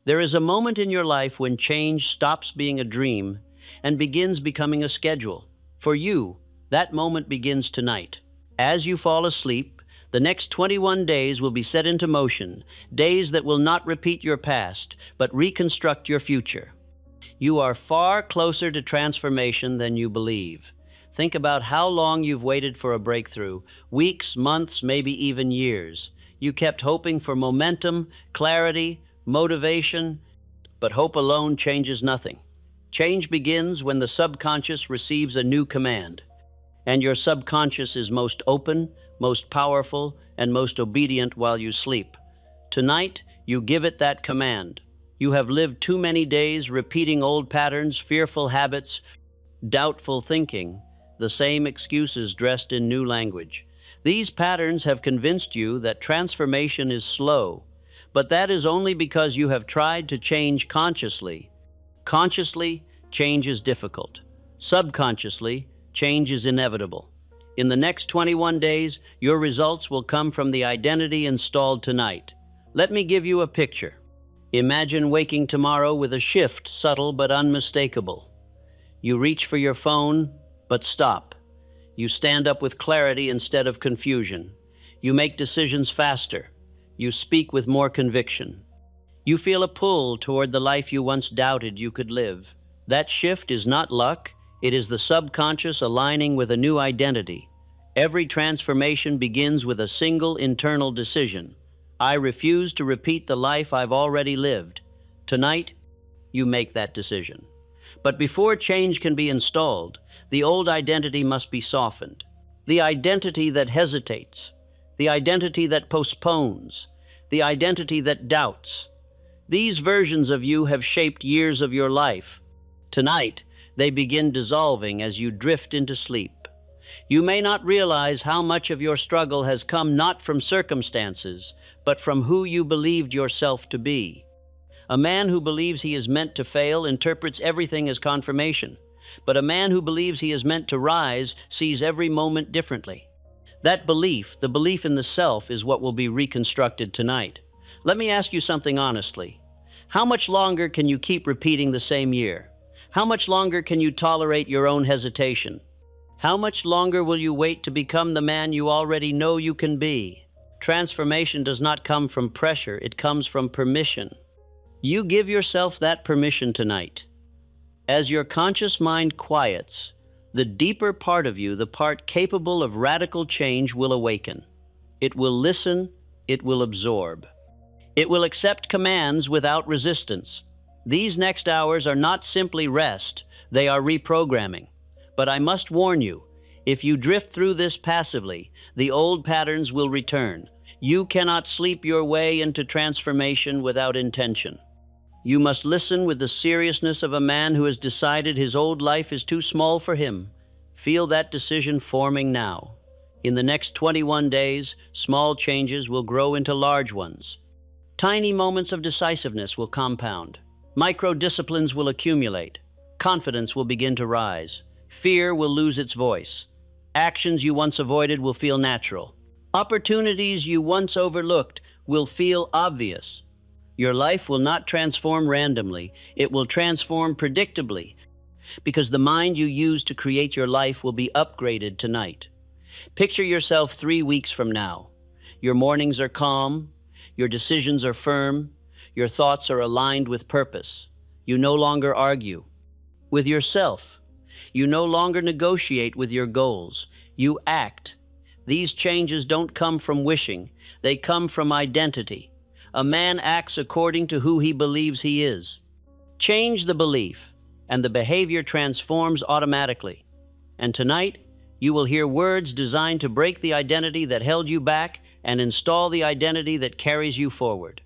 There is a moment in your life when change stops being a dream and begins becoming a schedule. For you, that moment begins tonight. As you fall asleep, the next 21 days will be set into motion, days that will not repeat your past, but reconstruct your future. You are far closer to transformation than you believe. Think about how long you've waited for a breakthrough, weeks, months, maybe even years. You kept hoping for momentum, clarity, motivation, but hope alone changes nothing. Change begins when the subconscious receives a new command, and your subconscious is most open, most powerful, and most obedient while you sleep. Tonight, you give it that command. You have lived too many days repeating old patterns, fearful habits, doubtful thinking, the same excuses dressed in new language. These patterns have convinced you that transformation is slow, but that is only because you have tried to change consciously. Consciously, change is difficult. Subconsciously, change is inevitable. In the next 21 days, your results will come from the identity installed tonight. Let me give you a picture. Imagine waking tomorrow with a shift, subtle but unmistakable. You reach for your phone, but stop. You stand up with clarity instead of confusion. You make decisions faster. You speak with more conviction. You feel a pull toward the life you once doubted you could live. That shift is not luck. It is the subconscious aligning with a new identity. Every transformation begins with a single internal decision. I refuse to repeat the life I've already lived. Tonight, you make that decision. But before change can be installed, the old identity must be softened. The identity that hesitates, the identity that postpones, the identity that doubts. These versions of you have shaped years of your life. Tonight, they begin dissolving as you drift into sleep. You may not realize how much of your struggle has come not from circumstances, but from who you believed yourself to be. A man who believes he is meant to fail interprets everything as confirmation, but a man who believes he is meant to rise sees every moment differently. That belief, the belief in the self, is what will be reconstructed tonight. Let me ask you something honestly. How much longer can you keep repeating the same year? How much longer can you tolerate your own hesitation? How much longer will you wait to become the man you already know you can be? Transformation does not come from pressure, it comes from permission. You give yourself that permission tonight. As your conscious mind quiets, the deeper part of you, the part capable of radical change, will awaken. It will listen, it will absorb. It will accept commands without resistance. These next hours are not simply rest, they are reprogramming. But I must warn you, if you drift through this passively, the old patterns will return. You cannot sleep your way into transformation without intention. You must listen with the seriousness of a man who has decided his old life is too small for him. Feel that decision forming now. In the next 21 days, small changes will grow into large ones. Tiny moments of decisiveness will compound. Micro-disciplines will accumulate. Confidence will begin to rise. Fear will lose its voice. Actions you once avoided will feel natural. Opportunities you once overlooked will feel obvious. Your life will not transform randomly. It will transform predictably, because the mind you use to create your life will be upgraded tonight. Picture yourself 3 weeks from now. Your mornings are calm. Your decisions are firm. Your thoughts are aligned with purpose. You no longer argue with yourself. You no longer negotiate with your goals. You act. These changes don't come from wishing. They come from identity. A man acts according to who he believes he is. Change the belief, and the behavior transforms automatically. And tonight, you will hear words designed to break the identity that held you back and install the identity that carries you forward.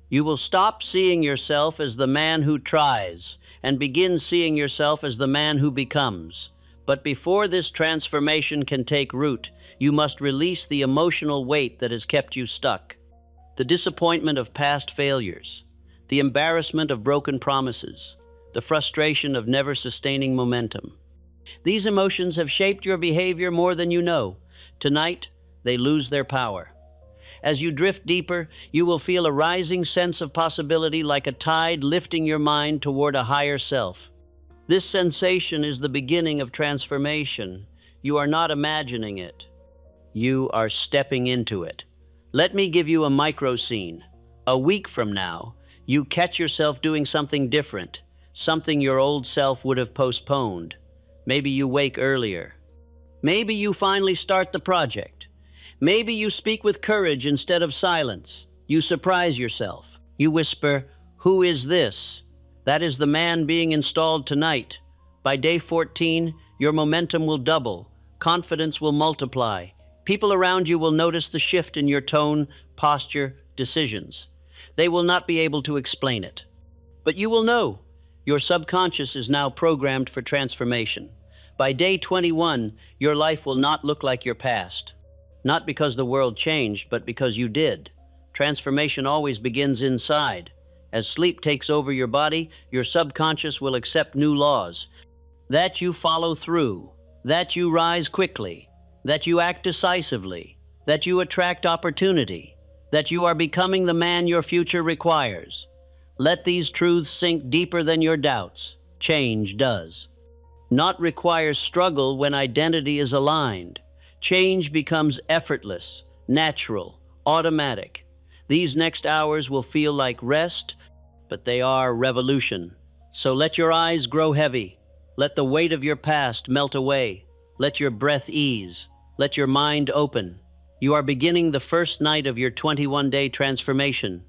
You will stop seeing yourself as the man who tries and begin seeing yourself as the man who becomes. But before this transformation can take root, you must release the emotional weight that has kept you stuck. The disappointment of past failures, the embarrassment of broken promises, the frustration of never sustaining momentum. These emotions have shaped your behavior more than you know. Tonight, they lose their power. As you drift deeper, you will feel a rising sense of possibility, like a tide lifting your mind toward a higher self. This sensation is the beginning of transformation. You are not imagining it. You are stepping into it. Let me give you a micro scene. A week from now, you catch yourself doing something different, something your old self would have postponed. Maybe you wake earlier. Maybe you finally start the project. Maybe you speak with courage instead of silence. You surprise yourself. You whisper, "Who is this?" That is the man being installed tonight. By day 14, your momentum will double. Confidence will multiply. People around you will notice the shift in your tone, posture, decisions. They will not be able to explain it. But you will know. Your subconscious is now programmed for transformation. By day 21, your life will not look like your past. Not because the world changed, but because you did. Transformation always begins inside. As sleep takes over your body, your subconscious will accept new laws. That you follow through, that you rise quickly, that you act decisively, that you attract opportunity, that you are becoming the man your future requires. Let these truths sink deeper than your doubts. Change does not require struggle when identity is aligned. Change becomes effortless, natural, automatic. These next hours will feel like rest, but they are revolution. So let your eyes grow heavy. Let the weight of your past melt away. Let your breath ease. Let your mind open. You are beginning the first night of your 21-day transformation.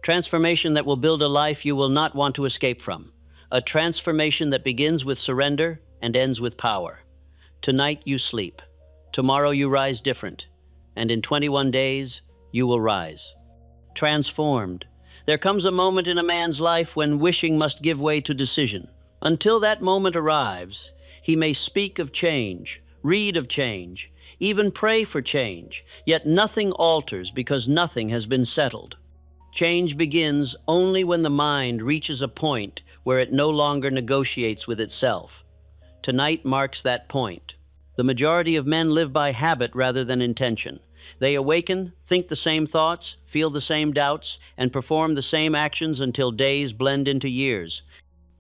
Transformation that will build a life you will not want to escape from. A transformation that begins with surrender and ends with power. Tonight you sleep. Tomorrow you rise different. And in 21 days, you will rise. Transformed. There comes a moment in a man's life when wishing must give way to decision. Until that moment arrives, he may speak of change, read of change, even pray for change, yet nothing alters because nothing has been settled. Change begins only when the mind reaches a point where it no longer negotiates with itself. Tonight marks that point. The majority of men live by habit rather than intention. They awaken, think the same thoughts, feel the same doubts, and perform the same actions until days blend into years.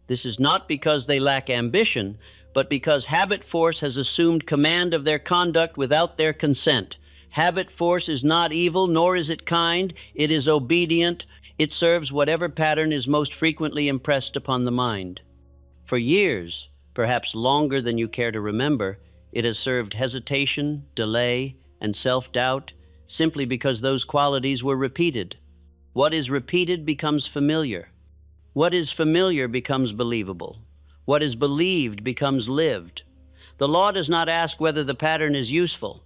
This is not because they lack ambition, but because habit force has assumed command of their conduct without their consent. Habit force is not evil, nor is it kind. It is obedient. It serves whatever pattern is most frequently impressed upon the mind. For years, perhaps longer than you care to remember, it has served hesitation, delay, and self-doubt simply because those qualities were repeated. What is repeated becomes familiar. What is familiar becomes believable. What is believed becomes lived. The law does not ask whether the pattern is useful.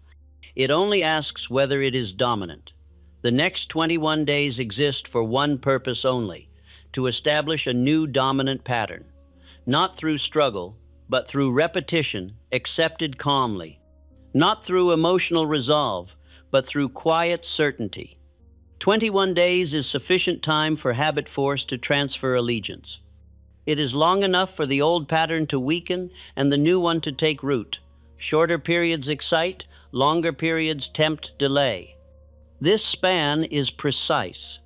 It only asks whether it is dominant. The next 21 days exist for one purpose only: to establish a new dominant pattern, not through struggle, but through repetition, accepted calmly, not through emotional resolve, but through quiet certainty. 21 days is sufficient time for habit force to transfer allegiance. It is long enough for the old pattern to weaken and the new one to take root. Shorter periods excite, longer periods tempt delay. This span is precise.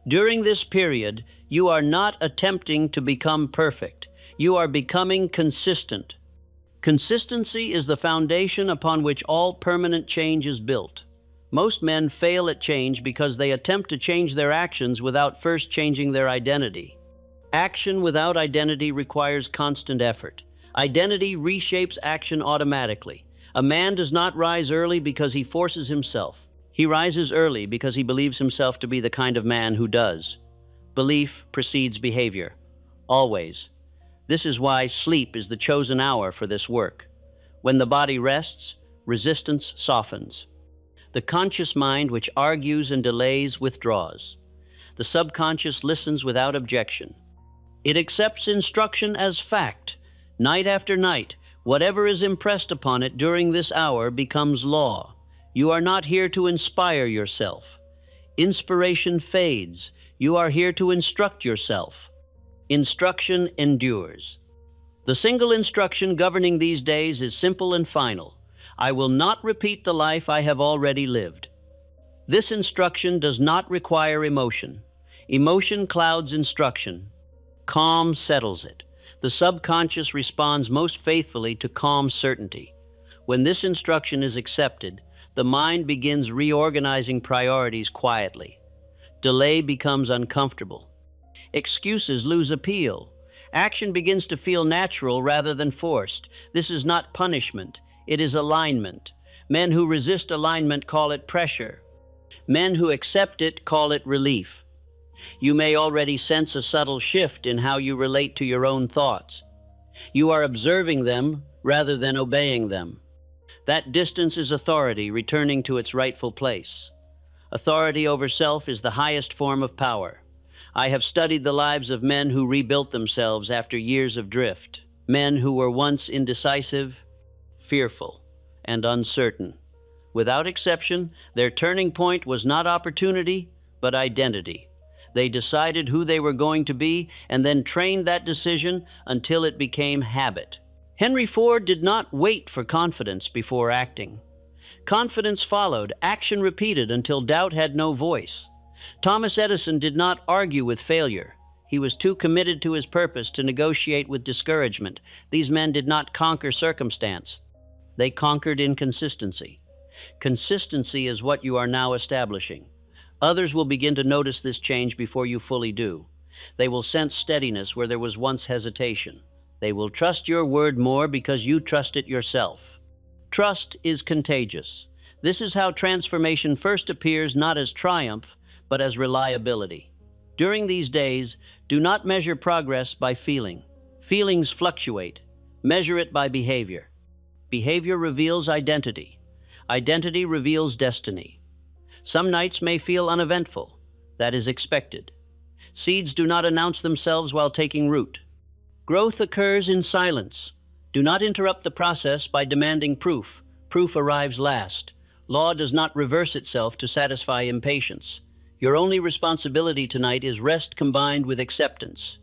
During this period, you are not attempting to become perfect. You are becoming consistent. Consistency is the foundation upon which all permanent change is built. Most men fail at change because they attempt to change their actions without first changing their identity. Action without identity requires constant effort. Identity reshapes action automatically. A man does not rise early because he forces himself. He rises early because he believes himself to be the kind of man who does. Belief precedes behavior. Always. This is why sleep is the chosen hour for this work. When the body rests, resistance softens. The conscious mind, which argues and delays, withdraws. The subconscious listens without objection. It accepts instruction as fact. Night after night, whatever is impressed upon it during this hour becomes law. You are not here to inspire yourself. Inspiration fades. You are here to instruct yourself. Instruction endures. The single instruction governing these days is simple and final. I will not repeat the life I have already lived. This instruction does not require emotion. Emotion clouds instruction. Calm settles it. The subconscious responds most faithfully to calm certainty. When this instruction is accepted, the mind begins reorganizing priorities quietly. Delay becomes uncomfortable. Excuses lose appeal. Action begins to feel natural rather than forced. This is not punishment, it is alignment. Men who resist alignment call it pressure. Men who accept it call it relief. You may already sense a subtle shift in how you relate to your own thoughts. You are observing them rather than obeying them. That distance is authority returning to its rightful place. Authority over self is the highest form of power. I have studied the lives of men who rebuilt themselves after years of drift, men who were once indecisive, fearful, and uncertain. Without exception, their turning point was not opportunity, but identity. They decided who they were going to be and then trained that decision until it became habit. Henry Ford did not wait for confidence before acting. Confidence followed, action repeated until doubt had no voice. Thomas Edison did not argue with failure. He was too committed to his purpose to negotiate with discouragement. These men did not conquer circumstance. They conquered inconsistency. Consistency is what you are now establishing. Others will begin to notice this change before you fully do. They will sense steadiness where there was once hesitation. They will trust your word more because you trust it yourself. Trust is contagious. This is how transformation first appears, not as triumph, but as reliability. During these days, do not measure progress by feeling. Feelings fluctuate. Measure it by behavior. Behavior reveals identity. Identity reveals destiny. Some nights may feel uneventful. That is expected. Seeds do not announce themselves while taking root. Growth occurs in silence. Do not interrupt the process by demanding proof. Proof arrives last. Law does not reverse itself to satisfy impatience. Your only responsibility tonight is rest combined with acceptance.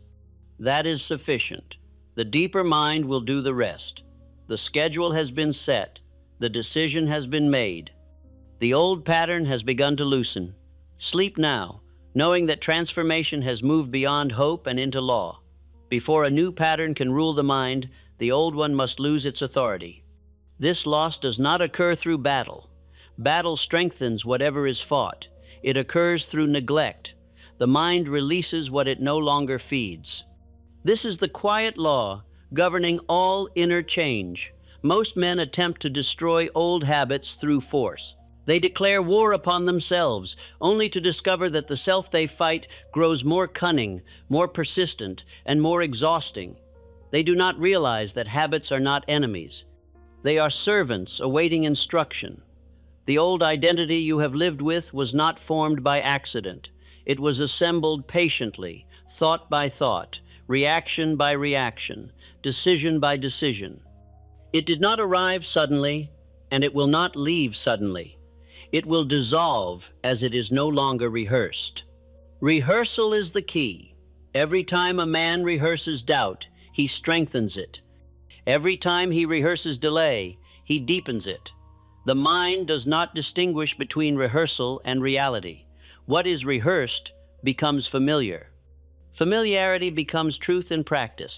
That is sufficient. The deeper mind will do the rest. The schedule has been set. The decision has been made. The old pattern has begun to loosen. Sleep now, knowing that transformation has moved beyond hope and into law. Before a new pattern can rule the mind, the old one must lose its authority. This loss does not occur through battle. Battle strengthens whatever is fought. It occurs through neglect. The mind releases what it no longer feeds. This is the quiet law governing all inner change. Most men attempt to destroy old habits through force. They declare war upon themselves, only to discover that the self they fight grows more cunning, more persistent, and more exhausting. They do not realize that habits are not enemies. They are servants awaiting instruction. The old identity you have lived with was not formed by accident. It was assembled patiently, thought by thought, reaction by reaction, decision by decision. It did not arrive suddenly, and it will not leave suddenly. It will dissolve as it is no longer rehearsed. Rehearsal is the key. Every time a man rehearses doubt, he strengthens it. Every time he rehearses delay, he deepens it. The mind does not distinguish between rehearsal and reality. What is rehearsed becomes familiar. Familiarity becomes truth in practice.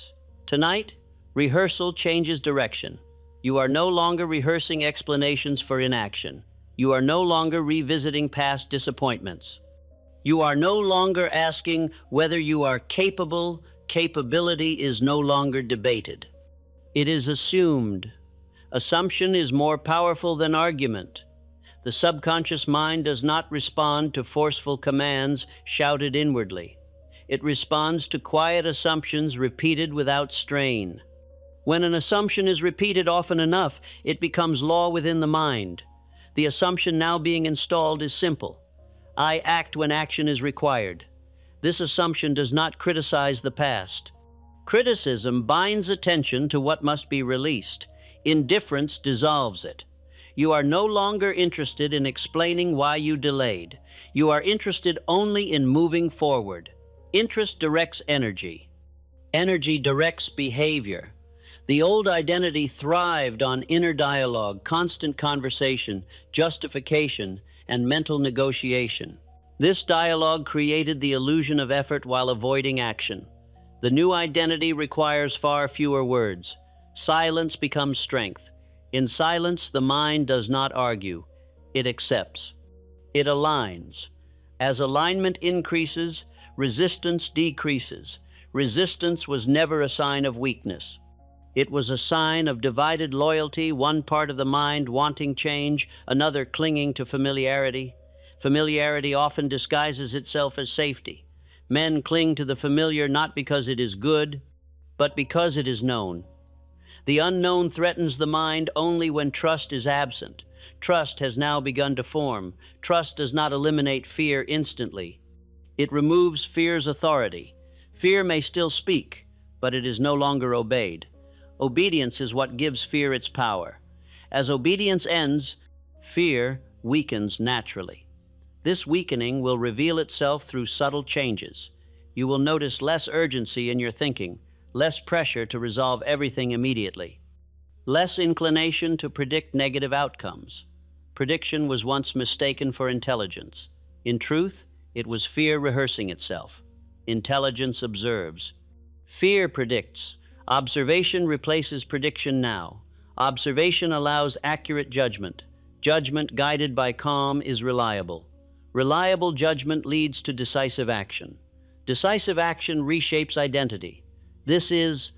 Tonight, rehearsal changes direction. You are no longer rehearsing explanations for inaction. You are no longer revisiting past disappointments. You are no longer asking whether you are capable. Capability is no longer debated. It is assumed. Assumption is more powerful than argument. The subconscious mind does not respond to forceful commands shouted inwardly. It responds to quiet assumptions repeated without strain. When an assumption is repeated often enough, it becomes law within the mind. The assumption now being installed is simple. I act when action is required. This assumption does not criticize the past. Criticism binds attention to what must be released. Indifference dissolves it. You are no longer interested in explaining why you delayed. You are interested only in moving forward. Interest directs energy. Energy directs behavior. The old identity thrived on inner dialogue, constant conversation, justification, and mental negotiation. This dialogue created the illusion of effort while avoiding action. The new identity requires far fewer words. Silence becomes strength. In silence, the mind does not argue. It accepts. It aligns. As alignment increases, resistance decreases. Resistance was never a sign of weakness. It was a sign of divided loyalty, one part of the mind wanting change, another clinging to familiarity. Familiarity often disguises itself as safety. Men cling to the familiar not because it is good, but because it is known. The unknown threatens the mind only when trust is absent. Trust has now begun to form. Trust does not eliminate fear instantly. It removes fear's authority. Fear may still speak, but it is no longer obeyed. Obedience is what gives fear its power. As obedience ends, fear weakens naturally. This weakening will reveal itself through subtle changes. You will notice less urgency in your thinking, less pressure to resolve everything immediately, less inclination to predict negative outcomes. Prediction was once mistaken for intelligence. In truth, it was fear rehearsing itself. Intelligence observes. Fear predicts. Observation replaces prediction now. Observation allows accurate judgment. Judgment guided by calm is reliable. Reliable judgment leads to decisive action. Decisive action reshapes identity. This is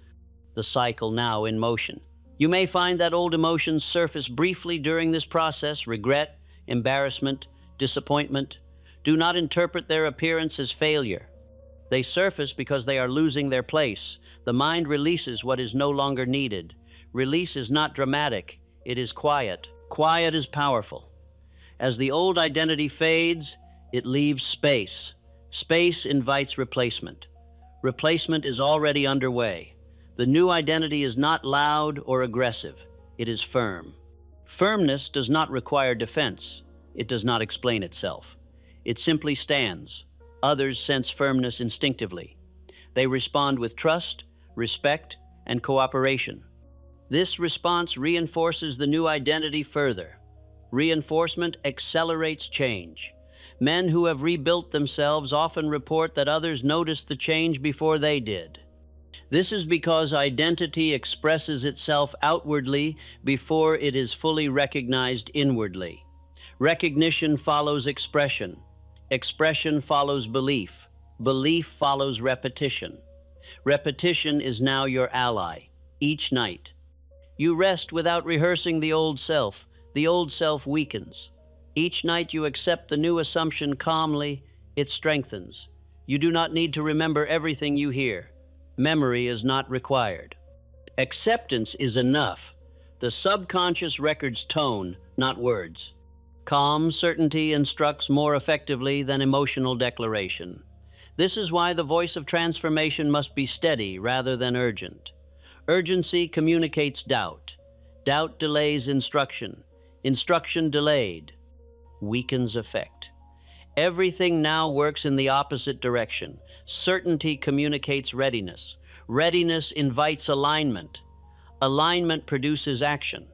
the cycle now in motion. You may find that old emotions surface briefly during this process: regret, embarrassment, disappointment. Do not interpret their appearance as failure. They surface because they are losing their place. The mind releases what is no longer needed. Release is not dramatic, it is quiet. Quiet is powerful. As the old identity fades, it leaves space. Space invites replacement. Replacement is already underway. The new identity is not loud or aggressive. It is firm. Firmness does not require defense. It does not explain itself. It simply stands. Others sense firmness instinctively. They respond with trust, respect, and cooperation. This response reinforces the new identity further. Reinforcement accelerates change. Men who have rebuilt themselves often report that others noticed the change before they did. This is because identity expresses itself outwardly before it is fully recognized inwardly. Recognition follows expression. Expression follows belief. Belief follows repetition. Repetition is now your ally, each night. You rest without rehearsing the old self. The old self weakens. Each night you accept the new assumption calmly, it strengthens. You do not need to remember everything you hear. Memory is not required. Acceptance is enough. The subconscious records tone, not words. Calm certainty instructs more effectively than emotional declaration. This is why the voice of transformation must be steady rather than urgent. Urgency communicates doubt. Doubt delays instruction. Instruction delayed weakens effect. Everything now works in the opposite direction. Certainty communicates readiness. Readiness invites alignment. Alignment produces action.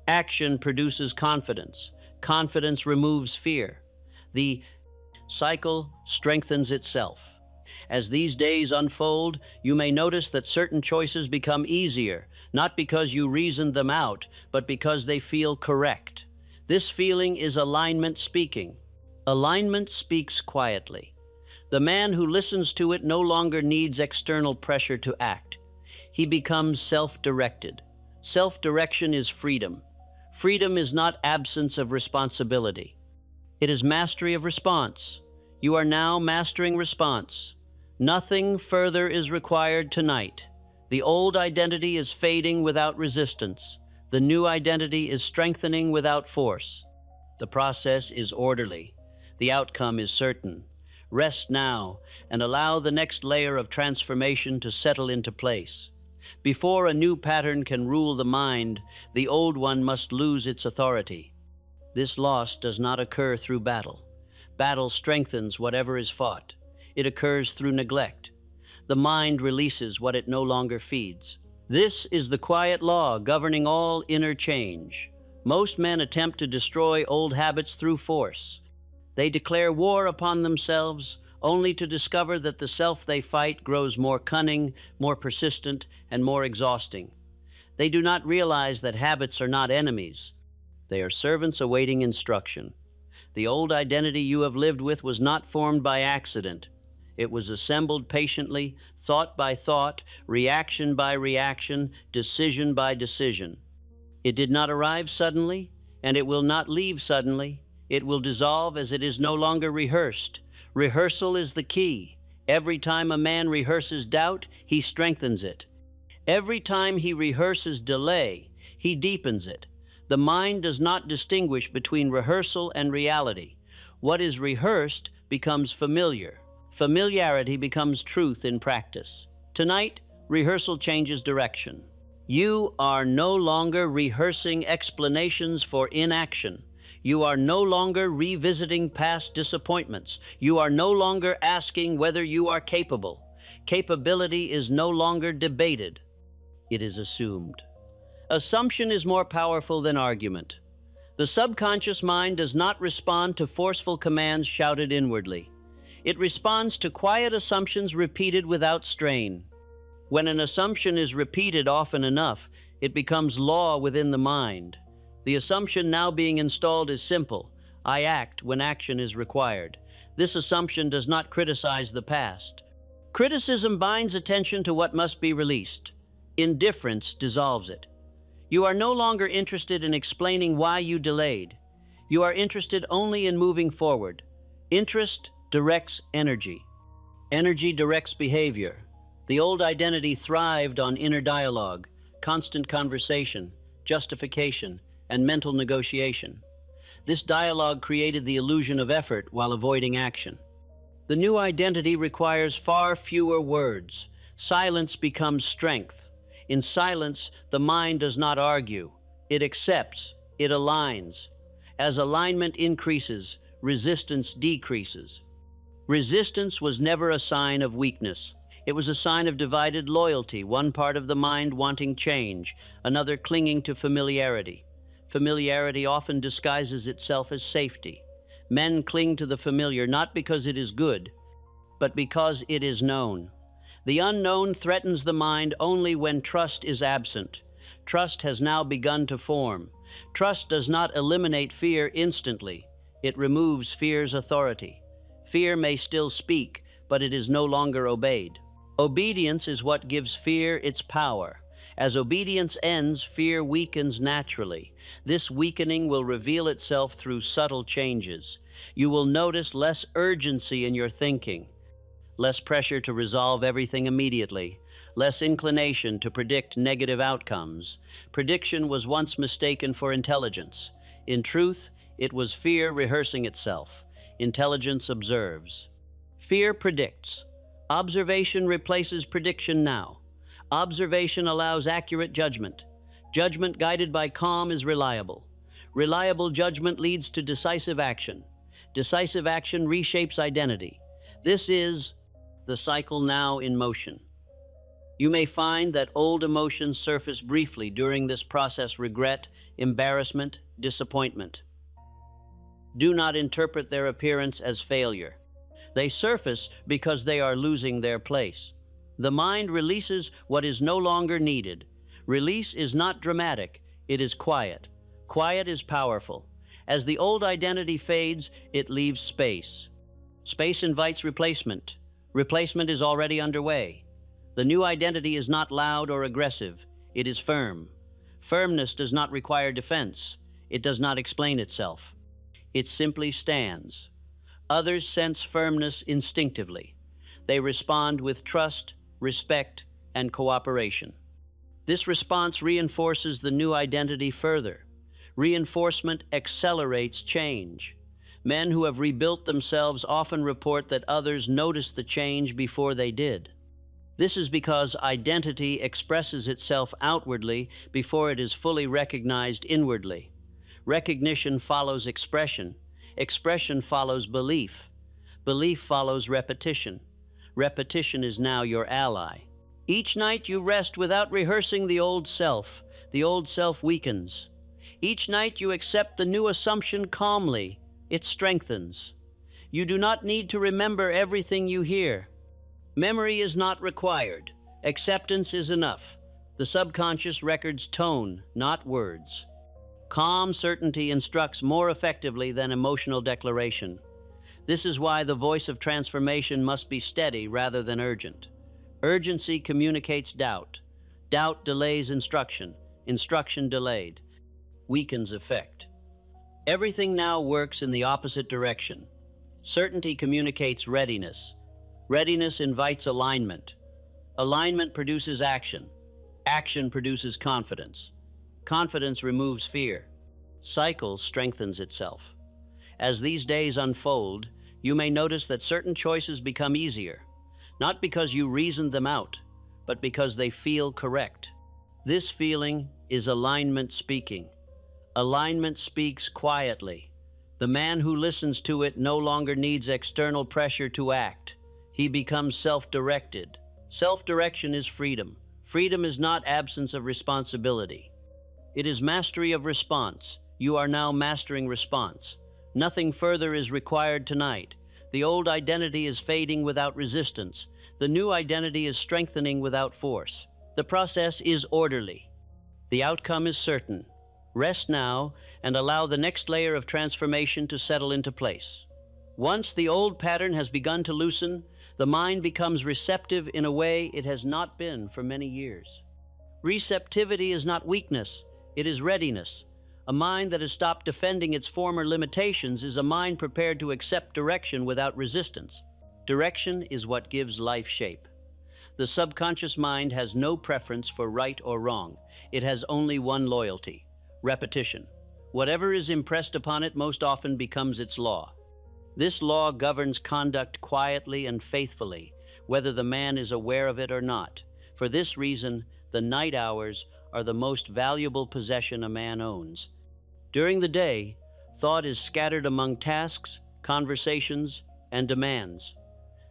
Action produces confidence. Confidence removes fear. The cycle strengthens itself. As these days unfold, you may notice that certain choices become easier, not because you reasoned them out, but because they feel correct. This feeling is alignment speaking. Alignment speaks quietly. The man who listens to it no longer needs external pressure to act. He becomes self-directed. Self-direction is freedom. Freedom is not absence of responsibility. It is mastery of response. You are now mastering response. Nothing further is required tonight. The old identity is fading without resistance. The new identity is strengthening without force. The process is orderly. The outcome is certain. Rest now and allow the next layer of transformation to settle into place. Before a new pattern can rule the mind, the old one must lose its authority. This loss does not occur through battle. Battle strengthens whatever is fought. It occurs through neglect. The mind releases what it no longer feeds. This is the quiet law governing all inner change. Most men attempt to destroy old habits through force. They declare war upon themselves, only to discover that the self they fight grows more cunning, more persistent, and more exhausting. They do not realize that habits are not enemies. They are servants awaiting instruction. The old identity you have lived with was not formed by accident. It was assembled patiently, thought by thought, reaction by reaction, decision by decision. It did not arrive suddenly, and it will not leave suddenly. It will dissolve as it is no longer rehearsed. Rehearsal is the key. Every time a man rehearses doubt, he strengthens it. Every time he rehearses delay, he deepens it. The mind does not distinguish between rehearsal and reality. What is rehearsed becomes familiar. Familiarity becomes truth in practice. Tonight, rehearsal changes direction. You are no longer rehearsing explanations for inaction. You are no longer revisiting past disappointments. You are no longer asking whether you are capable. Capability is no longer debated. It is assumed. Assumption is more powerful than argument. The subconscious mind does not respond to forceful commands shouted inwardly. It responds to quiet assumptions repeated without strain. When an assumption is repeated often enough, it becomes law within the mind. The assumption now being installed is simple. I act when action is required. This assumption does not criticize the past. Criticism binds attention to what must be released. Indifference dissolves it. You are no longer interested in explaining why you delayed. You are interested only in moving forward. Interest directs energy. Energy directs behavior. The old identity thrived on inner dialogue, constant conversation, justification, and mental negotiation. This dialogue created the illusion of effort while avoiding action. The new identity requires far fewer words. Silence becomes strength. In silence, the mind does not argue. It accepts. It aligns. As alignment increases, resistance decreases. Resistance was never a sign of weakness. It was a sign of divided loyalty, one part of the mind wanting change, another clinging to familiarity. Familiarity often disguises itself as safety. Men cling to the familiar not because it is good, but because it is known. The unknown threatens the mind only when trust is absent. Trust has now begun to form. Trust does not eliminate fear instantly. It removes fear's authority. Fear may still speak, but it is no longer obeyed. Obedience is what gives fear its power. As obedience ends, fear weakens naturally. This weakening will reveal itself through subtle changes. You will notice less urgency in your thinking, less pressure to resolve everything immediately, less inclination to predict negative outcomes. Prediction was once mistaken for intelligence. In truth, it was fear rehearsing itself. Intelligence observes. Fear predicts. Observation replaces prediction now. Observation allows accurate judgment. Judgment guided by calm is reliable. Reliable judgment leads to decisive action. Decisive action reshapes identity. This is the cycle now in motion. You may find that old emotions surface briefly during this process: regret, embarrassment, disappointment. Do not interpret their appearance as failure. They surface because they are losing their place. The mind releases what is no longer needed. Release is not dramatic, it is quiet. Quiet is powerful. As the old identity fades, it leaves space. Space invites replacement. Replacement is already underway. The new identity is not loud or aggressive, it is firm. Firmness does not require defense. It does not explain itself. It simply stands. Others sense firmness instinctively. They respond with trust, respect, and cooperation. This response reinforces the new identity further. Reinforcement accelerates change. Men who have rebuilt themselves often report that others noticed the change before they did. This is because identity expresses itself outwardly before it is fully recognized inwardly. Recognition follows expression. Expression follows belief. Belief follows repetition. Repetition is now your ally. Each night you rest without rehearsing the old self. The old self weakens. Each night you accept the new assumption calmly. It strengthens. You do not need to remember everything you hear. Memory is not required. Acceptance is enough. The subconscious records tone, not words. Calm certainty instructs more effectively than emotional declaration. This is why the voice of transformation must be steady rather than urgent. Urgency communicates doubt. Doubt delays instruction. Instruction delayed weakens effect. Everything now works in the opposite direction. Certainty communicates readiness. Readiness invites alignment. Alignment produces action. Action produces confidence. Confidence removes fear. Cycle strengthens itself. As these days unfold, you may notice that certain choices become easier, not because you reasoned them out, but because they feel correct. This feeling is alignment speaking. Alignment speaks quietly. The man who listens to it no longer needs external pressure to act. He becomes self-directed. Self-direction is freedom. Freedom is not absence of responsibility. It is mastery of response. You are now mastering response. Nothing further is required tonight. The old identity is fading without resistance. The new identity is strengthening without force. The process is orderly. The outcome is certain. Rest now and allow the next layer of transformation to settle into place. Once the old pattern has begun to loosen, the mind becomes receptive in a way it has not been for many years. Receptivity is not weakness, it is readiness. A mind that has stopped defending its former limitations is a mind prepared to accept direction without resistance. Direction is what gives life shape. The subconscious mind has no preference for right or wrong. It has only one loyalty: repetition. Whatever is impressed upon it most often becomes its law. This law governs conduct quietly and faithfully, whether the man is aware of it or not. For this reason, the night hours are the most valuable possession a man owns. During the day, thought is scattered among tasks, conversations, and demands.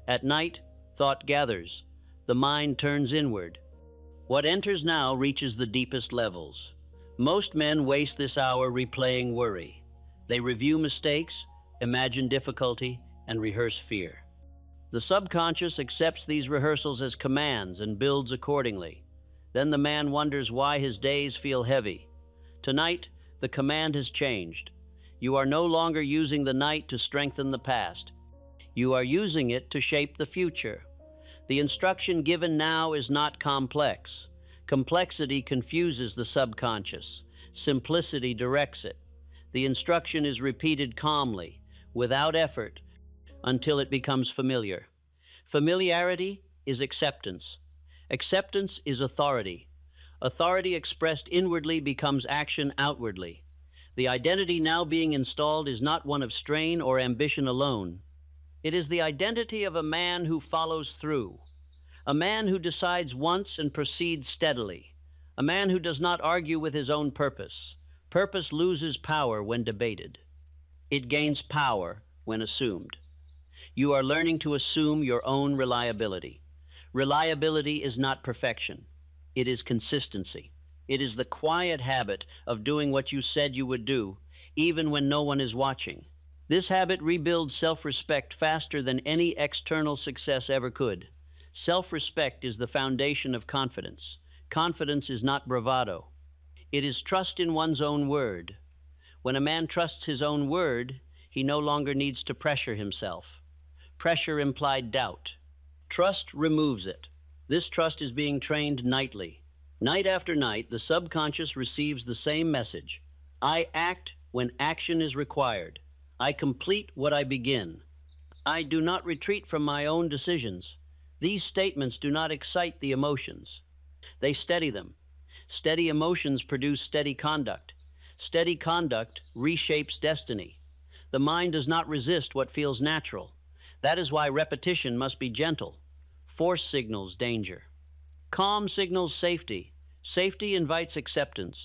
At night, thought gathers. The mind turns inward. What enters now reaches the deepest levels. Most men waste this hour replaying worry. They review mistakes, imagine difficulty, and rehearse fear. The subconscious accepts these rehearsals as commands and builds accordingly. Then the man wonders why his days feel heavy. Tonight, the command has changed. You are no longer using the night to strengthen the past. You are using it to shape the future. The instruction given now is not complex. Complexity confuses the subconscious. Simplicity directs it. The instruction is repeated calmly, without effort, until it becomes familiar. Familiarity is acceptance. Acceptance is authority. Authority expressed inwardly becomes action outwardly. The identity now being installed is not one of strain or ambition alone. It is the identity of a man who follows through, a man who decides once and proceeds steadily, a man who does not argue with his own purpose. Purpose loses power when debated. It gains power when assumed. You are learning to assume your own reliability. Reliability is not perfection. It is consistency. It is the quiet habit of doing what you said you would do, even when no one is watching. This habit rebuilds self-respect faster than any external success ever could. Self-respect is the foundation of confidence. Confidence is not bravado. It is trust in one's own word. When a man trusts his own word, he no longer needs to pressure himself. Pressure implied doubt. Trust removes it. This trust is being trained nightly. Night after night, the subconscious receives the same message. I act when action is required. I complete what I begin. I do not retreat from my own decisions. These statements do not excite the emotions. They steady them. Steady emotions produce steady conduct. Steady conduct reshapes destiny. The mind does not resist what feels natural. That is why repetition must be gentle. Force signals danger. Calm signals safety. Safety invites acceptance.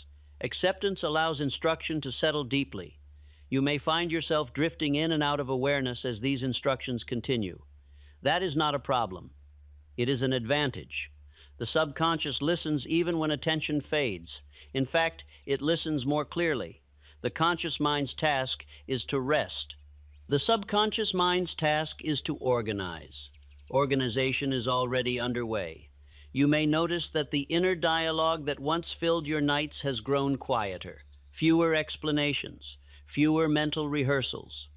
Acceptance allows instruction to settle deeply. You may find yourself drifting in and out of awareness as these instructions continue. That is not a problem. It is an advantage. The subconscious listens even when attention fades. In fact, it listens more clearly. The conscious mind's task is to rest. The subconscious mind's task is to organize. Organization is already underway. You may notice that the inner dialogue that once filled your nights has grown quieter. Fewer explanations, fewer mental rehearsals.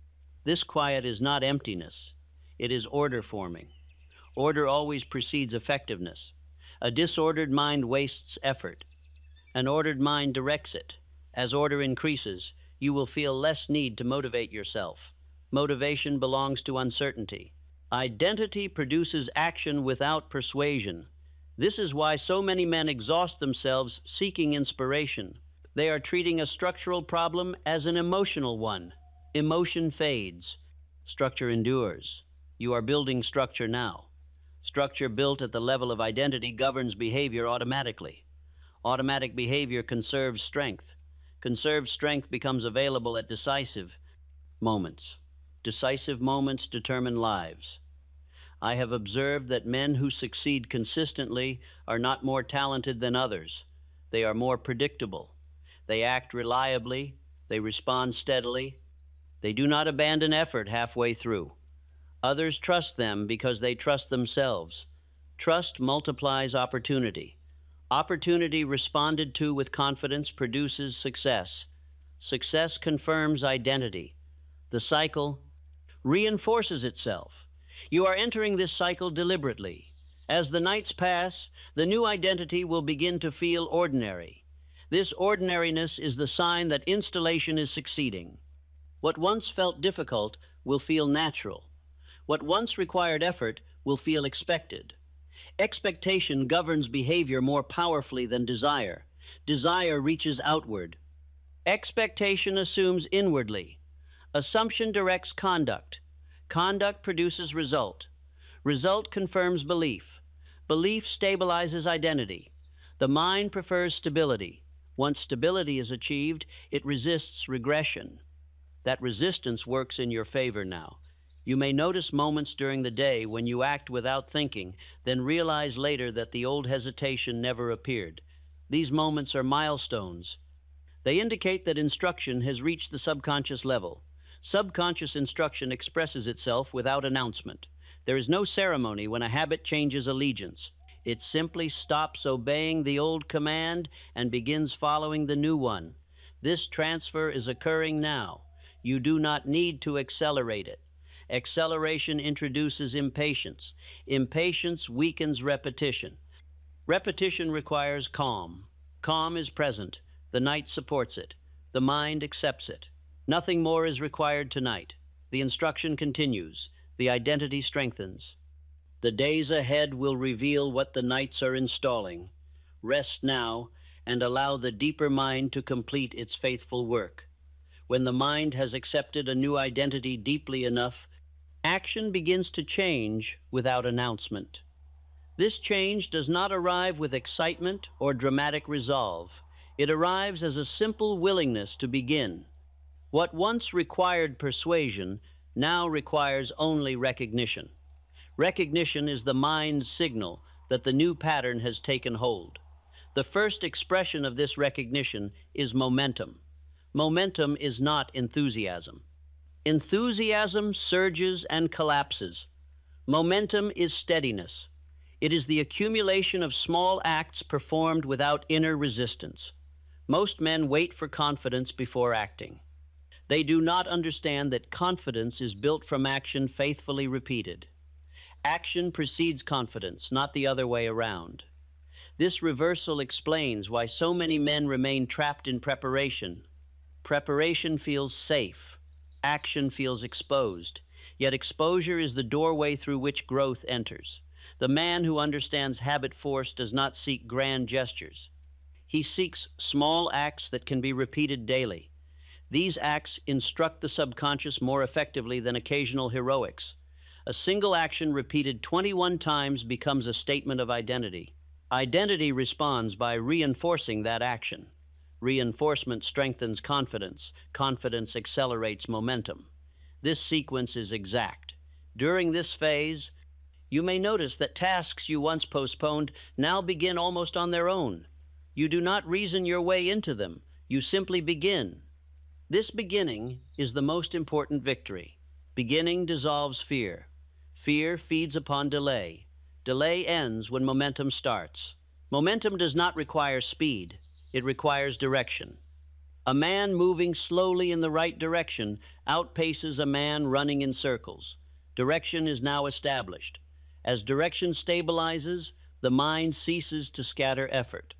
This quiet is not emptiness. It is order forming. Order always precedes effectiveness. A disordered mind wastes effort. An ordered mind directs it. As order increases, you will feel less need to motivate yourself. Motivation belongs to uncertainty. Identity produces action without persuasion. This is why so many men exhaust themselves seeking inspiration. They are treating a structural problem as an emotional one. Emotion fades. Structure endures. You are building structure now. Structure built at the level of identity governs behavior automatically. Automatic behavior conserves strength. Conserved strength becomes available at decisive moments. Decisive moments determine lives. I have observed that men who succeed consistently are not more talented than others. They are more predictable. They act reliably. They respond steadily. They do not abandon effort halfway through. Others trust them because they trust themselves. Trust multiplies opportunity. Opportunity responded to with confidence produces success. Success confirms identity. The cycle reinforces itself. You are entering this cycle deliberately. As the nights pass, the new identity will begin to feel ordinary. This ordinariness is the sign that installation is succeeding. What once felt difficult will feel natural. What once required effort will feel expected. Expectation governs behavior more powerfully than desire. Desire reaches outward. Expectation assumes inwardly. Assumption directs conduct. Conduct produces result. Result confirms belief. Belief stabilizes identity. The mind prefers stability. Once stability is achieved, it resists regression. That resistance works in your favor now. You may notice moments during the day when you act without thinking, then realize later that the old hesitation never appeared. These moments are milestones. They indicate that instruction has reached the subconscious level. Subconscious instruction expresses itself without announcement. There is no ceremony when a habit changes allegiance. It simply stops obeying the old command and begins following the new one. This transfer is occurring now. You do not need to accelerate it. Acceleration introduces impatience. Impatience weakens repetition. Repetition requires calm. Calm is present. The night supports it. The mind accepts it. Nothing more is required tonight. The instruction continues. The identity strengthens. The days ahead will reveal what the nights are installing. Rest now and allow the deeper mind to complete its faithful work. When the mind has accepted a new identity deeply enough, action begins to change without announcement. This change does not arrive with excitement or dramatic resolve. It arrives as a simple willingness to begin. What once required persuasion now requires only recognition. Recognition is the mind's signal that the new pattern has taken hold. The first expression of this recognition is momentum. Momentum is not enthusiasm. Enthusiasm surges and collapses. Momentum is steadiness. It is the accumulation of small acts performed without inner resistance. Most men wait for confidence before acting. They do not understand that confidence is built from action faithfully repeated. Action precedes confidence, not the other way around. This reversal explains why so many men remain trapped in preparation. Preparation feels safe. Action feels exposed. Yet exposure is the doorway through which growth enters. The man who understands habit force does not seek grand gestures. He seeks small acts that can be repeated daily. These acts instruct the subconscious more effectively than occasional heroics. A single action repeated 21 times becomes a statement of identity. Identity responds by reinforcing that action. Reinforcement strengthens confidence. Confidence accelerates momentum. This sequence is exact. During this phase, You may notice that tasks you once postponed now begin almost on their own. You do not reason your way into them, you simply begin. This beginning is the most important victory. Beginning dissolves fear. Fear feeds upon delay. Delay ends when momentum starts. Momentum does not require speed, it requires direction. A man moving slowly in the right direction outpaces a man running in circles. Direction is now established. As direction stabilizes, the mind ceases to scatter effort.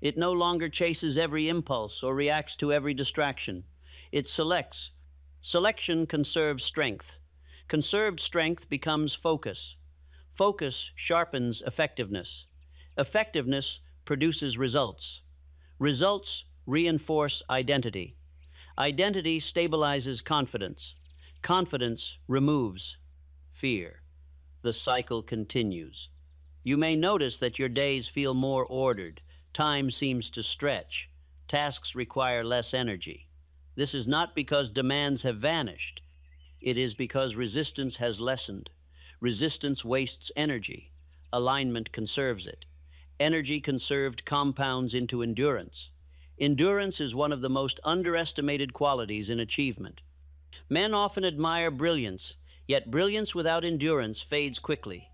It no longer chases every impulse or reacts to every distraction. It selects. Selection conserves strength. Conserved strength becomes focus. Focus sharpens effectiveness. Effectiveness produces results. Results reinforce identity. Identity stabilizes confidence. Confidence removes fear. The cycle continues. You may notice that your days feel more ordered. Time seems to stretch. Tasks require less energy. This is not because demands have vanished. It is because resistance has lessened. Resistance wastes energy. Alignment conserves it. Energy conserved compounds into endurance. Endurance is one of the most underestimated qualities in achievement. Men often admire brilliance, yet brilliance without endurance fades quickly.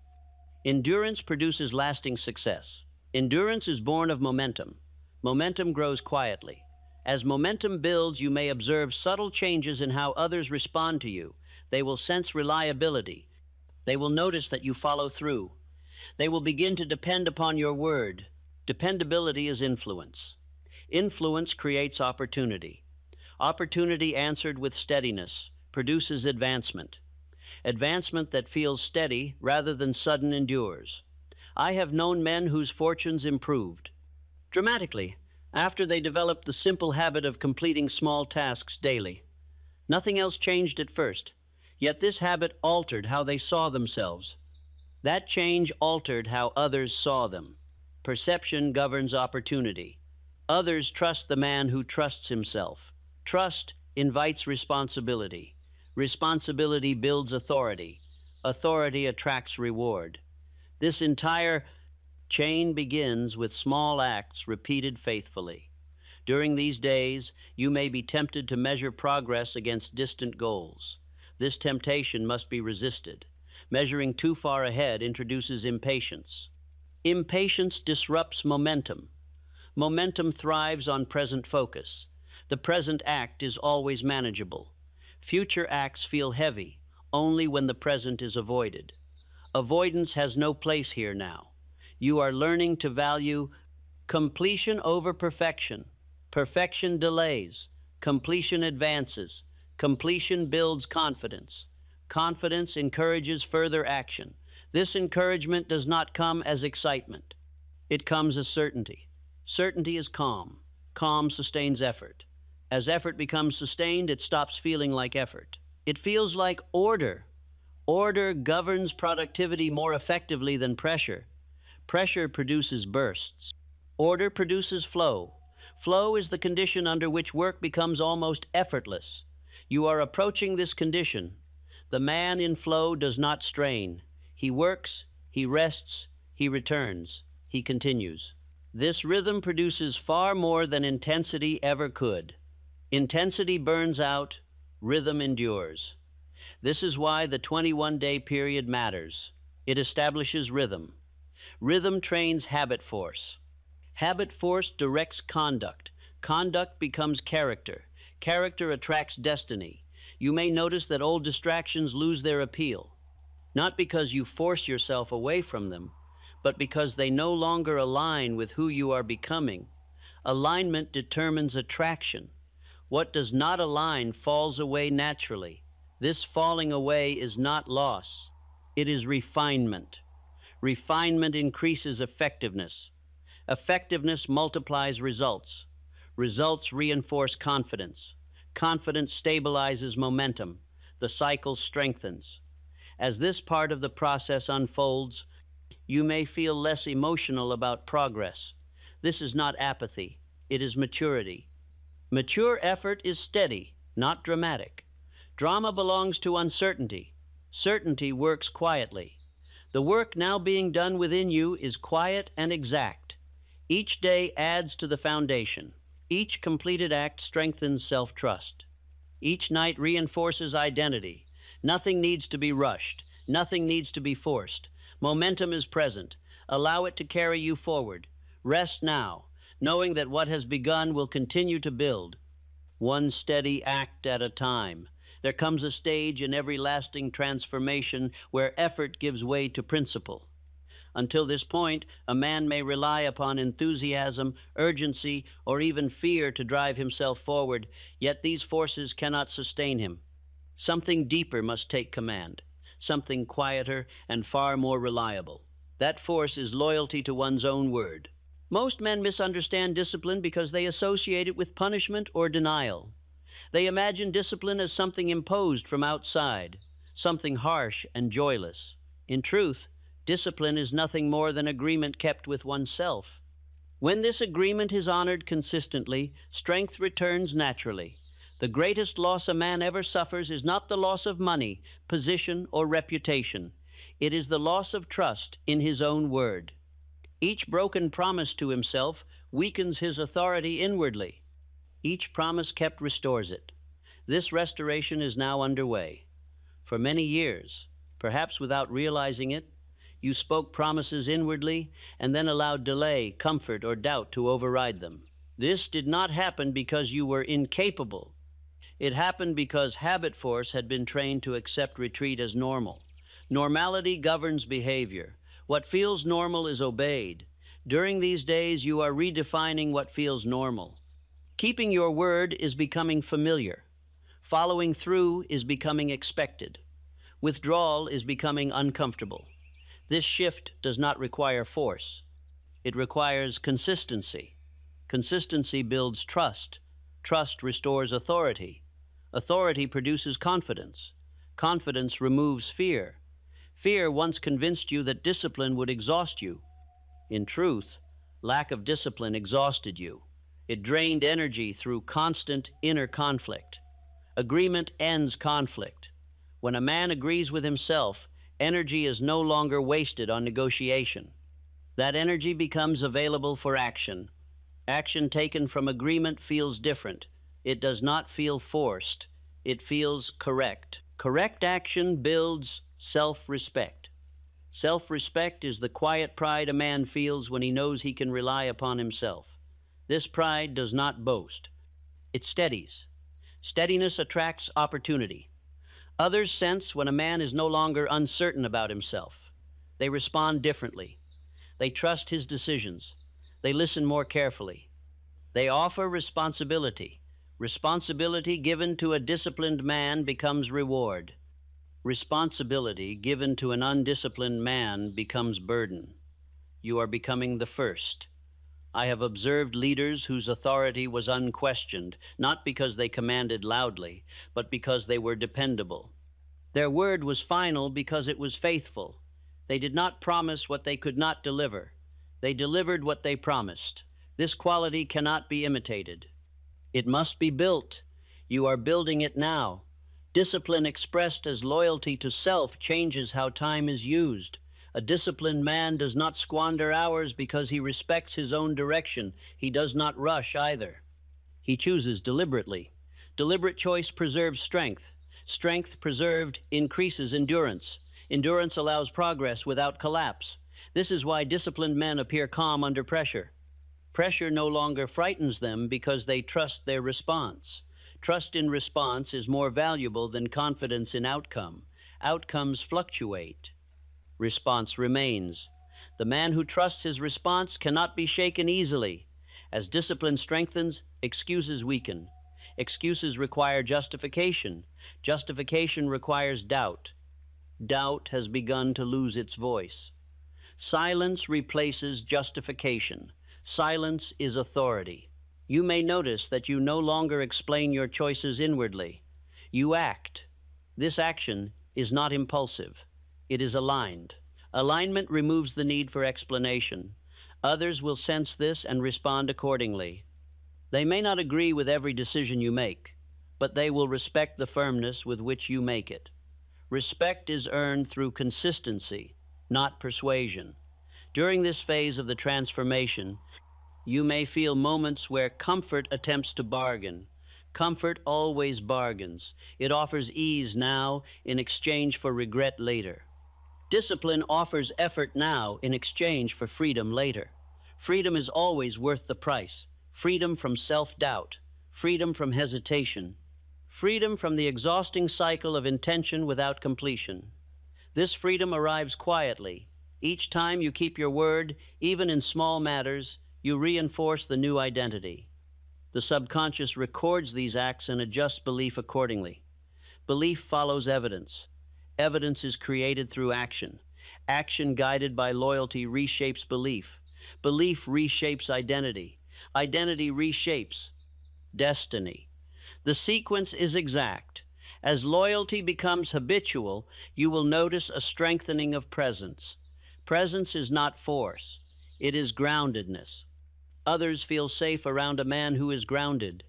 Endurance produces lasting success. Endurance is born of momentum. Momentum grows quietly. As momentum builds, you may observe subtle changes in how others respond to you. They will sense reliability. They will notice that you follow through. They will begin to depend upon your word. Dependability is influence. Influence creates opportunity. Opportunity answered with steadiness produces advancement. Advancement that feels steady rather than sudden endures. I have known men whose fortunes improved dramatically after they developed the simple habit of completing small tasks daily. Nothing else changed at first, yet this habit altered how they saw themselves. That change altered how others saw them. Perception governs opportunity. Others trust the man who trusts himself. Trust invites responsibility. Responsibility builds authority. Authority attracts reward. This entire chain begins with small acts repeated faithfully. During these days, you may be tempted to measure progress against distant goals. This temptation must be resisted. Measuring too far ahead introduces impatience. Impatience disrupts momentum. Momentum thrives on present focus. The present act is always manageable. Future acts feel heavy only when the present is avoided. Avoidance has no place here now. You are learning to value completion over perfection. Perfection delays. Completion advances. Completion builds confidence. Confidence encourages further action. This encouragement does not come as excitement. It comes as certainty. Certainty is calm. Calm sustains effort. As effort becomes sustained, it stops feeling like effort. It feels like order. Order governs productivity more effectively than pressure. Pressure produces bursts. Order produces flow. Flow is the condition under which work becomes almost effortless. You are approaching this condition. The man in flow does not strain. He works, he rests, he returns, he continues. This rhythm produces far more than intensity ever could. Intensity burns out, rhythm endures. This is why the 21-day period matters. It establishes rhythm. Rhythm trains habit force. Habit force directs conduct. Conduct becomes character. Character attracts destiny. You may notice that old distractions lose their appeal, not because you force yourself away from them, but because they no longer align with who you are becoming. Alignment determines attraction. What does not align falls away naturally. This falling away is not loss. It is refinement. Refinement increases effectiveness. Effectiveness multiplies results. Results reinforce confidence. Confidence stabilizes momentum. The cycle strengthens. As this part of the process unfolds, you may feel less emotional about progress. This is not apathy. It is maturity. Mature effort is steady, not dramatic. Drama belongs to uncertainty. Certainty works quietly. The work now being done within you is quiet and exact. Each day adds to the foundation. Each completed act strengthens self-trust. Each night reinforces identity. Nothing needs to be rushed. Nothing needs to be forced. Momentum is present. Allow it to carry you forward. Rest now, knowing that what has begun will continue to build. One steady act at a time. There comes a stage in every lasting transformation where effort gives way to principle. Until this point, a man may rely upon enthusiasm, urgency, or even fear to drive himself forward, yet these forces cannot sustain him. Something deeper must take command, something quieter and far more reliable. That force is loyalty to one's own word. Most men misunderstand discipline because they associate it with punishment or denial. They imagine discipline as something imposed from outside, something harsh and joyless. In truth, discipline is nothing more than agreement kept with oneself. When this agreement is honored consistently, strength returns naturally. The greatest loss a man ever suffers is not the loss of money, position, or reputation. It is the loss of trust in his own word. Each broken promise to himself weakens his authority inwardly. Each promise kept restores it. This restoration is now underway. For many years, perhaps without realizing it, you spoke promises inwardly and then allowed delay, comfort, or doubt to override them. This did not happen because you were incapable. It happened because habit force had been trained to accept retreat as normal. Normality governs behavior. What feels normal is obeyed. During these days, you are redefining what feels normal. Keeping your word is becoming familiar. Following through is becoming expected. Withdrawal is becoming uncomfortable. This shift does not require force. It requires consistency. Consistency builds trust. Trust restores authority. Authority produces confidence. Confidence removes fear. Fear once convinced you that discipline would exhaust you. In truth, lack of discipline exhausted you. It drained energy through constant inner conflict. Agreement ends conflict. When a man agrees with himself, energy is no longer wasted on negotiation. That energy becomes available for action. Action taken from agreement feels different. It does not feel forced. It feels correct. Correct action builds self-respect. Self-respect is the quiet pride a man feels when he knows he can rely upon himself. This pride does not boast. It steadies. Steadiness attracts opportunity. Others sense when a man is no longer uncertain about himself. They respond differently. They trust his decisions. They listen more carefully. They offer responsibility. Responsibility given to a disciplined man becomes reward. Responsibility given to an undisciplined man becomes burden. You are becoming the first. I have observed leaders whose authority was unquestioned, not because they commanded loudly, but because they were dependable. Their word was final because it was faithful. They did not promise what they could not deliver. They delivered what they promised. This quality cannot be imitated. It must be built. You are building it now. Discipline expressed as loyalty to self changes how time is used. A disciplined man does not squander hours because he respects his own direction. He does not rush either. He chooses deliberately. Deliberate choice preserves strength. Strength preserved increases endurance. Endurance allows progress without collapse. This is why disciplined men appear calm under pressure. Pressure no longer frightens them because they trust their response. Trust in response is more valuable than confidence in outcome. Outcomes fluctuate. Response remains. The man who trusts his response cannot be shaken easily. As discipline strengthens, excuses weaken. Excuses require justification. Justification requires doubt. Doubt has begun to lose its voice. Silence replaces justification. Silence is authority. You may notice that you no longer explain your choices inwardly. You act. This action is not impulsive. It is aligned. Alignment removes the need for explanation. Others will sense this and respond accordingly. They may not agree with every decision you make, but they will respect the firmness with which you make it. Respect is earned through consistency. not persuasion. During this phase of the transformation, you may feel moments where comfort attempts to bargain. Comfort always bargains. It offers ease now in exchange for regret later. Discipline offers effort now in exchange for freedom later. Freedom is always worth the price. Freedom from self-doubt. Freedom from hesitation. Freedom from the exhausting cycle of intention without completion. This freedom arrives quietly. Each time you keep your word, even in small matters, you reinforce the new identity. The subconscious records these acts and adjusts belief accordingly. Belief follows evidence. Evidence is created through action. Action guided by loyalty reshapes belief. Belief reshapes identity. Identity reshapes destiny. The sequence is exact. As loyalty becomes habitual, you will notice a strengthening of presence. Presence is not force. It is groundedness. Others feel safe around a man who is grounded.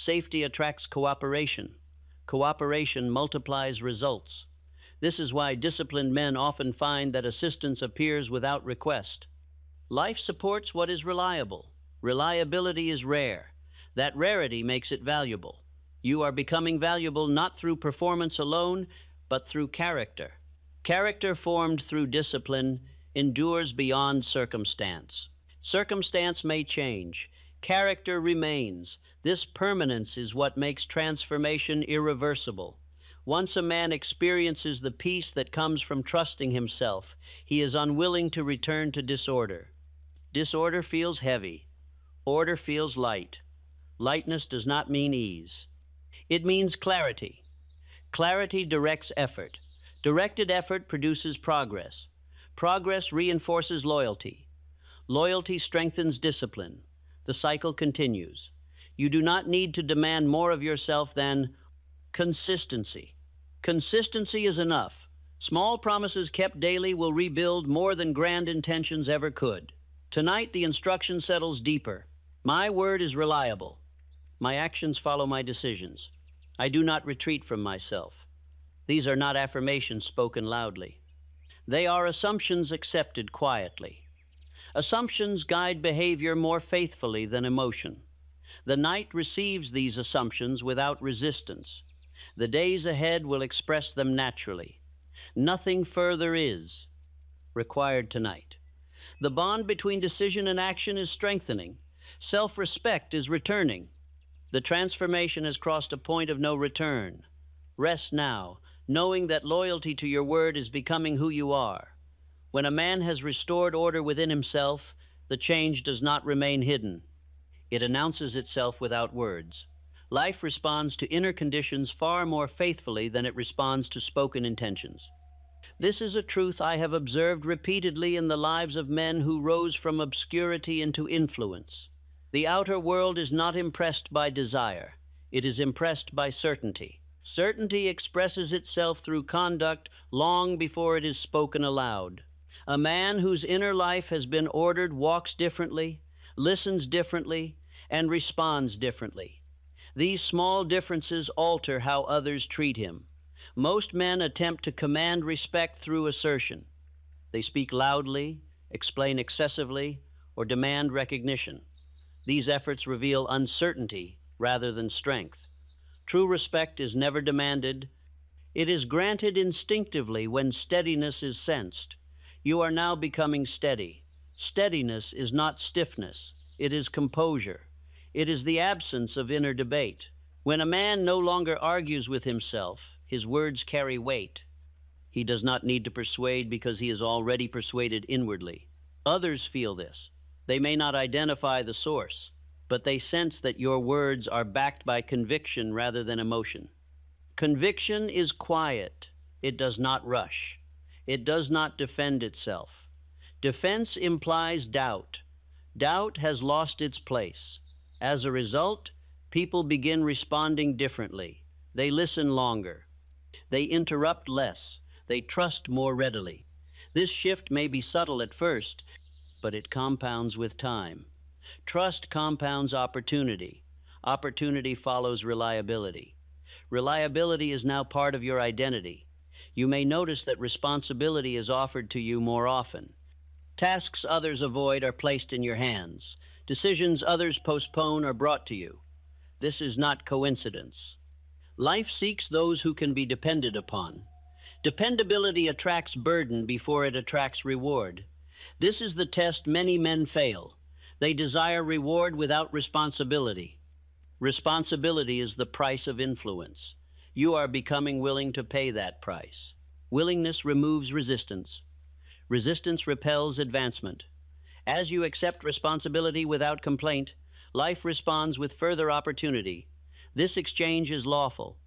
Safety attracts cooperation. Cooperation multiplies results. This is why disciplined men often find that assistance appears without request. Life supports what is reliable. Reliability is rare. That rarity makes it valuable. You are becoming valuable not through performance alone, but through character. Character formed through discipline endures beyond circumstance. Circumstance may change. Character remains. This permanence is what makes transformation irreversible. Once a man experiences the peace that comes from trusting himself, he is unwilling to return to disorder. Disorder feels heavy. Order feels light. Lightness does not mean ease. It means clarity. Clarity directs effort. Directed effort produces progress. Progress reinforces loyalty. Loyalty strengthens discipline. The cycle continues. You do not need to demand more of yourself than consistency. Consistency is enough. Small promises kept daily will rebuild more than grand intentions ever could. Tonight, the instruction settles deeper. My word is reliable. My actions follow my decisions. I do not retreat from myself. These are not affirmations spoken loudly. They are assumptions accepted quietly. Assumptions guide behavior more faithfully than emotion. The night receives these assumptions without resistance. The days ahead will express them naturally. Nothing further is required tonight. The bond between decision and action is strengthening. Self-respect is returning. The transformation has crossed a point of no return. Rest now, knowing that loyalty to your word is becoming who you are. When a man has restored order within himself, the change does not remain hidden. It announces itself without words. Life responds to inner conditions far more faithfully than it responds to spoken intentions. This is a truth I have observed repeatedly in the lives of men who rose from obscurity into influence. The outer world is not impressed by desire. It is impressed by certainty. Certainty expresses itself through conduct long before it is spoken aloud. A man whose inner life has been ordered walks differently, listens differently, and responds differently. These small differences alter how others treat him. Most men attempt to command respect through assertion. They speak loudly, explain excessively, or demand recognition. These efforts reveal uncertainty rather than strength. True respect is never demanded. It is granted instinctively when steadiness is sensed. You are now becoming steady. Steadiness is not stiffness. It is composure. It is the absence of inner debate. When a man no longer argues with himself, his words carry weight. He does not need to persuade because he is already persuaded inwardly. Others feel this. They may not identify the source, but they sense that your words are backed by conviction rather than emotion. Conviction is quiet. It does not rush. It does not defend itself. Defense implies doubt. Doubt has lost its place. As a result, people begin responding differently. They listen longer. They interrupt less. They trust more readily. This shift may be subtle at first, but it compounds with time. Trust compounds opportunity. Opportunity follows reliability. Reliability is now part of your identity. You may notice that responsibility is offered to you more often. Tasks others avoid are placed in your hands. Decisions others postpone are brought to you. This is not coincidence. Life seeks those who can be depended upon. Dependability attracts burden before it attracts reward. This is the test many men fail. They desire reward without responsibility. Responsibility is the price of influence. You are becoming willing to pay that price. Willingness removes resistance. Resistance repels advancement. As you accept responsibility without complaint, life responds with further opportunity. This exchange is lawful.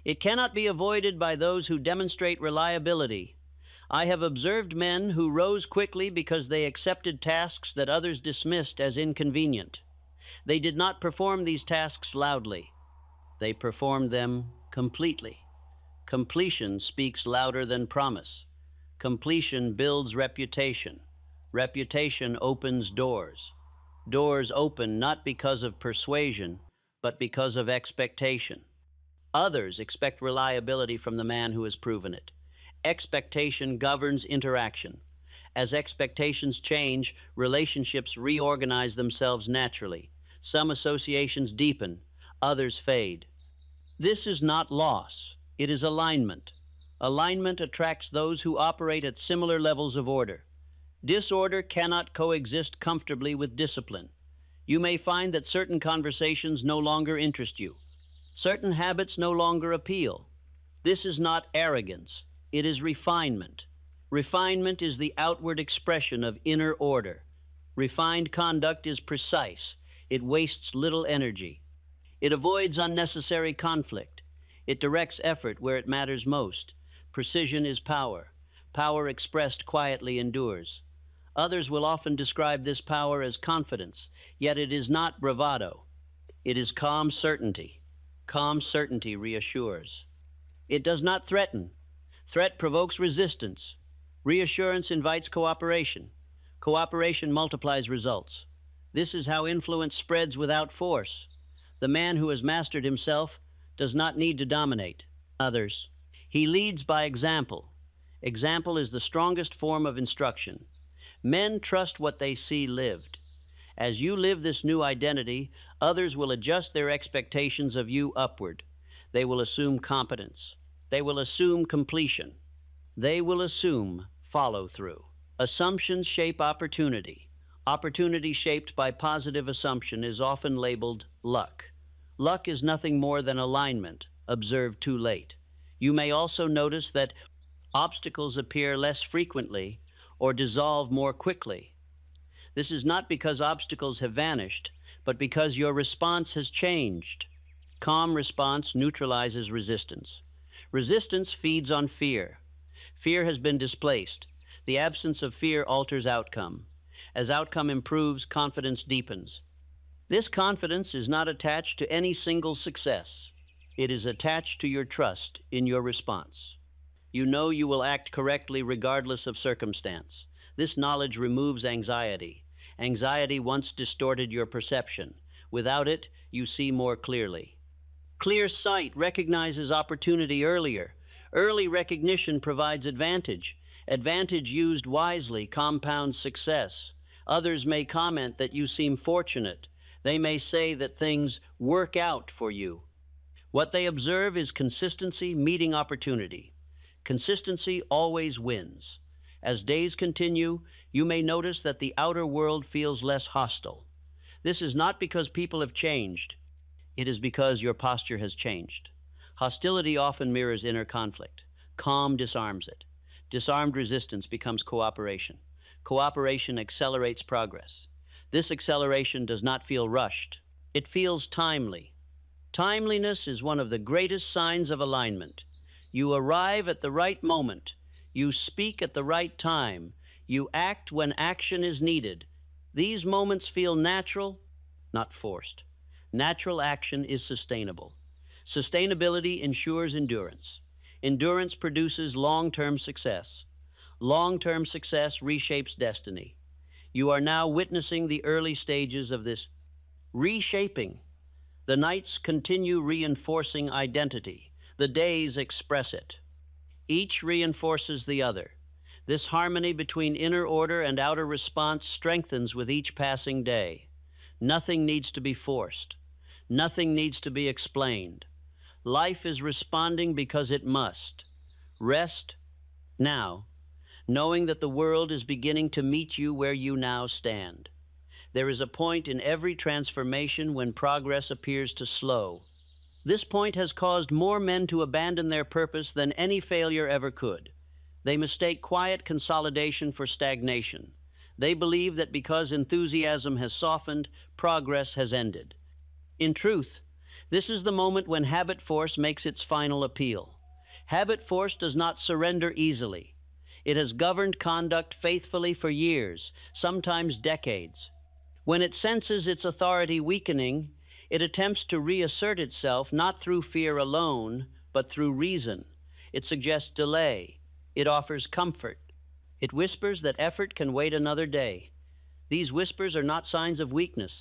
It cannot be avoided by those who demonstrate reliability. I have observed men who rose quickly because they accepted tasks that others dismissed as inconvenient. They did not perform these tasks loudly. They performed them completely. Completion speaks louder than promise. Completion builds reputation. Reputation opens doors. Doors open not because of persuasion, but because of expectation. Others expect reliability from the man who has proven it. Expectation governs interaction. As expectations change, relationships reorganize themselves naturally. Some associations deepen, others fade. This is not loss, it is alignment. Alignment attracts those who operate at similar levels of order. Disorder cannot coexist comfortably with discipline. You may find that certain conversations no longer interest you. Certain habits no longer appeal. This is not arrogance, it is refinement. Refinement is the outward expression of inner order. Refined conduct is precise. It wastes little energy. It avoids unnecessary conflict. It directs effort where it matters most. Precision is power. Power expressed quietly endures. Others will often describe this power as confidence, yet it is not bravado. It is calm certainty. Calm certainty reassures. It does not threaten. Threat provokes resistance. Reassurance invites cooperation. Cooperation multiplies results. This is how influence spreads without force. The man who has mastered himself does not need to dominate others. He leads by example. Example is the strongest form of instruction. Men trust what they see lived. As you live this new identity, others will adjust their expectations of you upward. They will assume competence. They will assume completion. They will assume follow-through. Assumptions shape opportunity. Opportunity shaped by positive assumption is often labeled luck. Luck is nothing more than alignment, observed too late. You may also notice that obstacles appear less frequently or dissolve more quickly. This is not because obstacles have vanished, but because your response has changed. Calm response neutralizes resistance. Resistance feeds on fear. Fear has been displaced. The absence of fear alters outcome. As outcome improves, confidence deepens. This confidence is not attached to any single success. It is attached to your trust in your response. You know you will act correctly regardless of circumstance. This knowledge removes anxiety. Anxiety once distorted your perception. Without it, you see more clearly. Clear sight recognizes opportunity earlier. Early recognition provides advantage. Advantage used wisely compounds success. Others may comment that you seem fortunate. They may say that things work out for you. What they observe is consistency meeting opportunity. Consistency always wins. As days continue, you may notice that the outer world feels less hostile. This is not because people have changed. It is because your posture has changed. Hostility often mirrors inner conflict. Calm disarms it. Disarmed resistance becomes cooperation. Cooperation accelerates progress. This acceleration does not feel rushed. It feels timely. Timeliness is one of the greatest signs of alignment. You arrive at the right moment. You speak at the right time. You act when action is needed. These moments feel natural, not forced. Natural action is sustainable. Sustainability ensures endurance. Endurance produces long-term success. Long-term success reshapes destiny. You are now witnessing the early stages of this reshaping. The nights continue reinforcing identity. The days express it. Each reinforces the other. This harmony between inner order and outer response strengthens with each passing day. Nothing needs to be forced. Nothing needs to be explained. Life is responding because it must. Rest now, knowing that the world is beginning to meet you where you now stand. There is a point in every transformation when progress appears to slow. This point has caused more men to abandon their purpose than any failure ever could. They mistake quiet consolidation for stagnation. They believe that because enthusiasm has softened, progress has ended. In truth, this is the moment when habit force makes its final appeal. Habit force does not surrender easily. It has governed conduct faithfully for years, sometimes decades. When it senses its authority weakening, it attempts to reassert itself not through fear alone, but through reason. It suggests delay. It offers comfort. It whispers that effort can wait another day. These whispers are not signs of weakness.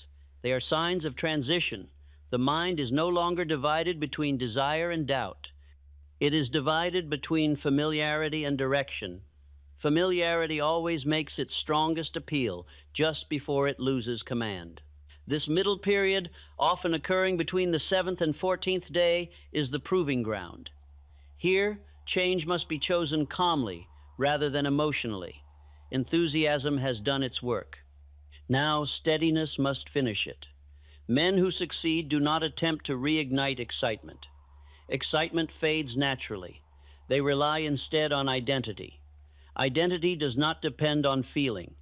They are signs of transition. The mind is no longer divided between desire and doubt. It is divided between familiarity and direction. Familiarity always makes its strongest appeal just before it loses command. This middle period, often occurring between the 7th and 14th day, is the proving ground. Here, change must be chosen calmly rather than emotionally. Enthusiasm has done its work. Now, steadiness must finish it. Men who succeed do not attempt to reignite excitement. Excitement fades naturally. They rely instead on identity. Identity does not depend on feeling.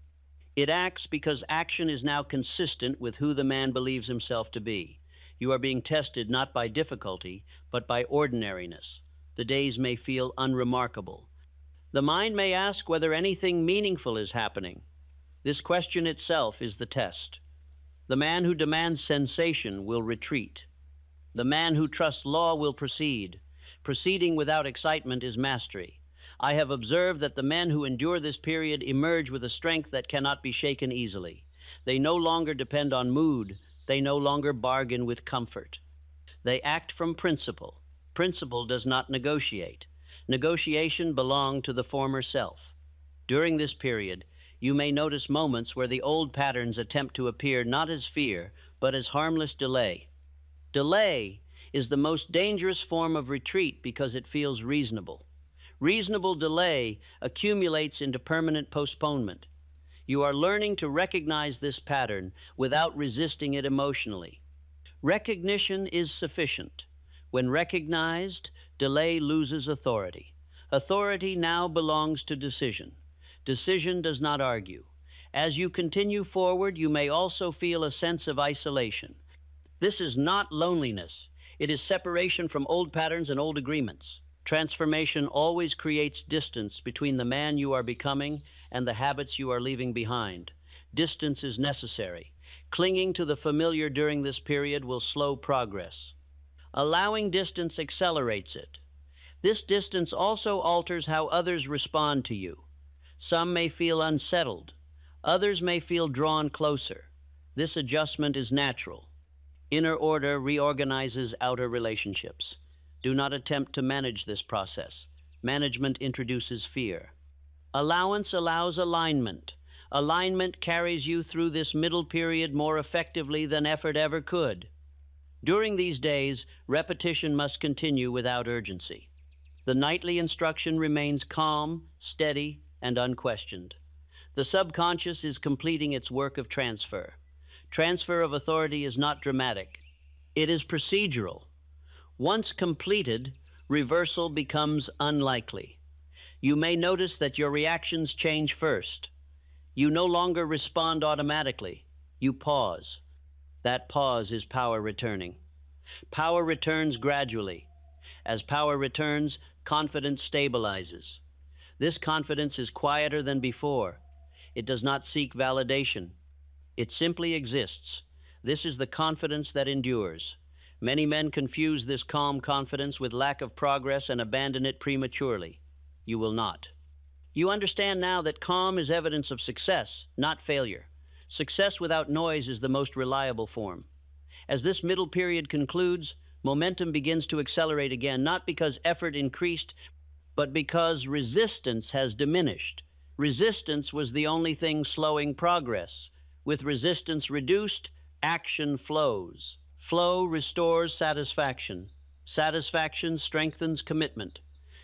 It acts because action is now consistent with who the man believes himself to be. You are being tested not by difficulty, but by ordinariness. The days may feel unremarkable. The mind may ask whether anything meaningful is happening. This question itself is the test. The man who demands sensation will retreat. The man who trusts law will proceed. Proceeding without excitement is mastery. I have observed that the men who endure this period emerge with a strength that cannot be shaken easily. They no longer depend on mood. They no longer bargain with comfort. They act from principle. Principle does not negotiate. Negotiation belongs to the former self. During this period, you may notice moments where the old patterns attempt to appear not as fear, but as harmless delay. Delay is the most dangerous form of retreat because it feels reasonable. Reasonable delay accumulates into permanent postponement. You are learning to recognize this pattern without resisting it emotionally. Recognition is sufficient. When recognized, delay loses authority. Authority now belongs to decision. Decision does not argue. As you continue forward, you may also feel a sense of isolation. This is not loneliness. It is separation from old patterns and old agreements. Transformation always creates distance between the man you are becoming and the habits you are leaving behind. Distance is necessary. Clinging to the familiar during this period will slow progress. Allowing distance accelerates it. This distance also alters how others respond to you. Some may feel unsettled. Others may feel drawn closer. This adjustment is natural. Inner order reorganizes outer relationships. Do not attempt to manage this process. Management introduces fear. Allowance allows alignment. Alignment carries you through this middle period more effectively than effort ever could. During these days, repetition must continue without urgency. The nightly instruction remains calm, steady, and unquestioned. The subconscious is completing its work of transfer. Transfer of authority is not dramatic. It is procedural. Once completed, reversal becomes unlikely. You may notice that your reactions change first. You no longer respond automatically. You pause. That pause is power returning. Power returns gradually. As power returns, confidence stabilizes. This confidence is quieter than before. It does not seek validation. It simply exists. This is the confidence that endures. Many men confuse this calm confidence with lack of progress and abandon it prematurely. You will not. You understand now that calm is evidence of success, not failure. Success without noise is the most reliable form. As this middle period concludes, momentum begins to accelerate again, not because effort increased, but because resistance has diminished. Resistance was the only thing slowing progress. With resistance reduced, action flows. Flow restores satisfaction. Satisfaction strengthens commitment.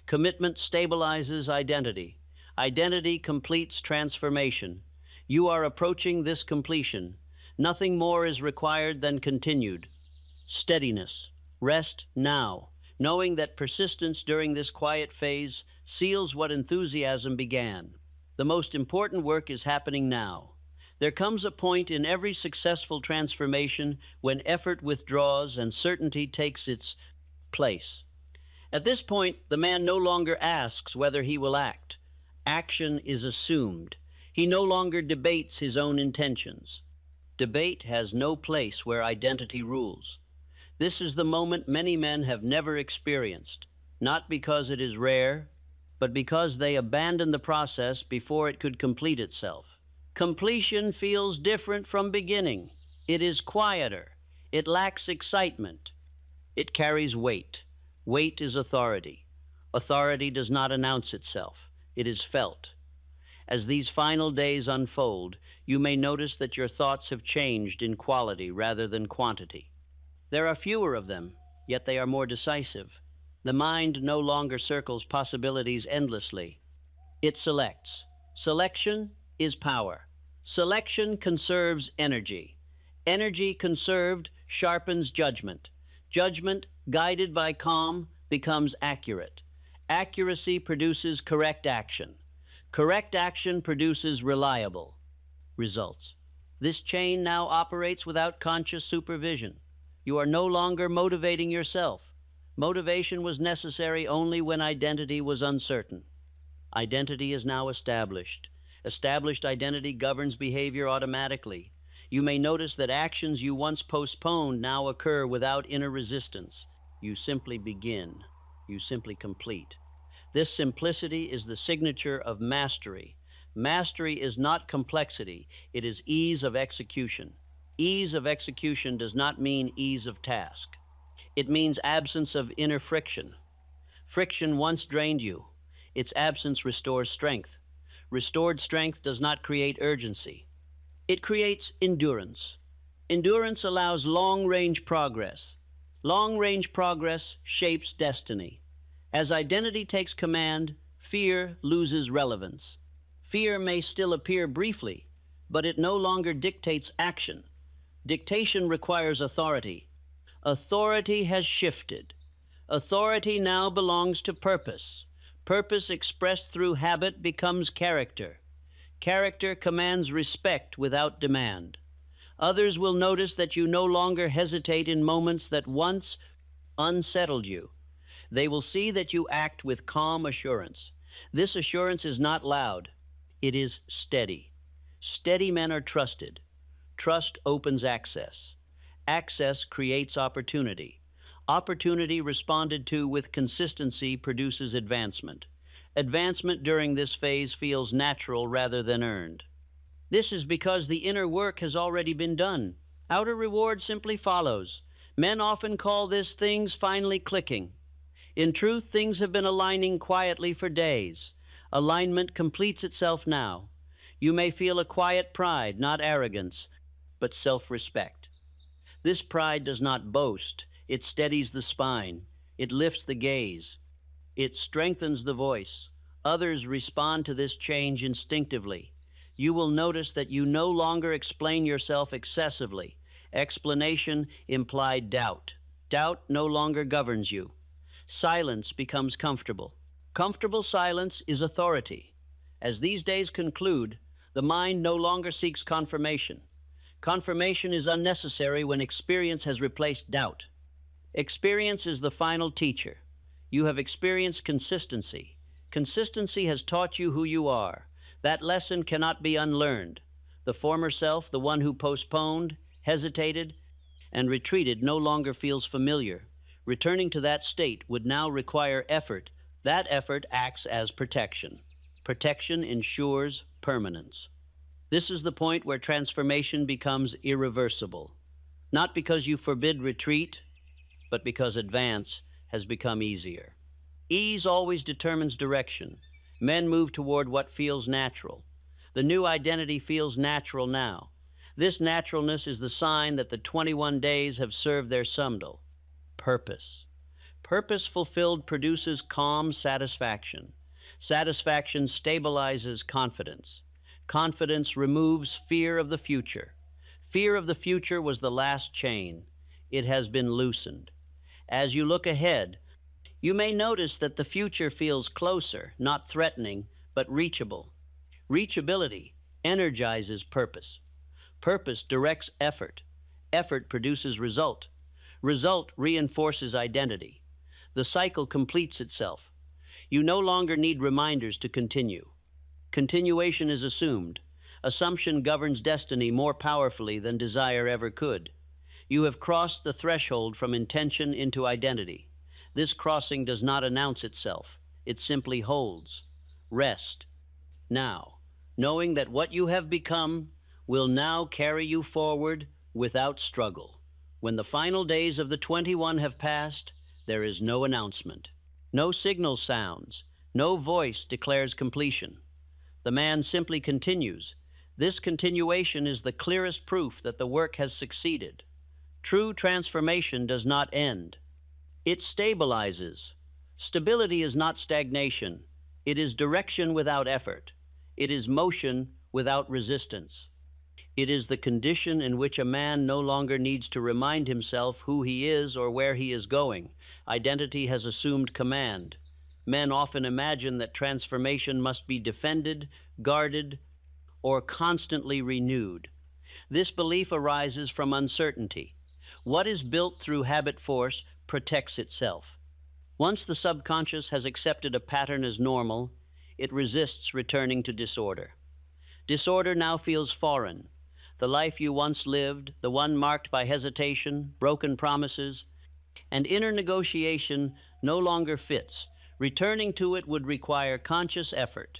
Commitment stabilizes identity. Identity completes transformation. You are approaching this completion. Nothing more is required than continued. Steadiness. Rest now, knowing that persistence during this quiet phase seals what enthusiasm began. The most important work is happening now. There comes a point in every successful transformation when effort withdraws and certainty takes its place. At this point, the man no longer asks whether he will act. Action is assumed. He no longer debates his own intentions. Debate has no place where identity rules. This is the moment many men have never experienced, not because it is rare, but because they abandoned the process before it could complete itself. Completion feels different from beginning. It is quieter. It lacks excitement. It carries weight. Weight is authority. Authority does not announce itself. It is felt. As these final days unfold, you may notice that your thoughts have changed in quality rather than quantity. There are fewer of them, yet they are more decisive. The mind no longer circles possibilities endlessly. It selects. Selection is power. Selection conserves energy. Energy conserved sharpens judgment. Judgment, guided by calm, becomes accurate. Accuracy produces correct action. Correct action produces reliable results. This chain now operates without conscious supervision. You are no longer motivating yourself. Motivation was necessary only when identity was uncertain. Identity is now established. Established identity governs behavior automatically. You may notice that actions you once postponed now occur without inner resistance. You simply begin. You simply complete. This simplicity is the signature of mastery. Mastery is not complexity. It is ease of execution. Ease of execution does not mean ease of task. It means absence of inner friction. Friction once drained you. Its absence restores strength. Restored strength does not create urgency. It creates endurance. Endurance allows long-range progress. Long-range progress shapes destiny. As identity takes command, fear loses relevance. Fear may still appear briefly, but it no longer dictates action. Dictation requires authority. Authority has shifted. Authority now belongs to purpose. Purpose expressed through habit becomes character. Character commands respect without demand. Others will notice that you no longer hesitate in moments that once unsettled you. They will see that you act with calm assurance. This assurance is not loud. It is steady. Steady men are trusted. Trust opens access. Access creates opportunity. Opportunity responded to with consistency produces advancement. Advancement during this phase feels natural rather than earned. This is because the inner work has already been done. Outer reward simply follows. Men often call this things finally clicking. In truth, things have been aligning quietly for days. Alignment completes itself now. You may feel a quiet pride, not arrogance, but self-respect. This pride does not boast. It steadies the spine. It lifts the gaze. It strengthens the voice. Others respond to this change instinctively. You will notice that you no longer explain yourself excessively. Explanation implied doubt. Doubt no longer governs you. Silence becomes comfortable. Comfortable silence is authority. As these days conclude, the mind no longer seeks confirmation. Confirmation is unnecessary when experience has replaced doubt. Experience is the final teacher. You have experienced consistency. Consistency has taught you who you are. That lesson cannot be unlearned. The former self, the one who postponed, hesitated, and retreated, no longer feels familiar. Returning to that state would now require effort. That effort acts as protection. Protection ensures permanence. This is the point where transformation becomes irreversible. Not because you forbid retreat, but because advance has become easier. Ease always determines direction. Men move toward what feels natural. The new identity feels natural now. This naturalness is the sign that the 21 days have served their sumdal. Purpose. Purpose fulfilled produces calm satisfaction. Satisfaction stabilizes confidence. Confidence removes fear of the future. Fear of the future was the last chain. It has been loosened. As you look ahead, you may notice that the future feels closer, not threatening, but reachable. Reachability energizes purpose. Purpose directs effort. Effort produces result. Result reinforces identity. The cycle completes itself. You no longer need reminders to continue. Continuation is assumed. Assumption governs destiny more powerfully than desire ever could. You have crossed the threshold from intention into identity. This crossing does not announce itself. It simply holds. Rest. Now, knowing that what you have become will now carry you forward without struggle. When the final days of the 21 have passed, there is no announcement. No signal sounds. No voice declares completion. The man simply continues. This continuation is the clearest proof that the work has succeeded. True transformation does not end. It stabilizes. Stability is not stagnation. It is direction without effort. It is motion without resistance. It is the condition in which a man no longer needs to remind himself who he is or where he is going. Identity has assumed command. Men often imagine that transformation must be defended, guarded, or constantly renewed. This belief arises from uncertainty. What is built through habit force protects itself. Once the subconscious has accepted a pattern as normal, it resists returning to disorder. Disorder now feels foreign. The life you once lived, the one marked by hesitation, broken promises, and inner negotiation, no longer fits. Returning to it would require conscious effort.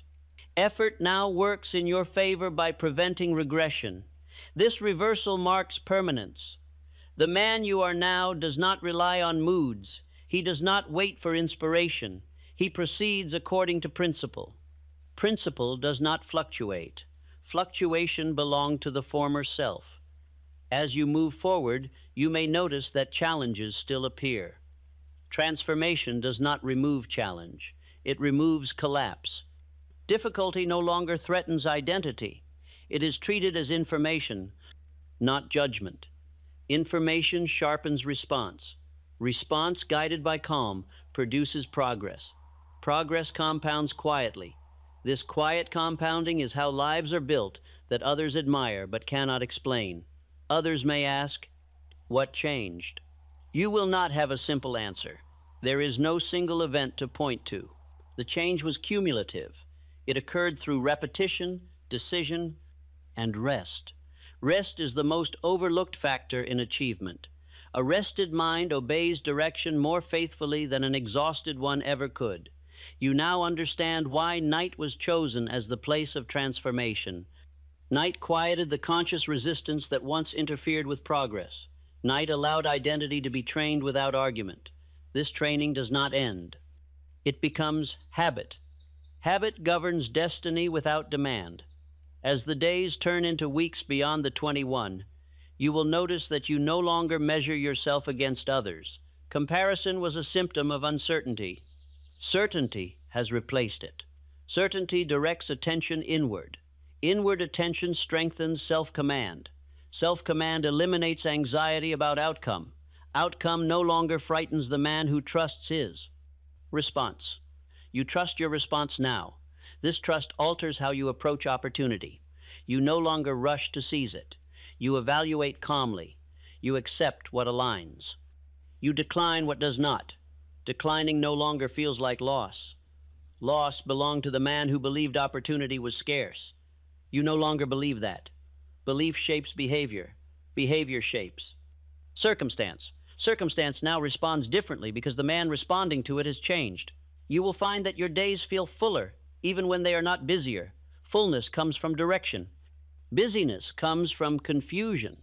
Effort now works in your favor by preventing regression. This reversal marks permanence. The man you are now does not rely on moods. He does not wait for inspiration. He proceeds according to principle. Principle does not fluctuate. Fluctuation belonged to the former self. As you move forward, you may notice that challenges still appear. Transformation does not remove challenge. It removes collapse. Difficulty no longer threatens identity. It is treated as information, not judgment. Information sharpens response. Response, guided by calm, produces progress. Progress compounds quietly. This quiet compounding is how lives are built that others admire but cannot explain. Others may ask, what changed? You will not have a simple answer. There is no single event to point to. The change was cumulative. It occurred through repetition, decision, and rest. Rest is the most overlooked factor in achievement. A rested mind obeys direction more faithfully than an exhausted one ever could. You now understand why night was chosen as the place of transformation. Night quieted the conscious resistance that once interfered with progress. Night allowed identity to be trained without argument. This training does not end. It becomes habit. Habit governs destiny without demand. As the days turn into weeks beyond the 21, you will notice that you no longer measure yourself against others. Comparison was a symptom of uncertainty. Certainty has replaced it. Certainty directs attention inward. Inward attention strengthens self-command. Self-command eliminates anxiety about outcome. Outcome no longer frightens the man who trusts his. Response. You trust your response now. This trust alters how you approach opportunity. You no longer rush to seize it. You evaluate calmly. You accept what aligns. You decline what does not. Declining no longer feels like loss. Loss belonged to the man who believed opportunity was scarce. You no longer believe that. Belief shapes behavior. Behavior shapes circumstance. Circumstance now responds differently because the man responding to it has changed. You will find that your days feel fuller, even when they are not busier. Fullness comes from direction. Busyness comes from confusion.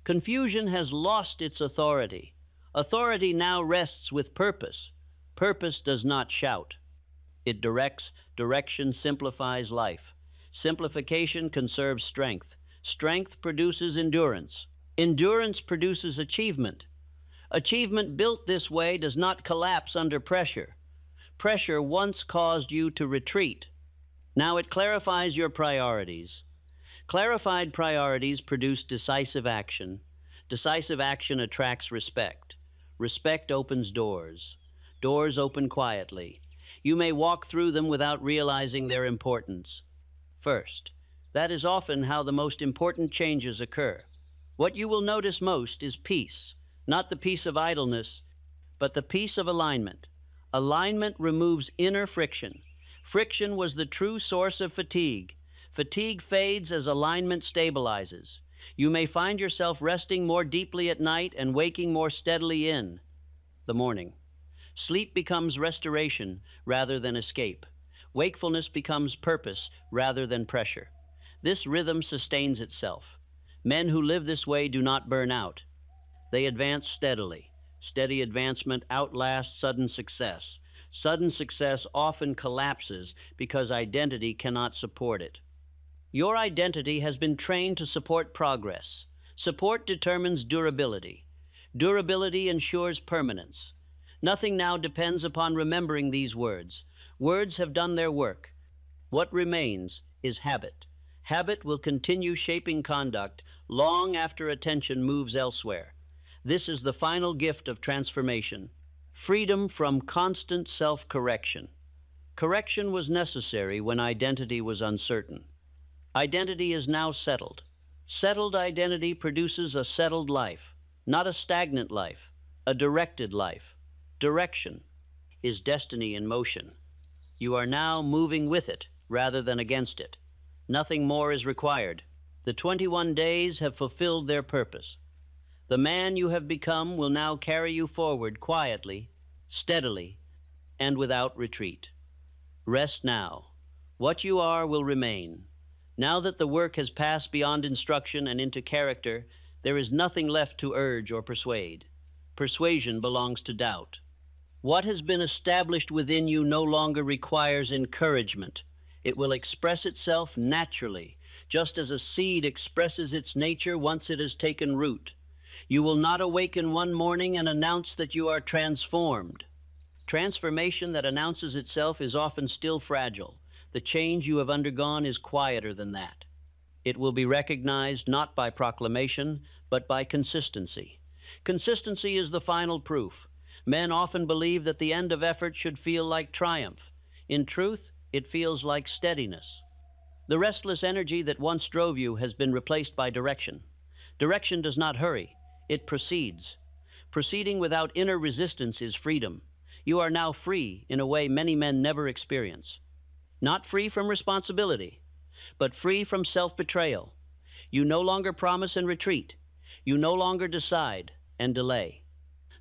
Confusion has lost its authority. Authority now rests with purpose. Purpose does not shout. It directs. Direction simplifies life. Simplification conserves strength. Strength produces endurance. Endurance produces achievement. Achievement built this way does not collapse under pressure. Pressure once caused you to retreat. Now it clarifies your priorities. Clarified priorities produce decisive action. Decisive action attracts respect. Respect opens doors. Doors open quietly. You may walk through them without realizing their importance. First, that is often how the most important changes occur. What you will notice most is peace, not the peace of idleness, but the peace of alignment. Alignment removes inner friction. Friction was the true source of fatigue. Fatigue fades as alignment stabilizes. You may find yourself resting more deeply at night and waking more steadily in the morning. Sleep becomes restoration rather than escape. Wakefulness becomes purpose rather than pressure. This rhythm sustains itself. Men who live this way do not burn out. They advance steadily. Steady advancement outlasts sudden success. Sudden success often collapses because identity cannot support it. Your identity has been trained to support progress. Support determines durability. Durability ensures permanence. Nothing now depends upon remembering these words. Words have done their work. What remains is habit. Habit will continue shaping conduct long after attention moves elsewhere. This is the final gift of transformation. Freedom from constant self-correction. Correction was necessary when identity was uncertain. Identity is now settled. Settled identity produces a settled life, not a stagnant life, a directed life. Direction is destiny in motion. You are now moving with it rather than against it. Nothing more is required. The 21 days have fulfilled their purpose. The man you have become will now carry you forward quietly, steadily, and without retreat. Rest now. What you are will remain. Now that the work has passed beyond instruction and into character, there is nothing left to urge or persuade. Persuasion belongs to doubt. What has been established within you no longer requires encouragement. It will express itself naturally, just as a seed expresses its nature once it has taken root. You will not awaken one morning and announce that you are transformed. Transformation that announces itself is often still fragile. The change you have undergone is quieter than that. It will be recognized not by proclamation, but by consistency. Consistency is the final proof. Men often believe that the end of effort should feel like triumph. In truth, it feels like steadiness. The restless energy that once drove you has been replaced by direction. Direction does not hurry. It proceeds. Proceeding without inner resistance is freedom. You are now free in a way many men never experience. Not free from responsibility, but free from self-betrayal. You no longer promise and retreat. You no longer decide and delay.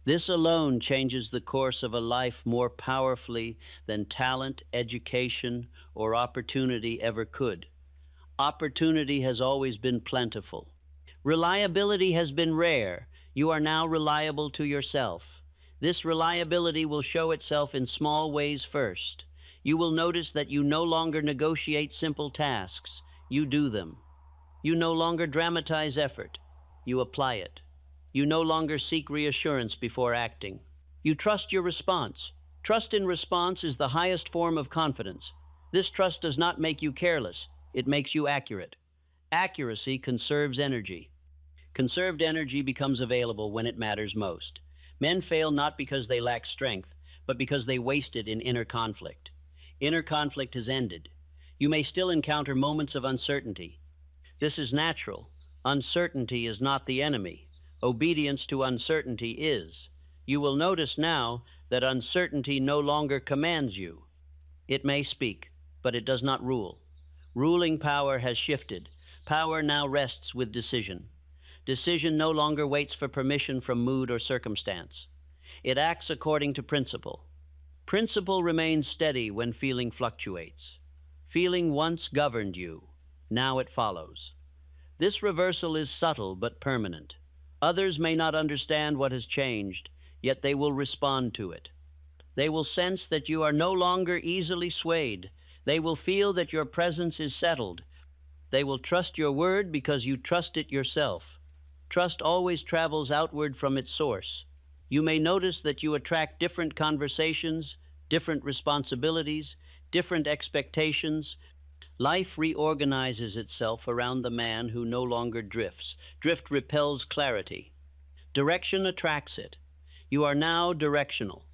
This alone changes the course of a life more powerfully than talent, education, or opportunity ever could. Opportunity has always been plentiful. Reliability has been rare. You are now reliable to yourself. This reliability will show itself in small ways first. You will notice that you no longer negotiate simple tasks. You do them. You no longer dramatize effort. You apply it. You no longer seek reassurance before acting. You trust your response. Trust in response is the highest form of confidence. This trust does not make you careless. It makes you accurate. Accuracy conserves energy. Conserved energy becomes available when it matters most. Men fail not because they lack strength, but because they waste it in inner conflict. Inner conflict has ended. You may still encounter moments of uncertainty. This is natural. Uncertainty is not the enemy. Obedience to uncertainty is. You will notice now that uncertainty no longer commands you. It may speak, but it does not rule. Ruling power has shifted. Power now rests with decision. Decision no longer waits for permission from mood or circumstance. It acts according to principle. Principle remains steady when feeling fluctuates. Feeling once governed you. Now it follows. This reversal is subtle but permanent. Others may not understand what has changed, yet they will respond to it. They will sense that you are no longer easily swayed. They will feel that your presence is settled. They will trust your word because you trust it yourself. Trust always travels outward from its source. You may notice that you attract different conversations, different responsibilities, different expectations. Life reorganizes itself around the man who no longer drifts. Drift repels clarity. Direction attracts it. You are now directional.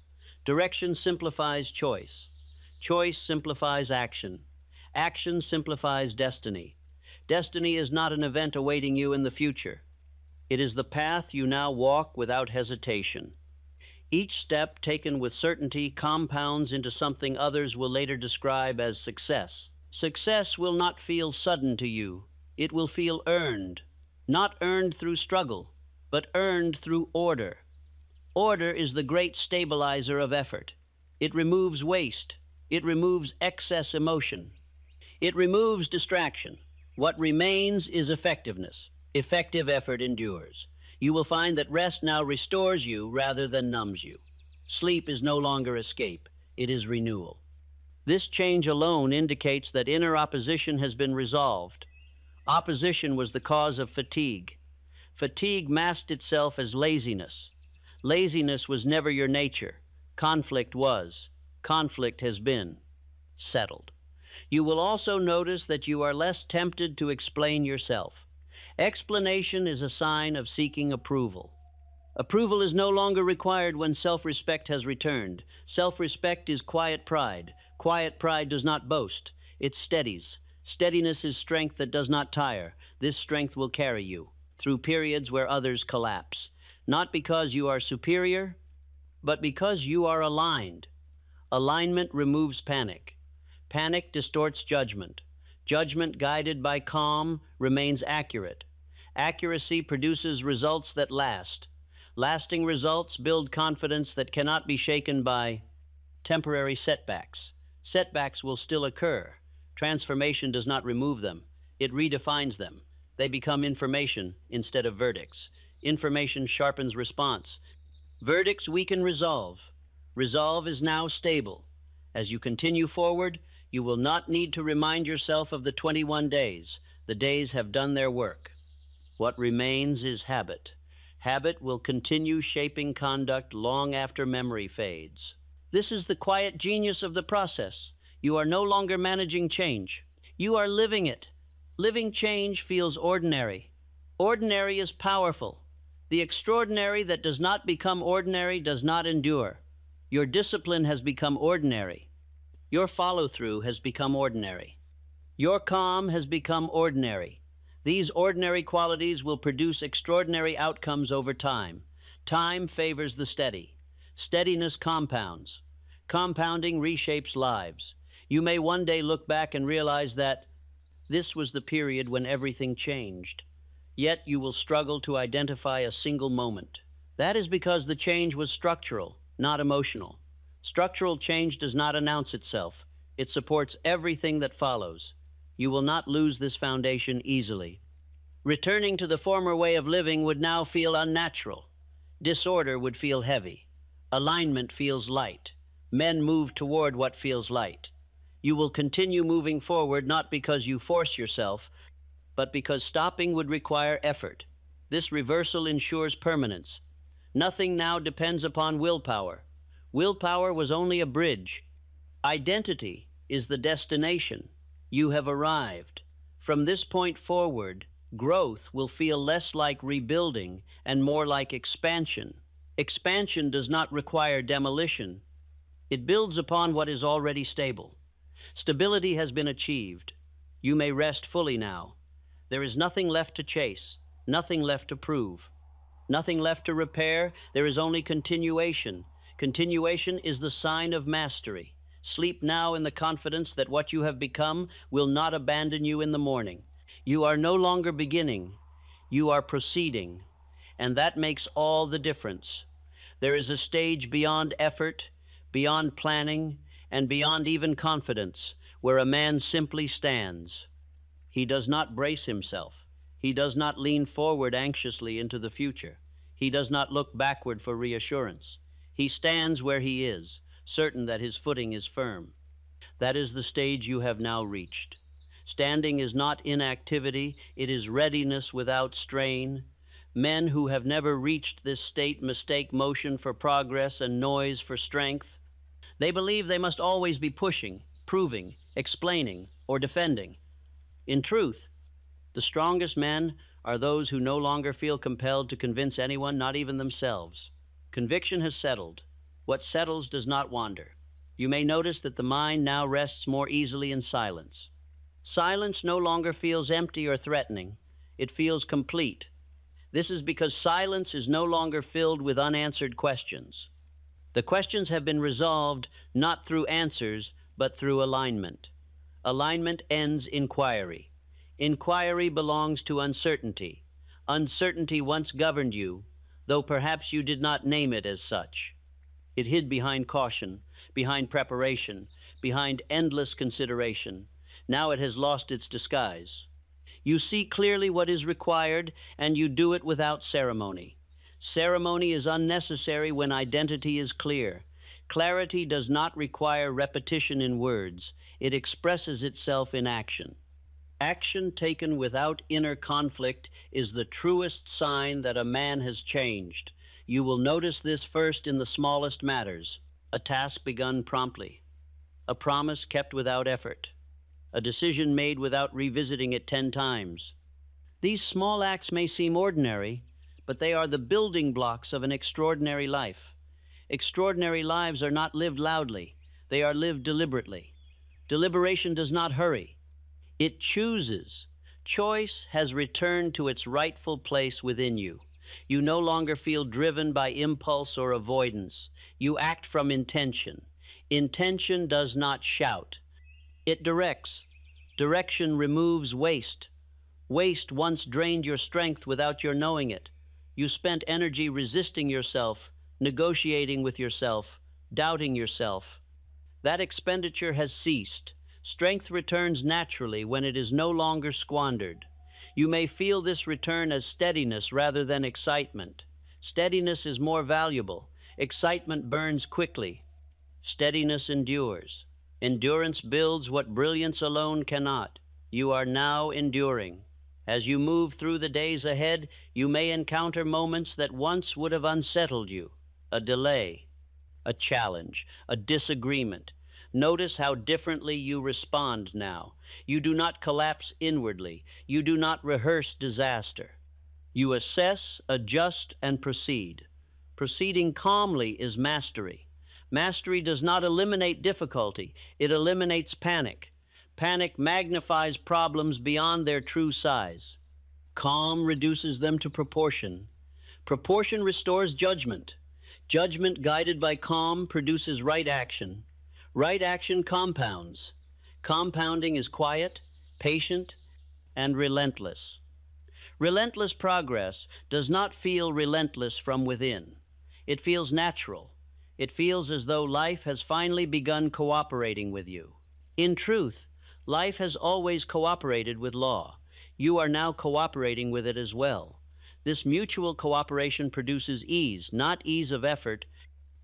Direction simplifies choice. Choice simplifies action. Action simplifies destiny. Destiny is not an event awaiting you in the future. It is the path you now walk without hesitation. Each step taken with certainty compounds into something others will later describe as success. Success will not feel sudden to you. It will feel earned. Not earned through struggle, but earned through order. Order is the great stabilizer of effort. It removes waste. It removes excess emotion. It removes distraction. What remains is effectiveness. Effective effort endures. You will find that rest now restores you rather than numbs you. Sleep is no longer escape. It is renewal. This change alone indicates that inner opposition has been resolved. Opposition was the cause of fatigue. Fatigue masked itself as laziness. Laziness was never your nature. Conflict was. Conflict has been settled. You will also notice that you are less tempted to explain yourself. Explanation is a sign of seeking approval. Approval is no longer required when self-respect has returned. Self-respect is quiet pride. Quiet pride does not boast. It steadies. Steadiness is strength that does not tire. This strength will carry you through periods where others collapse. Not because you are superior, but because you are aligned. Alignment removes panic. Panic distorts judgment. Judgment guided by calm remains accurate. Accuracy produces results that last. Lasting results build confidence that cannot be shaken by temporary setbacks. Setbacks will still occur. Transformation does not remove them. It redefines them. They become information instead of verdicts. Information sharpens response. Verdicts weaken resolve. Resolve is now stable. As you continue forward, you will not need to remind yourself of the 21 days. The days have done their work. What remains is habit. Habit will continue shaping conduct long after memory fades. This is the quiet genius of the process. You are no longer managing change. You are living it. Living change feels ordinary. Ordinary is powerful. The extraordinary that does not become ordinary does not endure. Your discipline has become ordinary. Your follow-through has become ordinary. Your calm has become ordinary. These ordinary qualities will produce extraordinary outcomes over time. Time favors the steady. Steadiness compounds. Compounding reshapes lives. You may one day look back and realize that this was the period when everything changed. Yet you will struggle to identify a single moment. That is because the change was structural, not emotional. Structural change does not announce itself. It supports everything that follows. You will not lose this foundation easily. Returning to the former way of living would now feel unnatural. Disorder would feel heavy. Alignment feels light. Men move toward what feels light. You will continue moving forward not because you force yourself, but because stopping would require effort. This reversal ensures permanence. Nothing now depends upon willpower. Willpower was only a bridge. Identity is the destination. You have arrived. From this point forward, growth will feel less like rebuilding and more like expansion. Expansion does not require demolition. It builds upon what is already stable. Stability has been achieved. You may rest fully now. There is nothing left to chase, nothing left to prove, nothing left to repair. There is only continuation. Continuation is the sign of mastery. Sleep now in the confidence that what you have become will not abandon you in the morning. You are no longer beginning. You are proceeding. And that makes all the difference. There is a stage beyond effort, beyond planning, and beyond even confidence, where a man simply stands. He does not brace himself. He does not lean forward anxiously into the future. He does not look backward for reassurance. He stands where he is, certain that his footing is firm. That is the stage you have now reached. Standing is not inactivity, it is readiness without strain. Men who have never reached this state mistake motion for progress and noise for strength. They believe they must always be pushing, proving, explaining, or defending. In truth, the strongest men are those who no longer feel compelled to convince anyone, not even themselves. Conviction has settled. What settles does not wander. You may notice that the mind now rests more easily in silence. Silence no longer feels empty or threatening. It feels complete. This is because silence is no longer filled with unanswered questions. The questions have been resolved not through answers, but through alignment. Alignment ends inquiry. Inquiry belongs to uncertainty. Uncertainty once governed you, though perhaps you did not name it as such. It hid behind caution, behind preparation, behind endless consideration. Now it has lost its disguise. You see clearly what is required, and you do it without ceremony. Ceremony is unnecessary when identity is clear. Clarity does not require repetition in words. It expresses itself in action. Action taken without inner conflict is the truest sign that a man has changed. You will notice this first in the smallest matters. A task begun promptly. A promise kept without effort. A decision made without revisiting it 10 times. These small acts may seem ordinary, but they are the building blocks of an extraordinary life. Extraordinary lives are not lived loudly. They are lived deliberately. Deliberation does not hurry. It chooses. Choice has returned to its rightful place within you. You no longer feel driven by impulse or avoidance. You act from intention. Intention does not shout. It directs. Direction removes waste. Waste once drained your strength without your knowing it. You spent energy resisting yourself, negotiating with yourself, doubting yourself. That expenditure has ceased. Strength returns naturally when it is no longer squandered. You may feel this return as steadiness rather than excitement. Steadiness is more valuable. Excitement burns quickly. Steadiness endures. Endurance builds what brilliance alone cannot. You are now enduring. As you move through the days ahead, you may encounter moments that once would have unsettled you. A delay, a challenge, a disagreement. Notice how differently you respond now. You do not collapse inwardly. You do not rehearse disaster. You assess, adjust, and proceed. Proceeding calmly is mastery. Mastery does not eliminate difficulty. It eliminates panic. Panic magnifies problems beyond their true size. Calm reduces them to proportion. Proportion restores judgment. Judgment guided by calm produces right action. Right action compounds. Compounding is quiet, patient, and relentless. Relentless progress does not feel relentless from within. It feels natural. It feels as though life has finally begun cooperating with you. In truth, life has always cooperated with law. You are now cooperating with it as well. This mutual cooperation produces ease, not ease of effort,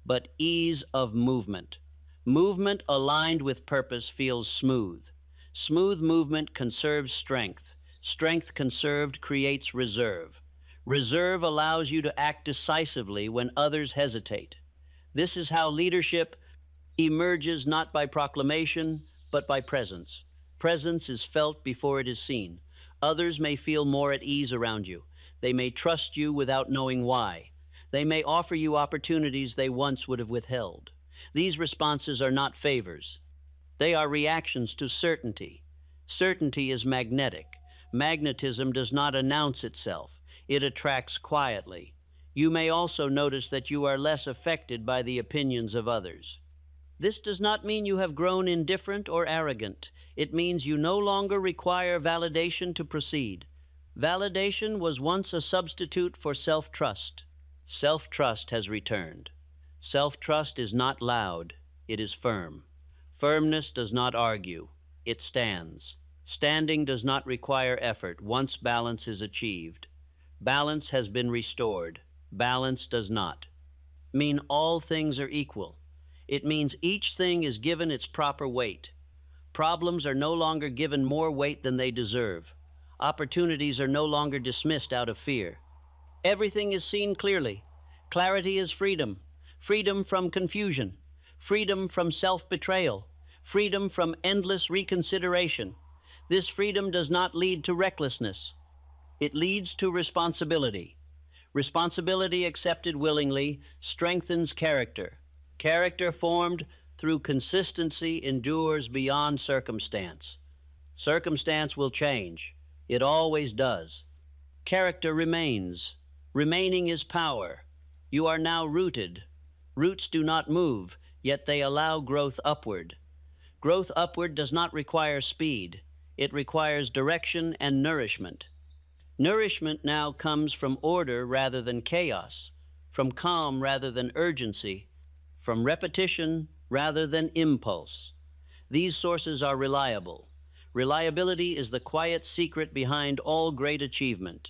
but ease of movement. Movement aligned with purpose feels smooth. Smooth movement conserves strength. Strength conserved creates reserve. Reserve allows you to act decisively when others hesitate. This is how leadership emerges not by proclamation, but by presence. Presence is felt before it is seen. Others may feel more at ease around you. They may trust you without knowing why. They may offer you opportunities they once would have withheld. These responses are not favors. They are reactions to certainty. Certainty is magnetic. Magnetism does not announce itself. It attracts quietly. You may also notice that you are less affected by the opinions of others. This does not mean you have grown indifferent or arrogant. It means you no longer require validation to proceed. Validation was once a substitute for self-trust. Self-trust has returned. Self-trust is not loud, it is firm. Firmness does not argue, it stands. Standing does not require effort once balance is achieved. Balance has been restored. Balance does not mean all things are equal. It means each thing is given its proper weight. Problems are no longer given more weight than they deserve. Opportunities are no longer dismissed out of fear. Everything is seen clearly. Clarity is freedom. Freedom from confusion. Freedom from self-betrayal. Freedom from endless reconsideration. This freedom does not lead to recklessness. It leads to responsibility. Responsibility accepted willingly strengthens character. Character formed through consistency endures beyond circumstance. Circumstance will change. It always does. Character remains. Remaining is power. You are now rooted. Roots do not move, yet they allow growth upward. Growth upward does not require speed. It requires direction and nourishment. Nourishment now comes from order rather than chaos, from calm rather than urgency, from repetition rather than impulse. These sources are reliable. Reliability is the quiet secret behind all great achievement.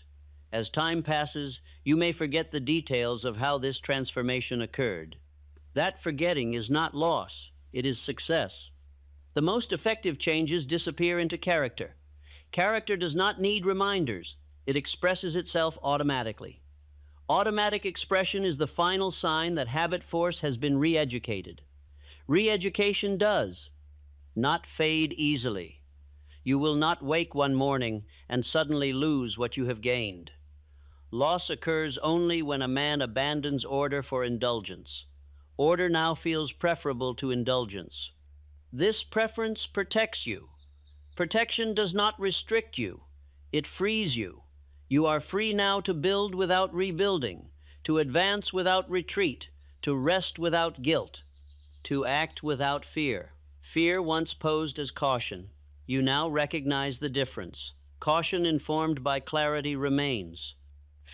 As time passes, you may forget the details of how this transformation occurred. That forgetting is not loss, it is success. The most effective changes disappear into character. Character does not need reminders. It expresses itself automatically. Automatic expression is the final sign that habit force has been re-educated. Re-education does not fade easily. You will not wake one morning and suddenly lose what you have gained. Loss occurs only when a man abandons order for indulgence. Order now feels preferable to indulgence. This preference protects you. Protection does not restrict you. It frees you. You are free now to build without rebuilding, to advance without retreat, to rest without guilt, to act without fear. Fear once posed as caution. You now recognize the difference. Caution informed by clarity remains.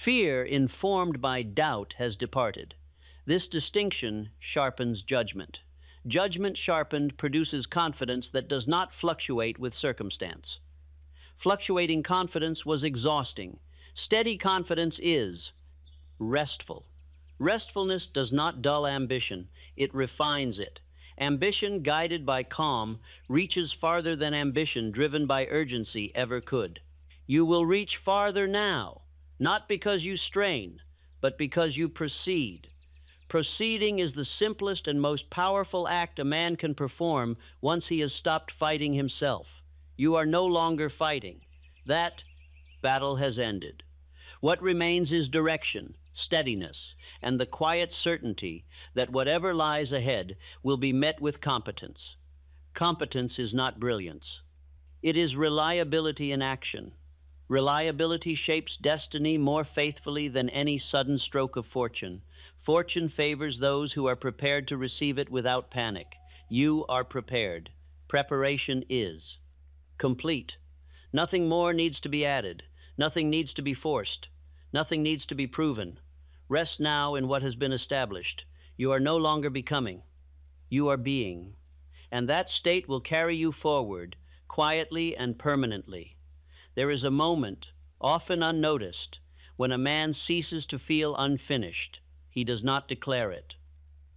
Fear informed by doubt has departed. This distinction sharpens judgment. Judgment sharpened produces confidence that does not fluctuate with circumstance. Fluctuating confidence was exhausting. Steady confidence is restful. Restfulness does not dull ambition. It refines it. Ambition guided by calm reaches farther than ambition driven by urgency ever could. You will reach farther now, not because you strain, but because you proceed. Proceeding is the simplest and most powerful act a man can perform once he has stopped fighting himself. You are no longer fighting. That battle has ended. What remains is direction, steadiness, and the quiet certainty that whatever lies ahead will be met with competence. Competence is not brilliance. It is reliability in action. Reliability shapes destiny more faithfully than any sudden stroke of fortune. Fortune favors those who are prepared to receive it without panic. You are prepared. Preparation is complete. Nothing more needs to be added. Nothing needs to be forced. Nothing needs to be proven. Rest now in what has been established. You are no longer becoming. You are being. And that state will carry you forward, quietly and permanently. There is a moment, often unnoticed, when a man ceases to feel unfinished. He does not declare it.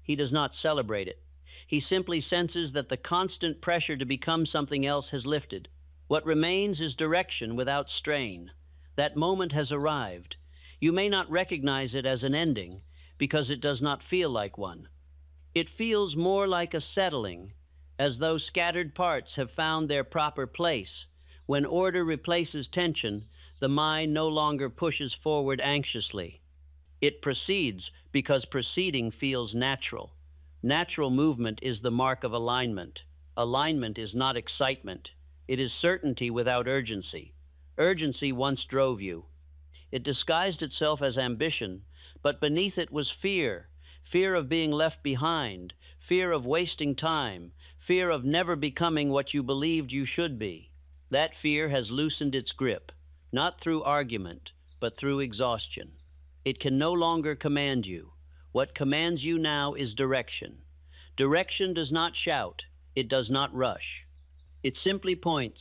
He does not celebrate it. He simply senses that the constant pressure to become something else has lifted. What remains is direction without strain. That moment has arrived. You may not recognize it as an ending because it does not feel like one. It feels more like a settling, as though scattered parts have found their proper place. When order replaces tension, the mind no longer pushes forward anxiously. It proceeds because proceeding feels natural. Natural movement is the mark of alignment. Alignment is not excitement. It is certainty without urgency. Urgency once drove you. It disguised itself as ambition, but beneath it was fear. Fear of being left behind, fear of wasting time, fear of never becoming what you believed you should be. That fear has loosened its grip, not through argument, but through exhaustion. It can no longer command you. What commands you now is direction. Direction does not shout. It does not rush. It simply points,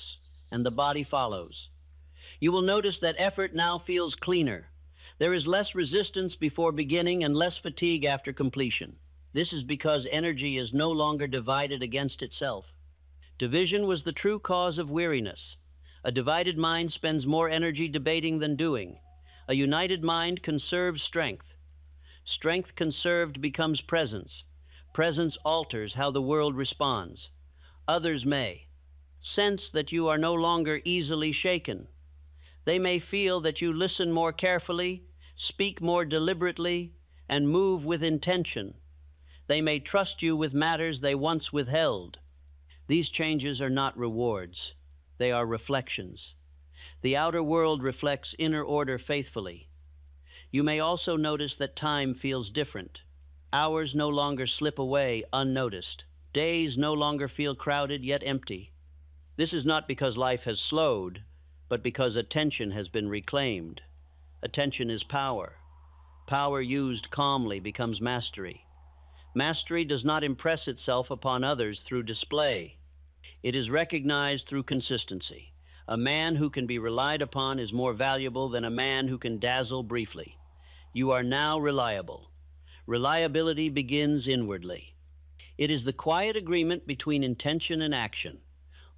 and the body follows. You will notice that effort now feels cleaner. There is less resistance before beginning and less fatigue after completion. This is because energy is no longer divided against itself. Division was the true cause of weariness. A divided mind spends more energy debating than doing. A united mind conserves strength. Strength conserved becomes presence. Presence alters how the world responds. Others may sense that you are no longer easily shaken. They may feel that you listen more carefully, speak more deliberately, and move with intention. They may trust you with matters they once withheld. These changes are not rewards. They are reflections. The outer world reflects inner order faithfully. You may also notice that time feels different. Hours no longer slip away unnoticed. Days no longer feel crowded yet empty. This is not because life has slowed, but because attention has been reclaimed. Attention is power. Power used calmly becomes mastery. Mastery does not impress itself upon others through display. It is recognized through consistency. A man who can be relied upon is more valuable than a man who can dazzle briefly. You are now reliable. Reliability begins inwardly. It is the quiet agreement between intention and action.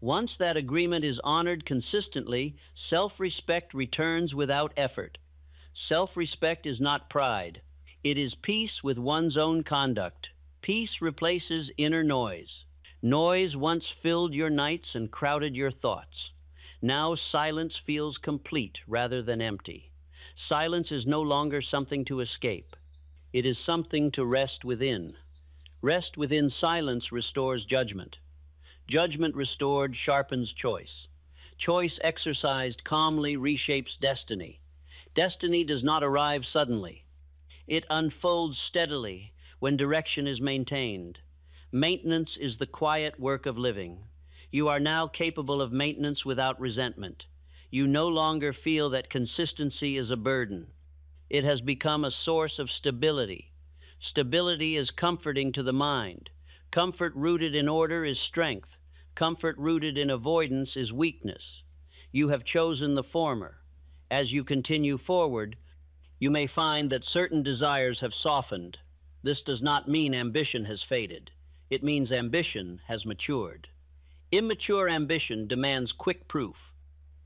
Once that agreement is honored consistently, self-respect returns without effort. Self-respect is not pride. It is peace with one's own conduct. Peace replaces inner noise. Noise once filled your nights and crowded your thoughts. Now silence feels complete rather than empty. Silence is no longer something to escape. It is something to rest within. Rest within silence restores judgment. Judgment restored sharpens choice. Choice exercised calmly reshapes destiny. Destiny does not arrive suddenly. It unfolds steadily when direction is maintained. Maintenance is the quiet work of living. You are now capable of maintenance without resentment. You no longer feel that consistency is a burden. It has become a source of stability. Stability is comforting to the mind. Comfort rooted in order is strength. Comfort rooted in avoidance is weakness. You have chosen the former. As you continue forward, you may find that certain desires have softened. This does not mean ambition has faded. It means ambition has matured. Immature ambition demands quick proof.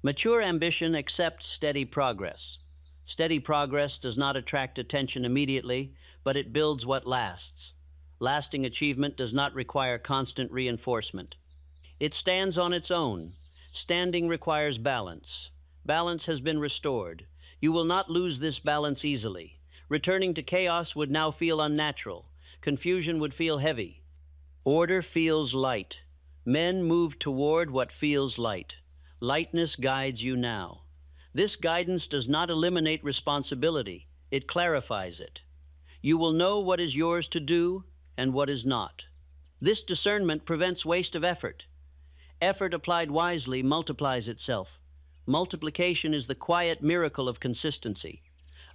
Mature ambition accepts steady progress. Steady progress does not attract attention immediately, but it builds what lasts. Lasting achievement does not require constant reinforcement. It stands on its own. Standing requires balance. Balance has been restored. You will not lose this balance easily. Returning to chaos would now feel unnatural. Confusion would feel heavy. Order feels light. Men move toward what feels light. Lightness guides you now. This guidance does not eliminate responsibility. It clarifies it. You will know what is yours to do and what is not. This discernment prevents waste of effort. Effort applied wisely multiplies itself. Multiplication is the quiet miracle of consistency.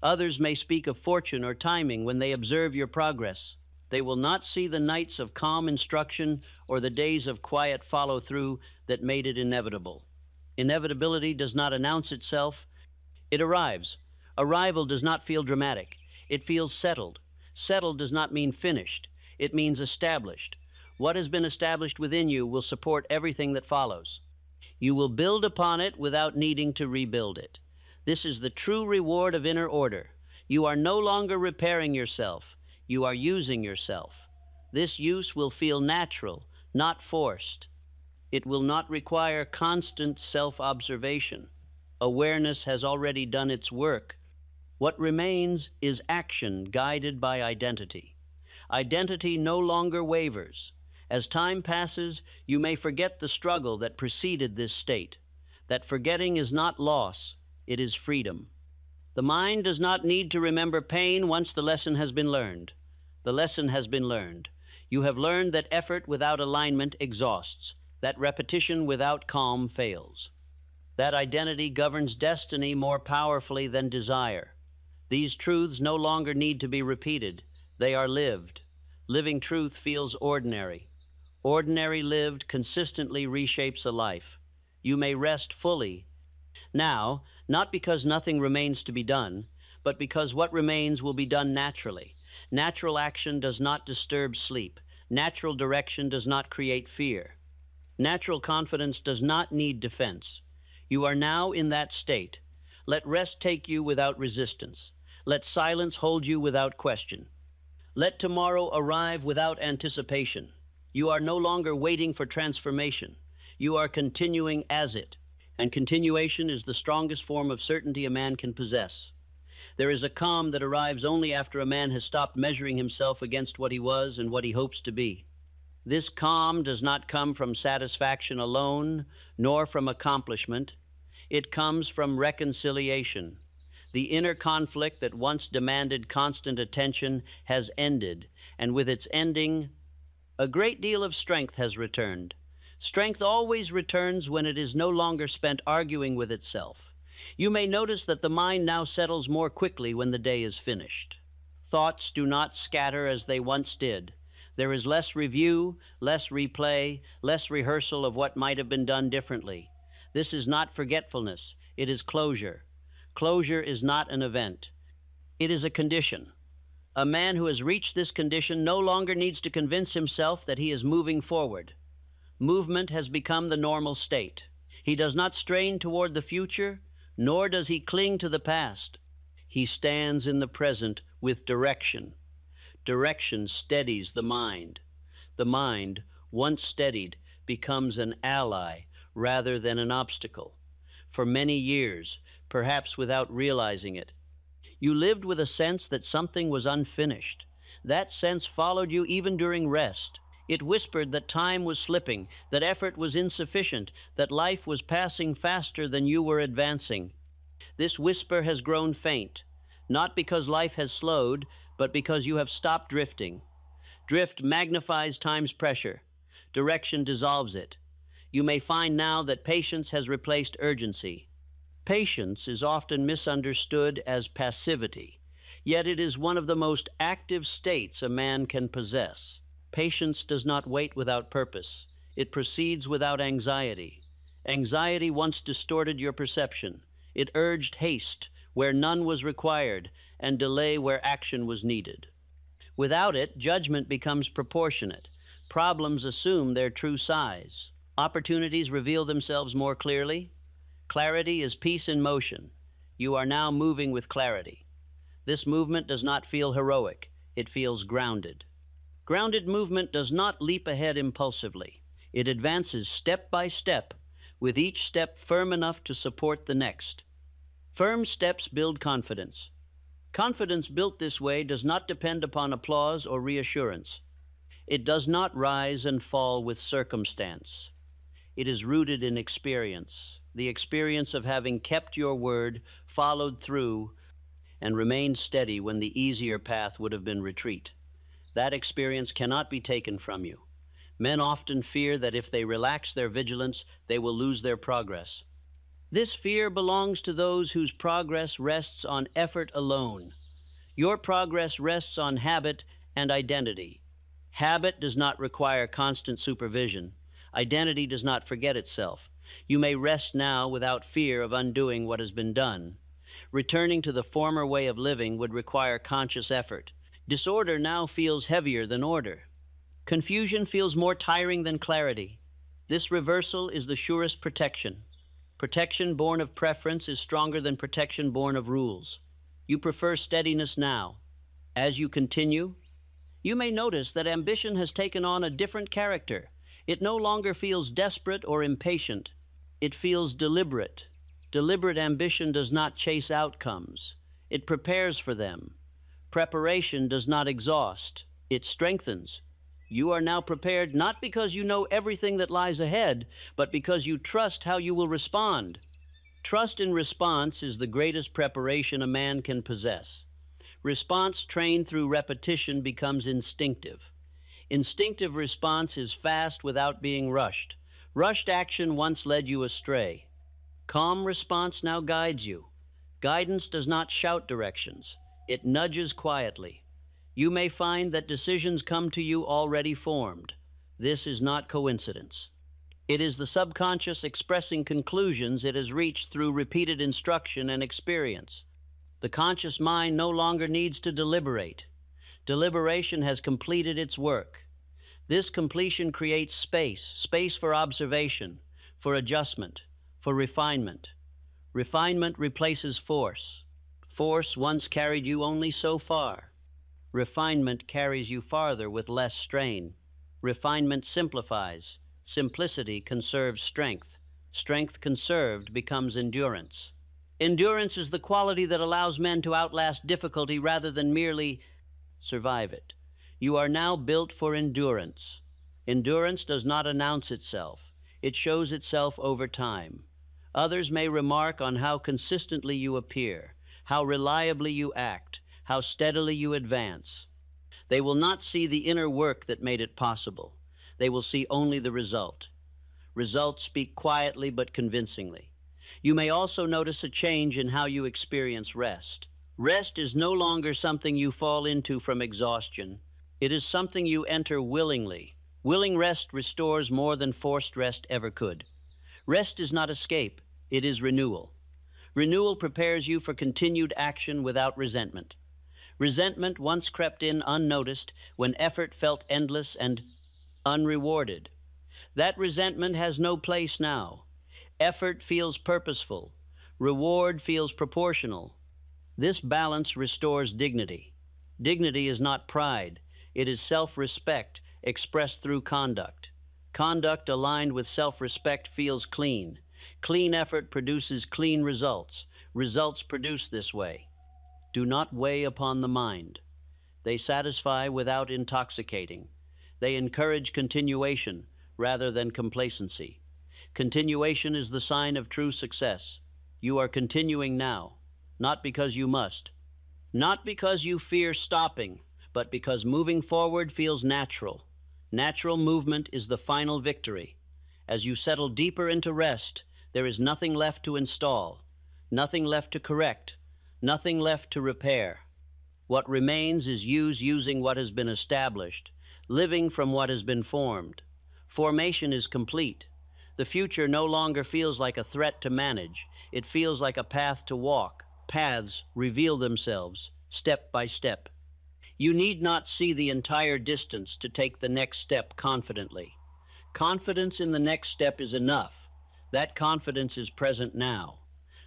Others may speak of fortune or timing when they observe your progress. They will not see the nights of calm instruction or the days of quiet follow-through that made it inevitable. Inevitability does not announce itself. It arrives. Arrival does not feel dramatic. It feels settled. Settled does not mean finished. It means established. What has been established within you will support everything that follows. You will build upon it without needing to rebuild it. This is the true reward of inner order. You are no longer repairing yourself. You are using yourself. This use will feel natural, not forced. It will not require constant self-observation. Awareness has already done its work. What remains is action guided by identity. Identity no longer wavers. As time passes, you may forget the struggle that preceded this state. That forgetting is not loss, it is freedom. The mind does not need to remember pain once the lesson has been learned. The lesson has been learned. You have learned that effort without alignment exhausts, that repetition without calm fails. That identity governs destiny more powerfully than desire. These truths no longer need to be repeated. They are lived. Living truth feels ordinary. Ordinary lived consistently reshapes a life. You may rest fully now, not because nothing remains to be done, but because what remains will be done naturally. Natural action does not disturb sleep. Natural direction does not create fear. Natural confidence does not need defense. You are now in that state. Let rest take you without resistance. Let silence hold you without question. Let tomorrow arrive without anticipation. You are no longer waiting for transformation. You are continuing as it. And continuation is the strongest form of certainty a man can possess. There is a calm that arrives only after a man has stopped measuring himself against what he was and what he hopes to be. This calm does not come from satisfaction alone, nor from accomplishment. It comes from reconciliation. The inner conflict that once demanded constant attention has ended, and with its ending, a great deal of strength has returned. Strength always returns when it is no longer spent arguing with itself. You may notice that the mind now settles more quickly when the day is finished. Thoughts do not scatter as they once did. There is less review, less replay, less rehearsal of what might have been done differently. This is not forgetfulness, it is closure. Closure is not an event. It is a condition. A man who has reached this condition no longer needs to convince himself that he is moving forward. Movement has become the normal state. He does not strain toward the future, nor does he cling to the past. He stands in the present with direction. Direction steadies the mind. The mind, once steadied, becomes an ally rather than an obstacle. For many years, perhaps without realizing it, you lived with a sense that something was unfinished. That sense followed you even during rest. It whispered that time was slipping, that effort was insufficient, that life was passing faster than you were advancing. This whisper has grown faint, not because life has slowed, but because you have stopped drifting. Drift magnifies time's pressure. Direction dissolves it. You may find now that patience has replaced urgency. Patience is often misunderstood as passivity, yet it is one of the most active states a man can possess. Patience does not wait without purpose. It proceeds without anxiety. Anxiety once distorted your perception. It urged haste where none was required and delay where action was needed. Without it, judgment becomes proportionate. Problems assume their true size. Opportunities reveal themselves more clearly. Clarity is peace in motion. You are now moving with clarity. This movement does not feel heroic. It feels grounded. Grounded movement does not leap ahead impulsively. It advances step by step, with each step firm enough to support the next. Firm steps build confidence. Confidence built this way does not depend upon applause or reassurance. It does not rise and fall with circumstance. It is rooted in experience, the experience of having kept your word, followed through, and remained steady when the easier path would have been retreat. That experience cannot be taken from you. Men often fear that if they relax their vigilance, they will lose their progress. This fear belongs to those whose progress rests on effort alone. Your progress rests on habit and identity. Habit does not require constant supervision. Identity does not forget itself. You may rest now without fear of undoing what has been done. Returning to the former way of living would require conscious effort. Disorder now feels heavier than order. Confusion feels more tiring than clarity. This reversal is the surest protection. Protection born of preference is stronger than protection born of rules. You prefer steadiness now. As you continue, you may notice that ambition has taken on a different character. It no longer feels desperate or impatient. It feels deliberate. Deliberate ambition does not chase outcomes. It prepares for them. Preparation does not exhaust. It strengthens. You are now prepared not because you know everything that lies ahead, but because you trust how you will respond. Trust in response is the greatest preparation a man can possess. Response trained through repetition becomes instinctive. Instinctive response is fast without being rushed. Rushed action once led you astray. Calm response now guides you. Guidance does not shout directions. It nudges quietly. You may find that decisions come to you already formed. This is not coincidence. It is the subconscious expressing conclusions it has reached through repeated instruction and experience. The conscious mind no longer needs to deliberate. Deliberation has completed its work. This completion creates space for observation, for adjustment, for refinement. Refinement replaces force. Force once carried you only so far. Refinement carries you farther with less strain. Refinement simplifies. Simplicity conserves strength. Strength conserved becomes endurance. Endurance is the quality that allows men to outlast difficulty rather than merely survive it. You are now built for endurance. Endurance does not announce itself. It shows itself over time. Others may remark on how consistently you appear, how reliably you act, how steadily you advance. They will not see the inner work that made it possible. They will see only the result. Results speak quietly but convincingly. You may also notice a change in how you experience rest. Rest is no longer something you fall into from exhaustion. It is something you enter willingly. Willing rest restores more than forced rest ever could. Rest is not escape, it is renewal. Renewal prepares you for continued action without resentment. Resentment once crept in unnoticed when effort felt endless and unrewarded. That resentment has no place now. Effort feels purposeful. Reward feels proportional. This balance restores dignity. Dignity is not pride. It is self-respect expressed through conduct. Conduct aligned with self-respect feels clean. Clean effort produces clean results. Results produce this way. Do not weigh upon the mind. They satisfy without intoxicating. They encourage continuation rather than complacency. Continuation is the sign of true success. You are continuing now, not because you must, not because you fear stopping, but because moving forward feels natural. Natural movement is the final victory. As you settle deeper into rest, there is nothing left to install, nothing left to correct, nothing left to repair. What remains is you using what has been established, living from what has been formed. Formation is complete. The future no longer feels like a threat to manage. It feels like a path to walk. Paths reveal themselves, step by step. You need not see the entire distance to take the next step confidently. Confidence in the next step is enough. That confidence is present now.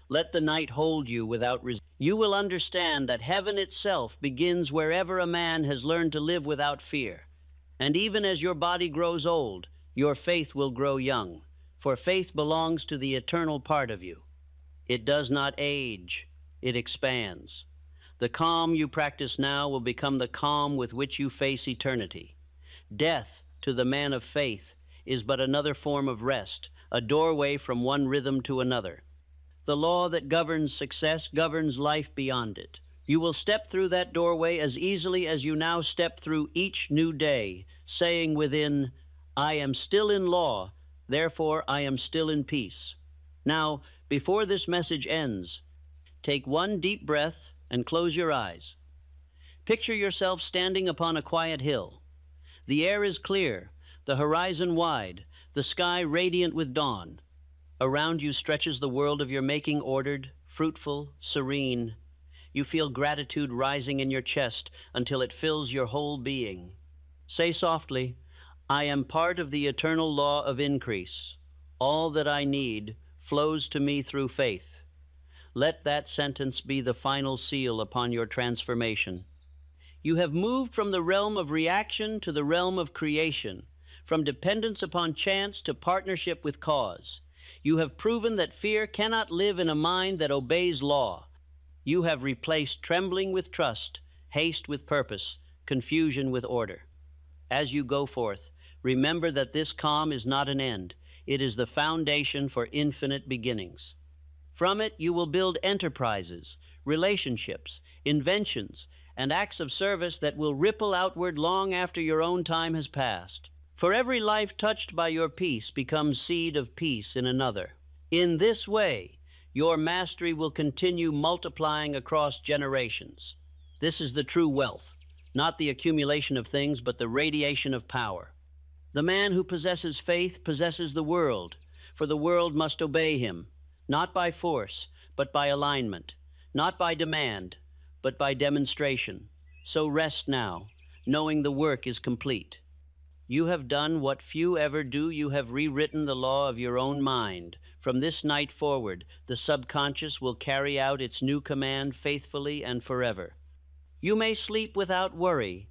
Let the night hold you without resistance. You will understand that heaven itself begins wherever a man has learned to live without fear. And even as your body grows old, your faith will grow young, for faith belongs to the eternal part of you. It does not age, it expands. The calm you practice now will become the calm with which you face eternity. Death, to the man of faith, is but another form of rest, a doorway from one rhythm to another. The law that governs success governs life beyond it. You will step through that doorway as easily as you now step through each new day, saying within, I am still in law, therefore I am still in peace. Now, before this message ends, take one deep breath and close your eyes. Picture yourself standing upon a quiet hill. The air is clear, the horizon wide, the sky radiant with dawn. Around you stretches the world of your making, ordered, fruitful, serene. You feel gratitude rising in your chest until it fills your whole being. Say softly, I am part of the eternal law of increase. All that I need flows to me through faith. Let that sentence be the final seal upon your transformation. You have moved from the realm of reaction to the realm of creation, from dependence upon chance to partnership with cause. You have proven that fear cannot live in a mind that obeys law. You have replaced trembling with trust, haste with purpose, confusion with order. As you go forth, remember that this calm is not an end. It is the foundation for infinite beginnings. From it, you will build enterprises, relationships, inventions, and acts of service that will ripple outward long after your own time has passed. For every life touched by your peace becomes seed of peace in another. In this way, your mastery will continue multiplying across generations. This is the true wealth, not the accumulation of things, but the radiation of power. The man who possesses faith possesses the world, for the world must obey him, not by force, but by alignment, not by demand, but by demonstration. So rest now, knowing the work is complete. You have done what few ever do. You have rewritten the law of your own mind. From this night forward, the subconscious will carry out its new command faithfully and forever. You may sleep without worry,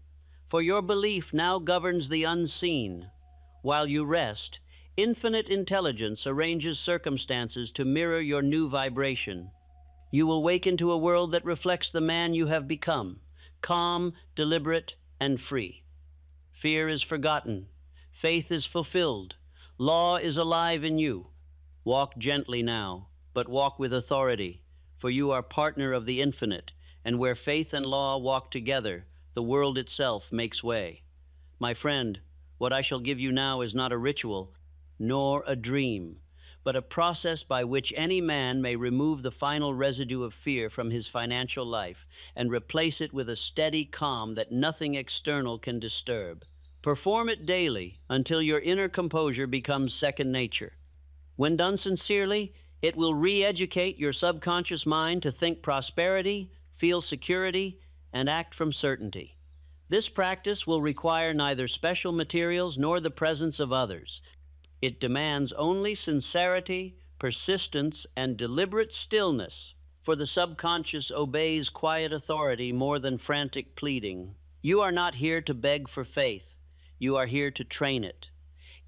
for your belief now governs the unseen. While you rest, infinite intelligence arranges circumstances to mirror your new vibration. You will wake into a world that reflects the man you have become, calm, deliberate, and free. Fear is forgotten. Faith is fulfilled. Law is alive in you. Walk gently now, but walk with authority, for you are partner of the infinite, and where faith and law walk together, the world itself makes way. My friend, what I shall give you now is not a ritual, nor a dream, but a process by which any man may remove the final residue of fear from his financial life and replace it with a steady calm that nothing external can disturb. Perform it daily until your inner composure becomes second nature. When done sincerely, it will re-educate your subconscious mind to think prosperity, feel security, and act from certainty. This practice will require neither special materials nor the presence of others. It demands only sincerity, persistence, and deliberate stillness, for the subconscious obeys quiet authority more than frantic pleading. You are not here to beg for faith. You are here to train it.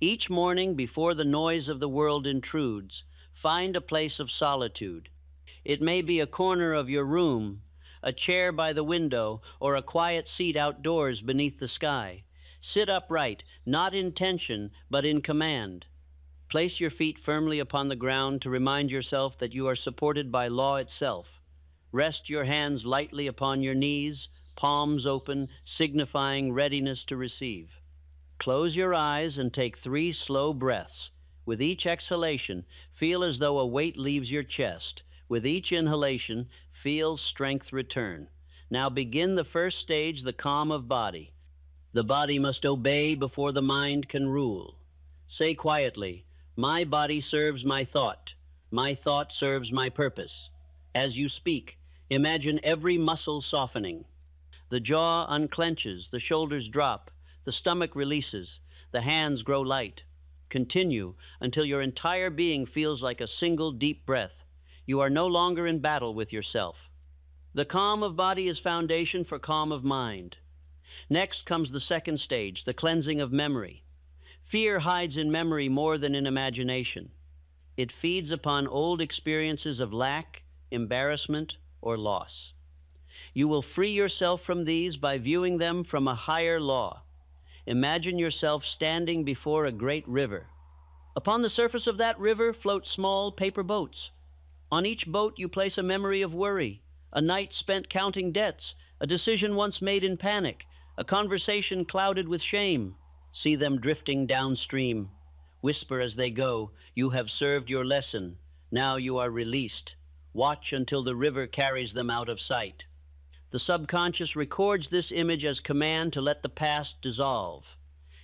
Each morning, before the noise of the world intrudes, find a place of solitude. It may be a corner of your room, a chair by the window, or a quiet seat outdoors beneath the sky. Sit upright, not in tension, but in command. Place your feet firmly upon the ground to remind yourself that you are supported by law itself. Rest your hands lightly upon your knees, palms open, signifying readiness to receive. Close your eyes and take 3 slow breaths. With each exhalation, feel as though a weight leaves your chest. With each inhalation, feel strength return. Now begin the first stage, the calm of body. The body must obey before the mind can rule. Say quietly, "My body serves my thought. My thought serves my purpose." As you speak, imagine every muscle softening. The jaw unclenches, the shoulders drop, the stomach releases, the hands grow light. Continue until your entire being feels like a single deep breath. You are no longer in battle with yourself. The calm of body is foundation for calm of mind. Next comes the second stage, the cleansing of memory. Fear hides in memory more than in imagination. It feeds upon old experiences of lack, embarrassment, or loss. You will free yourself from these by viewing them from a higher law. Imagine yourself standing before a great river. Upon the surface of that river float small paper boats. On each boat you place a memory of worry, a night spent counting debts, a decision once made in panic, a conversation clouded with shame. See them drifting downstream. Whisper as they go, "You have served your lesson. Now you are released." Watch until the river carries them out of sight. The subconscious records this image as command to let the past dissolve.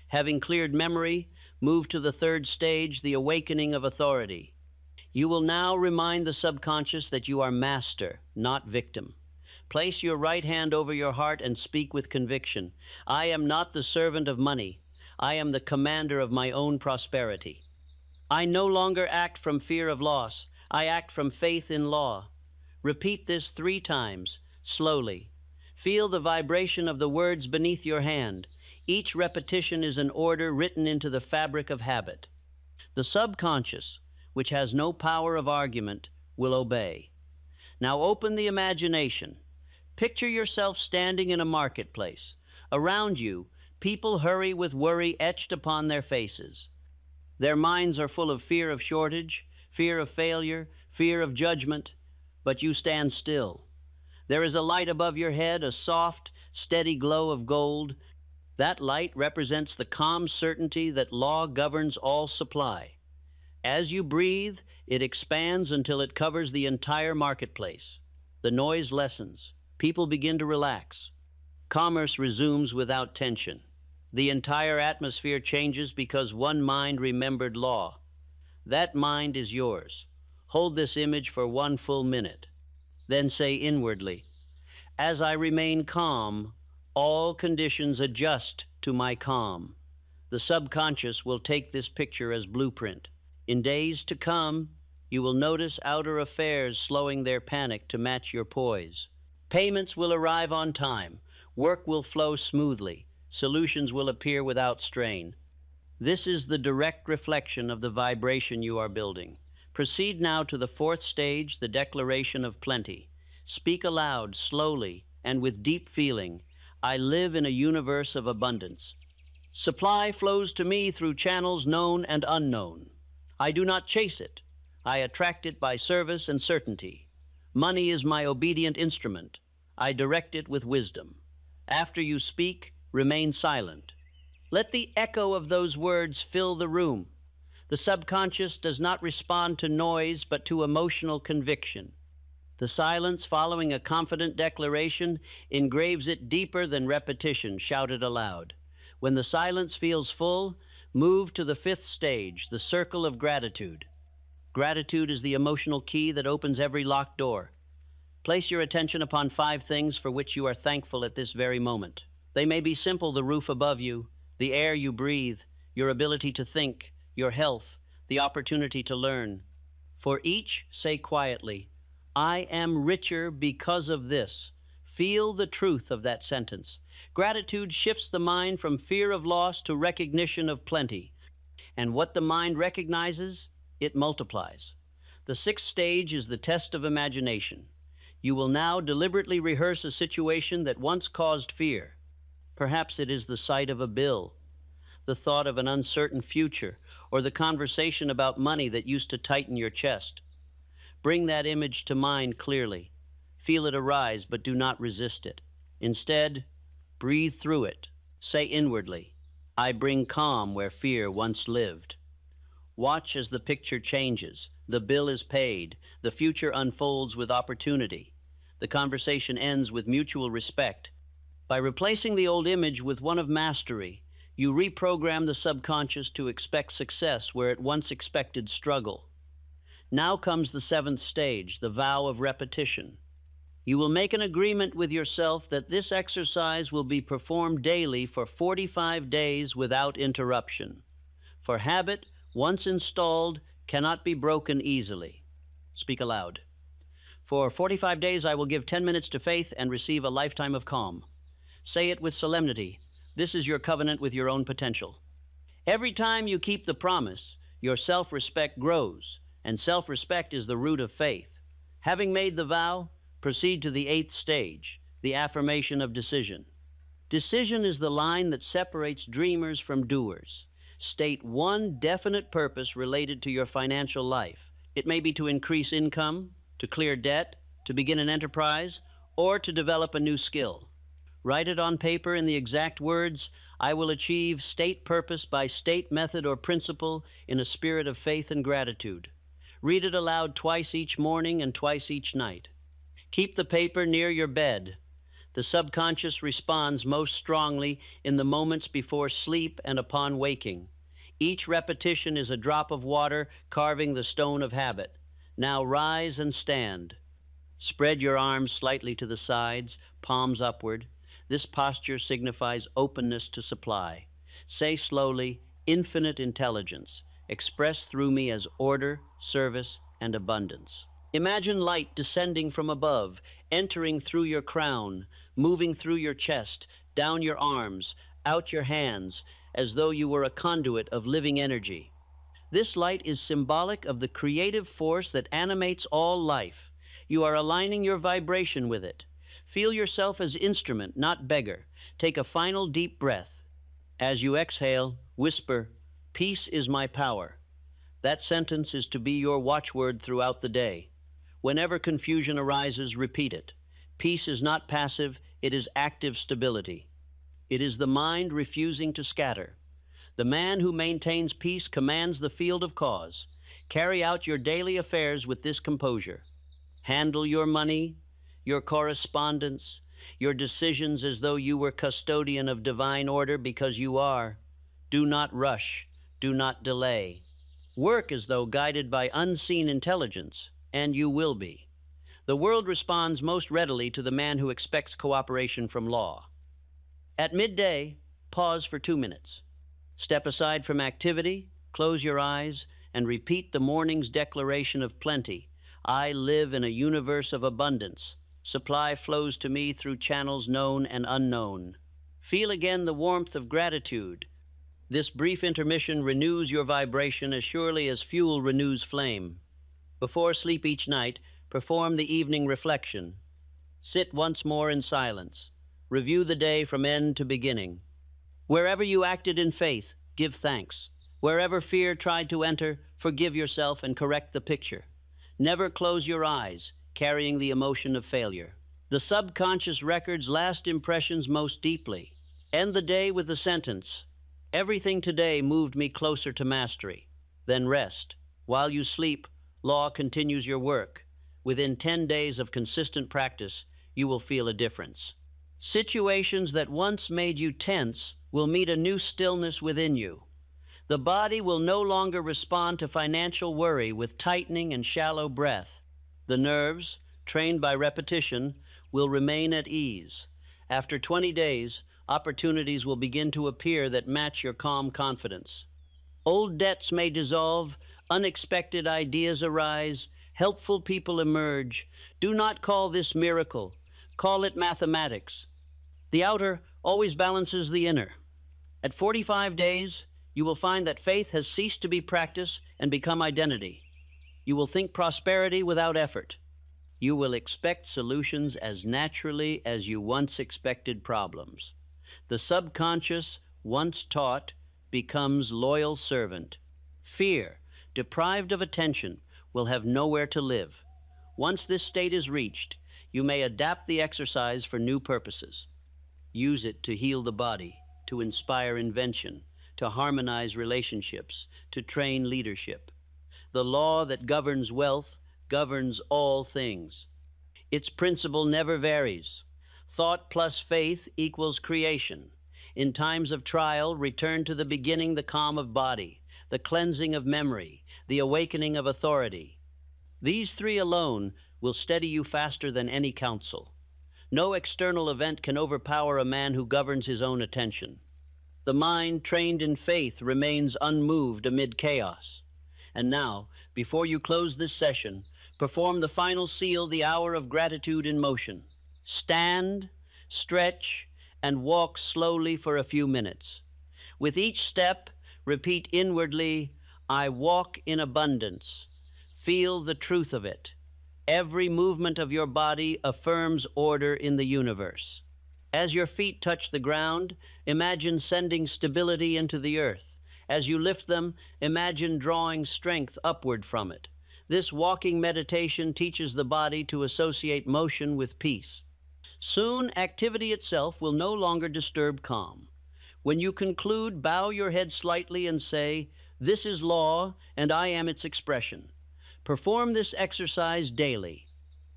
Having cleared memory, move to the third stage, the awakening of authority. You will now remind the subconscious that you are master, not victim. Place your right hand over your heart and speak with conviction. "I am not the servant of money. I am the commander of my own prosperity. I no longer act from fear of loss. I act from faith in law." Repeat this 3 times, slowly. Feel the vibration of the words beneath your hand. Each repetition is an order written into the fabric of habit. The subconscious, which has no power of argument, will obey. Now open the imagination. Picture yourself standing in a marketplace. Around you, people hurry with worry etched upon their faces. Their minds are full of fear of shortage, fear of failure, fear of judgment, but you stand still. There is a light above your head, a soft, steady glow of gold. That light represents the calm certainty that law governs all supply. As you breathe, it expands until it covers the entire marketplace. The noise lessens. People begin to relax. Commerce resumes without tension. The entire atmosphere changes because one mind remembered law. That mind is yours. Hold this image for 1 full minute. Then say inwardly, "As I remain calm, All conditions adjust to my calm. The subconscious will take this picture as blueprint. In days to come, you will notice outer affairs slowing their panic to match your poise. Payments will arrive on time. Work will flow smoothly. Solutions will appear without strain. This is the direct reflection of the vibration you are building. Proceed now to the fourth stage, the declaration of plenty. Speak aloud, slowly, and with deep feeling. I live in a universe of abundance. Supply flows to me through channels known and unknown. I do not chase it. I attract it by service and certainty. Money is my obedient instrument. I direct it with wisdom. After you speak, remain silent. Let the echo of those words fill the room. The subconscious does not respond to noise, but to emotional conviction. The silence following a confident declaration engraves it deeper than repetition shouted aloud. When the silence feels full, move to the fifth stage, the circle of gratitude. Gratitude is the emotional key that opens every locked door. Place your attention upon 5 things for which you are thankful at this very moment. They may be simple: the roof above you, the air you breathe, your ability to think, your health, the opportunity to learn. For each, say quietly, I am richer because of this. Feel the truth of that sentence. Gratitude shifts the mind from fear of loss to recognition of plenty. And what the mind recognizes, it multiplies. The 6th stage is the test of imagination. You will now deliberately rehearse a situation that once caused fear. Perhaps it is the sight of a bill, the thought of an uncertain future, or the conversation about money that used to tighten your chest. Bring that image to mind clearly. Feel it arise, but do not resist it. Instead, breathe through it. Say inwardly, I bring calm where fear once lived. Watch as the picture changes. The bill is paid. The future unfolds with opportunity. The conversation ends with mutual respect. By replacing the old image with one of mastery, you reprogram the subconscious to expect success where it once expected struggle. Now comes the 7th stage, the vow of repetition. You will make an agreement with yourself that this exercise will be performed daily for 45 days without interruption. For habit, once installed, cannot be broken easily. Speak aloud. For 45 days I will give 10 minutes to faith and receive a lifetime of calm. Say it with solemnity. This is your covenant with your own potential. Every time you keep the promise, your self-respect grows, and self-respect is the root of faith. Having made the vow, proceed to the 8th stage, the affirmation of decision. Decision is the line that separates dreamers from doers. State one definite purpose related to your financial life. It may be to increase income, to clear debt, to begin an enterprise, or to develop a new skill. Write it on paper in the exact words, I will achieve state purpose by state method or principle in a spirit of faith and gratitude. Read it aloud twice each morning and twice each night. Keep the paper near your bed. The subconscious responds most strongly in the moments before sleep and upon waking. Each repetition is a drop of water carving the stone of habit. Now rise and stand. Spread your arms slightly to the sides, palms upward. This posture signifies openness to supply. Say slowly, infinite intelligence, expressed through me as order, service, and abundance. Imagine light descending from above, entering through your crown, moving through your chest, down your arms, out your hands, as though you were a conduit of living energy. This light is symbolic of the creative force that animates all life. You are aligning your vibration with it. Feel yourself as instrument, not beggar. Take a final deep breath. As you exhale, whisper, peace is my power. That sentence is to be your watchword throughout the day. Whenever confusion arises, repeat it. Peace is not passive, it is active stability. It is the mind refusing to scatter. The man who maintains peace commands the field of cause. Carry out your daily affairs with this composure. Handle your money, your correspondence, your decisions as though you were custodian of divine order, because you are. Do not rush. Do not delay. Work as though guided by unseen intelligence, and you will be. The world responds most readily to the man who expects cooperation from law. At midday, pause for 2 minutes. Step aside from activity, close your eyes, and repeat the morning's declaration of plenty. I live in a universe of abundance. Supply flows to me through channels known and unknown. Feel again the warmth of gratitude. This brief intermission renews your vibration as surely as fuel renews flame. Before sleep each night, perform the evening reflection. Sit once more in silence. Review the day from end to beginning. Wherever you acted in faith, give thanks. Wherever fear tried to enter, forgive yourself and correct the picture. Never close your eyes, carrying the emotion of failure. The subconscious records last impressions most deeply. End the day with the sentence, "Everything today moved me closer to mastery." Then rest. While you sleep, law continues your work. Within 10 days of consistent practice, you will feel a difference. Situations that once made you tense will meet a new stillness within you. The body will no longer respond to financial worry with tightening and shallow breath. The nerves, trained by repetition, will remain at ease. After 20 days, opportunities will begin to appear that match your calm confidence. Old debts may dissolve, unexpected ideas arise, helpful people emerge. Do not call this miracle. Call it mathematics. The outer always balances the inner. At 45 days, you will find that faith has ceased to be practice and become identity. You will think prosperity without effort. You will expect solutions as naturally as you once expected problems. The subconscious, once taught, becomes loyal servant. Fear, deprived of attention, will have nowhere to live. Once this state is reached, you may adapt the exercise for new purposes. Use it to heal the body, to inspire invention, to harmonize relationships, to train leadership. The law that governs wealth governs all things. Its principle never varies. Thought plus faith equals creation. In times of trial, return to the beginning, the calm of body, the cleansing of memory, the awakening of authority. These three alone will steady you faster than any counsel. No external event can overpower a man who governs his own attention. The mind trained in faith remains unmoved amid chaos. And now, before you close this session, perform the final seal, the hour of gratitude in motion. Stand, stretch, and walk slowly for a few minutes. With each step, repeat inwardly, "I walk in abundance." Feel the truth of it. Every movement of your body affirms order in the universe. As your feet touch the ground, imagine sending stability into the earth. As you lift them, imagine drawing strength upward from it. This walking meditation teaches the body to associate motion with peace. Soon, activity itself will no longer disturb calm. When you conclude, bow your head slightly and say, "This is law, and I am its expression." Perform this exercise daily.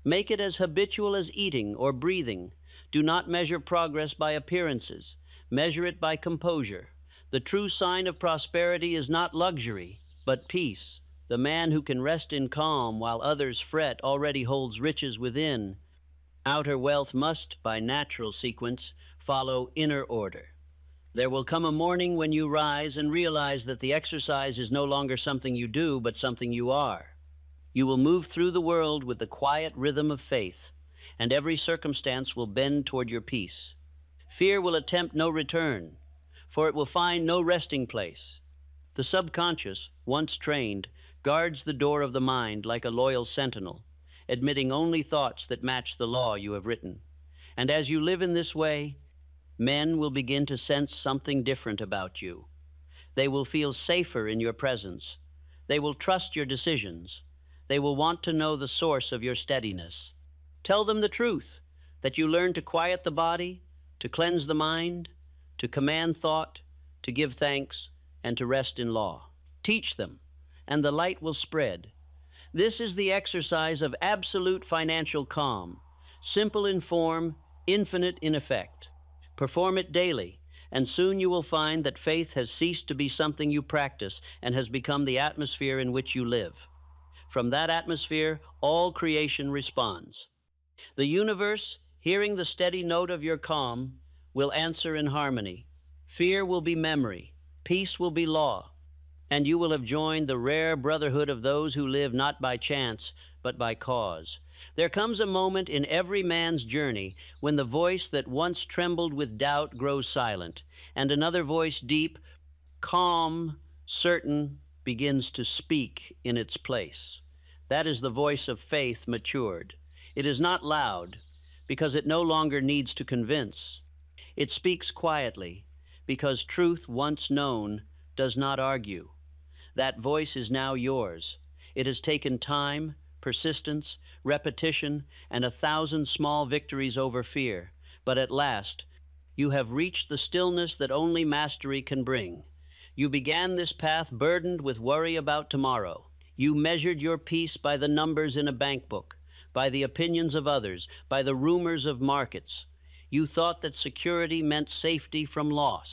Make it as habitual as eating or breathing. Do not measure progress by appearances. Measure it by composure. The true sign of prosperity is not luxury, but peace. The man who can rest in calm while others fret already holds riches within. Outer wealth must, by natural sequence, follow inner order. There will come a morning when you rise and realize that the exercise is no longer something you do, but something you are. You will move through the world with the quiet rhythm of faith, and every circumstance will bend toward your peace. Fear will attempt no return, for it will find no resting place. The subconscious, once trained, guards the door of the mind like a loyal sentinel, admitting only thoughts that match the law you have written. And as you live in this way, men will begin to sense something different about you. They will feel safer in your presence. They will trust your decisions. They will want to know the source of your steadiness. Tell them the truth, that you learn to quiet the body, to cleanse the mind, to command thought, to give thanks, and to rest in law. Teach them, and the light will spread. This is the exercise of absolute financial calm, simple in form, infinite in effect. Perform it daily, and soon you will find that faith has ceased to be something you practice and has become the atmosphere in which you live. From that atmosphere, all creation responds. The universe, hearing the steady note of your calm, will answer in harmony. Fear will be memory. Peace will be law. And you will have joined the rare brotherhood of those who live not by chance, but by cause. There comes a moment in every man's journey when the voice that once trembled with doubt grows silent, and another voice, deep, calm, certain, begins to speak in its place. That is the voice of faith matured. It is not loud, because it no longer needs to convince. It speaks quietly, because truth once known does not argue. That voice is now yours. It has taken time, persistence, repetition, and 1,000 small victories over fear. But at last, you have reached the stillness that only mastery can bring. You began this path burdened with worry about tomorrow. You measured your peace by the numbers in a bank book, by the opinions of others, by the rumors of markets. You thought that security meant safety from loss.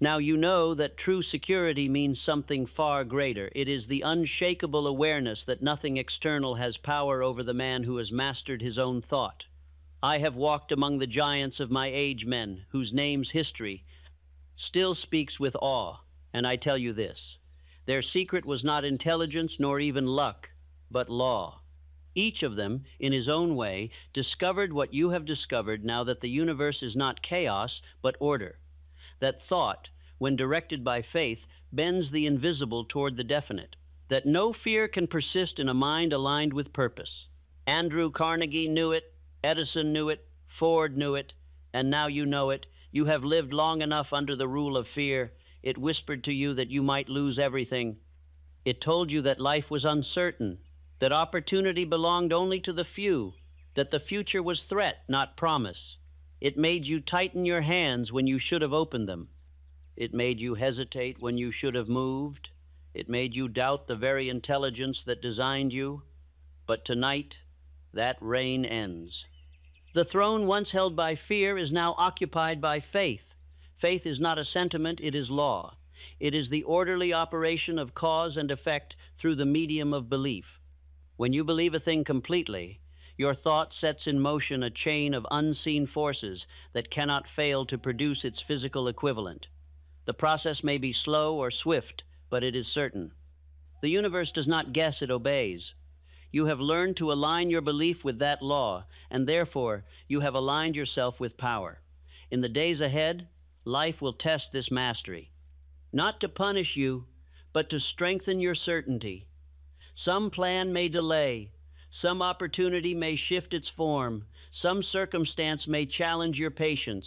Now you know that true security means something far greater. It is the unshakable awareness that nothing external has power over the man who has mastered his own thought. I have walked among the giants of my age, men whose names history still speaks with awe, and I tell you this: their secret was not intelligence nor even luck, but law. Each of them, in his own way, discovered what you have discovered now, that the universe is not chaos, but order. That thought, when directed by faith, bends the invisible toward the definite. That no fear can persist in a mind aligned with purpose. Andrew Carnegie knew it, Edison knew it, Ford knew it, and now you know it. You have lived long enough under the rule of fear. It whispered to you that you might lose everything. It told you that life was uncertain, that opportunity belonged only to the few, that the future was threat, not promise. It made you tighten your hands when you should have opened them. It made you hesitate when you should have moved. It made you doubt the very intelligence that designed you. But tonight, that reign ends. The throne once held by fear is now occupied by faith. Faith is not a sentiment, it is law. It is the orderly operation of cause and effect through the medium of belief. When you believe a thing completely, your thought sets in motion a chain of unseen forces that cannot fail to produce its physical equivalent. The process may be slow or swift, but it is certain. The universe does not guess, it obeys. You have learned to align your belief with that law, and therefore you have aligned yourself with power. In the days ahead, life will test this mastery, not to punish you, but to strengthen your certainty. Some plan may delay, some opportunity may shift its form, some circumstance may challenge your patience.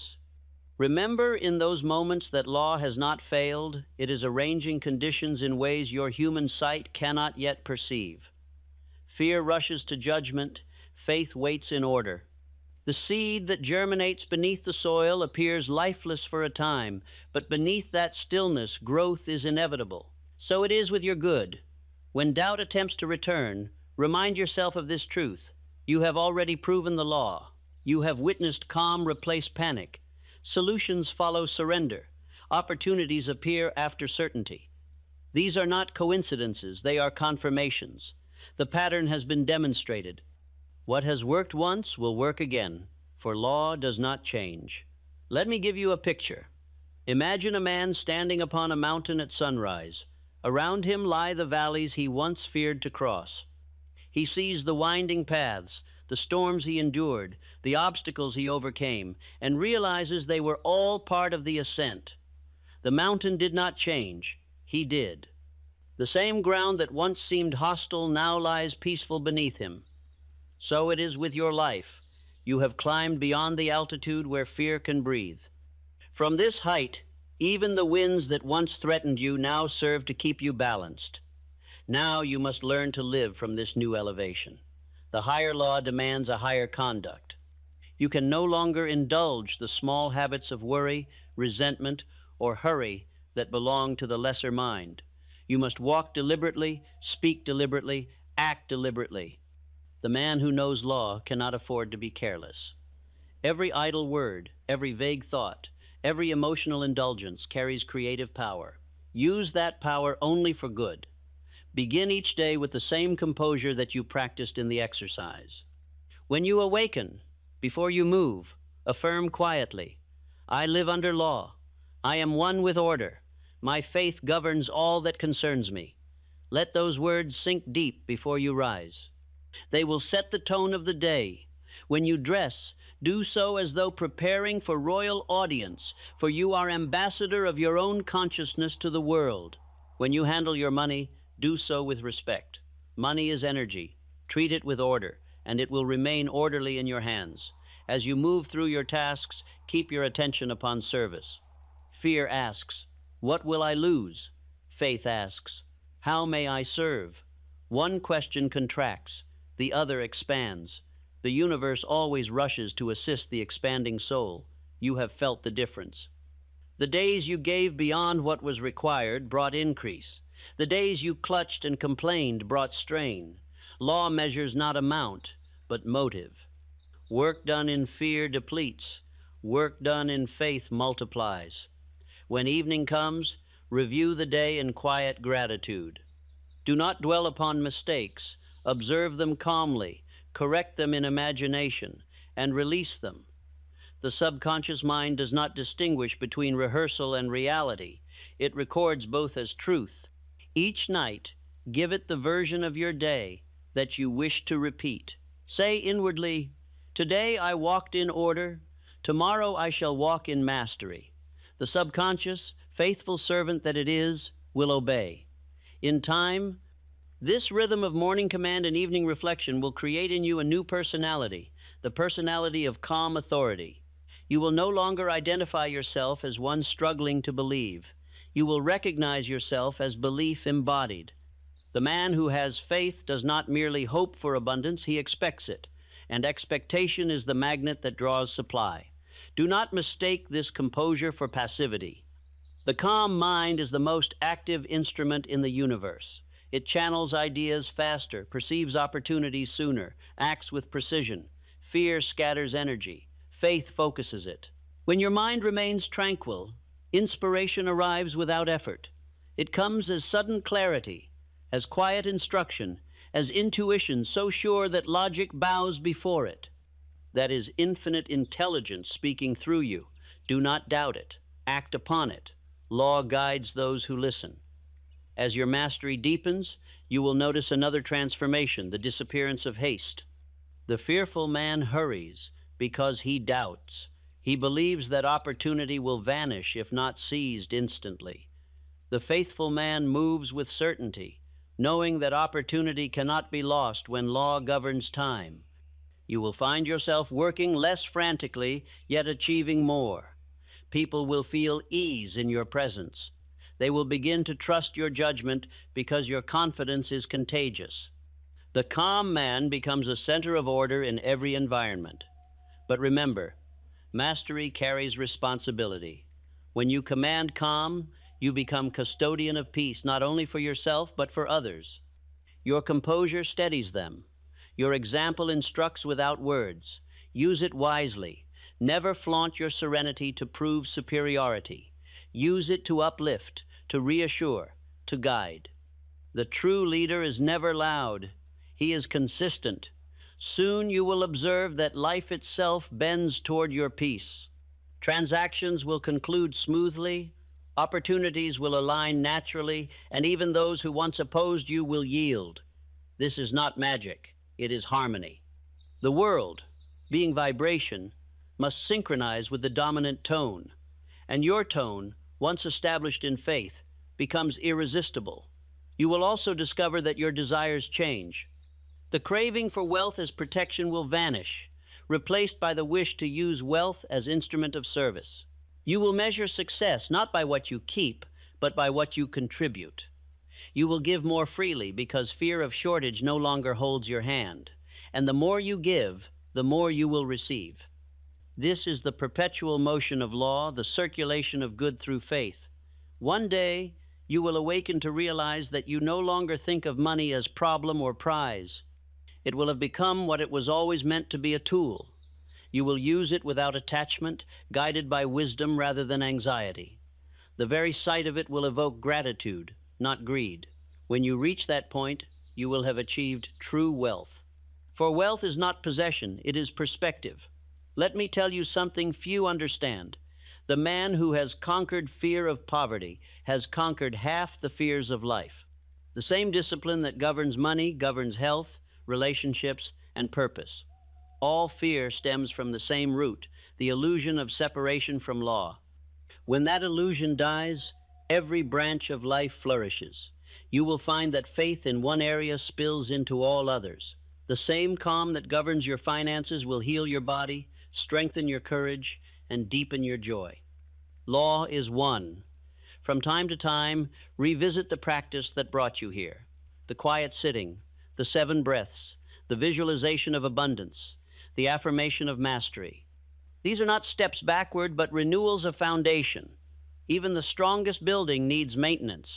Remember in those moments that law has not failed. It is arranging conditions in ways your human sight cannot yet perceive. Fear rushes to judgment, faith waits in order. The seed that germinates beneath the soil appears lifeless for a time, but beneath that stillness, growth is inevitable. So it is with your good. When doubt attempts to return, remind yourself of this truth. You have already proven the law. You have witnessed calm replace panic. Solutions follow surrender. Opportunities appear after certainty. These are not coincidences, they are confirmations. The pattern has been demonstrated. What has worked once will work again, for law does not change. Let me give you a picture. Imagine a man standing upon a mountain at sunrise. Around him lie the valleys he once feared to cross. He sees the winding paths, the storms he endured, the obstacles he overcame, and realizes they were all part of the ascent. The mountain did not change, he did. The same ground that once seemed hostile now lies peaceful beneath him. So it is with your life. You have climbed beyond the altitude where fear can breathe. From this height, even the winds that once threatened you now serve to keep you balanced. Now you must learn to live from this new elevation. The higher law demands a higher conduct. You can no longer indulge the small habits of worry, resentment, or hurry that belong to the lesser mind. You must walk deliberately, speak deliberately, act deliberately. The man who knows law cannot afford to be careless. Every idle word, every vague thought, every emotional indulgence carries creative power. Use that power only for good. Begin each day with the same composure that you practiced in the exercise. When you awaken, before you move, affirm quietly, I live under law. I am one with order. My faith governs all that concerns me. Let those words sink deep before you rise. They will set the tone of the day. When you dress, do so as though preparing for royal audience, for you are ambassador of your own consciousness to the world. When you handle your money, do so with respect. Money is energy. Treat it with order, and it will remain orderly in your hands. As you move through your tasks, keep your attention upon service. Fear asks, "What will I lose?" Faith asks, "How may I serve?" One question contracts, the other expands. The universe always rushes to assist the expanding soul. You have felt the difference. The days you gave beyond what was required brought increase. The days you clutched and complained brought strain. Law measures not amount, but motive. Work done in fear depletes. Work done in faith multiplies. When evening comes, review the day in quiet gratitude. Do not dwell upon mistakes. Observe them calmly, correct them in imagination, and release them. The subconscious mind does not distinguish between rehearsal and reality. It records both as truth. Each night, give it the version of your day that you wish to repeat. Say inwardly, "Today I walked in order. Tomorrow I shall walk in mastery." The subconscious, faithful servant that it is, will obey. In time, this rhythm of morning command and evening reflection will create in you a new personality, the personality of calm authority. You will no longer identify yourself as one struggling to believe. You will recognize yourself as belief embodied. The man who has faith does not merely hope for abundance, he expects it, and expectation is the magnet that draws supply. Do not mistake this composure for passivity. The calm mind is the most active instrument in the universe. It channels ideas faster, perceives opportunities sooner, acts with precision. Fear scatters energy. Faith focuses it. When your mind remains tranquil, inspiration arrives without effort. It comes as sudden clarity, as quiet instruction, as intuition so sure that logic bows before it. That is infinite intelligence speaking through you. Do not doubt it. Act upon it. Law guides those who listen. As your mastery deepens, you will notice another transformation, the disappearance of haste. The fearful man hurries because he doubts. He believes that opportunity will vanish if not seized instantly. The faithful man moves with certainty, knowing that opportunity cannot be lost when law governs time. You will find yourself working less frantically, yet achieving more. People will feel ease in your presence. They will begin to trust your judgment because your confidence is contagious. The calm man becomes a center of order in every environment. But remember, mastery carries responsibility. When you command calm, you become custodian of peace, not only for yourself, but for others. Your composure steadies them. Your example instructs without words. Use it wisely. Never flaunt your serenity to prove superiority. Use it to uplift, to reassure, to guide. The true leader is never loud. He is consistent. Soon you will observe that life itself bends toward your peace. Transactions will conclude smoothly, opportunities will align naturally, and even those who once opposed you will yield. This is not magic, it is harmony. The world, being vibration, must synchronize with the dominant tone, and your tone, once established in faith, becomes irresistible. You will also discover that your desires change. The craving for wealth as protection will vanish, replaced by the wish to use wealth as instrument of service. You will measure success not by what you keep, but by what you contribute. You will give more freely because fear of shortage no longer holds your hand, and the more you give, the more you will receive. This is the perpetual motion of law, the circulation of good through faith. One day, you will awaken to realize that you no longer think of money as problem or prize. It will have become what it was always meant to be, a tool. You will use it without attachment, guided by wisdom rather than anxiety. The very sight of it will evoke gratitude, not greed. When you reach that point, you will have achieved true wealth. For wealth is not possession, it is perspective. Let me tell you something few understand. The man who has conquered fear of poverty has conquered half the fears of life. The same discipline that governs money governs health, relationships, and purpose. All fear stems from the same root, the illusion of separation from law. When that illusion dies, every branch of life flourishes. You will find that faith in one area spills into all others. The same calm that governs your finances will heal your body, strengthen your courage, and deepen your joy. Law is one. From time to time, revisit the practice that brought you here. The quiet sitting, the 7 breaths, the visualization of abundance, the affirmation of mastery. These are not steps backward, but renewals of foundation. Even the strongest building needs maintenance.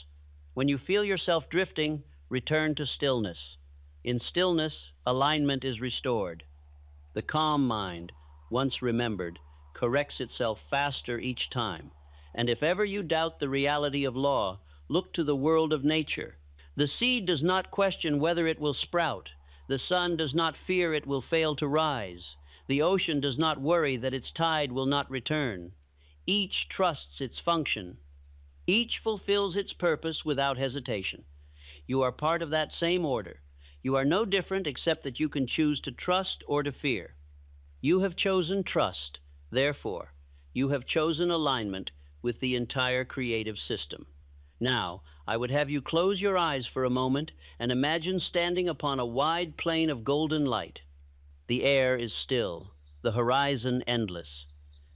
When you feel yourself drifting, return to stillness. In stillness, alignment is restored. The calm mind, once remembered, corrects itself faster each time. And if ever you doubt the reality of law, look to the world of nature. The seed does not question whether it will sprout. The sun does not fear it will fail to rise. The ocean does not worry that its tide will not return. Each trusts its function. Each fulfills its purpose without hesitation. You are part of that same order. You are no different except that you can choose to trust or to fear. You have chosen trust. Therefore, you have chosen alignment with the entire creative system. Now, I would have you close your eyes for a moment and imagine standing upon a wide plain of golden light. The air is still, the horizon endless.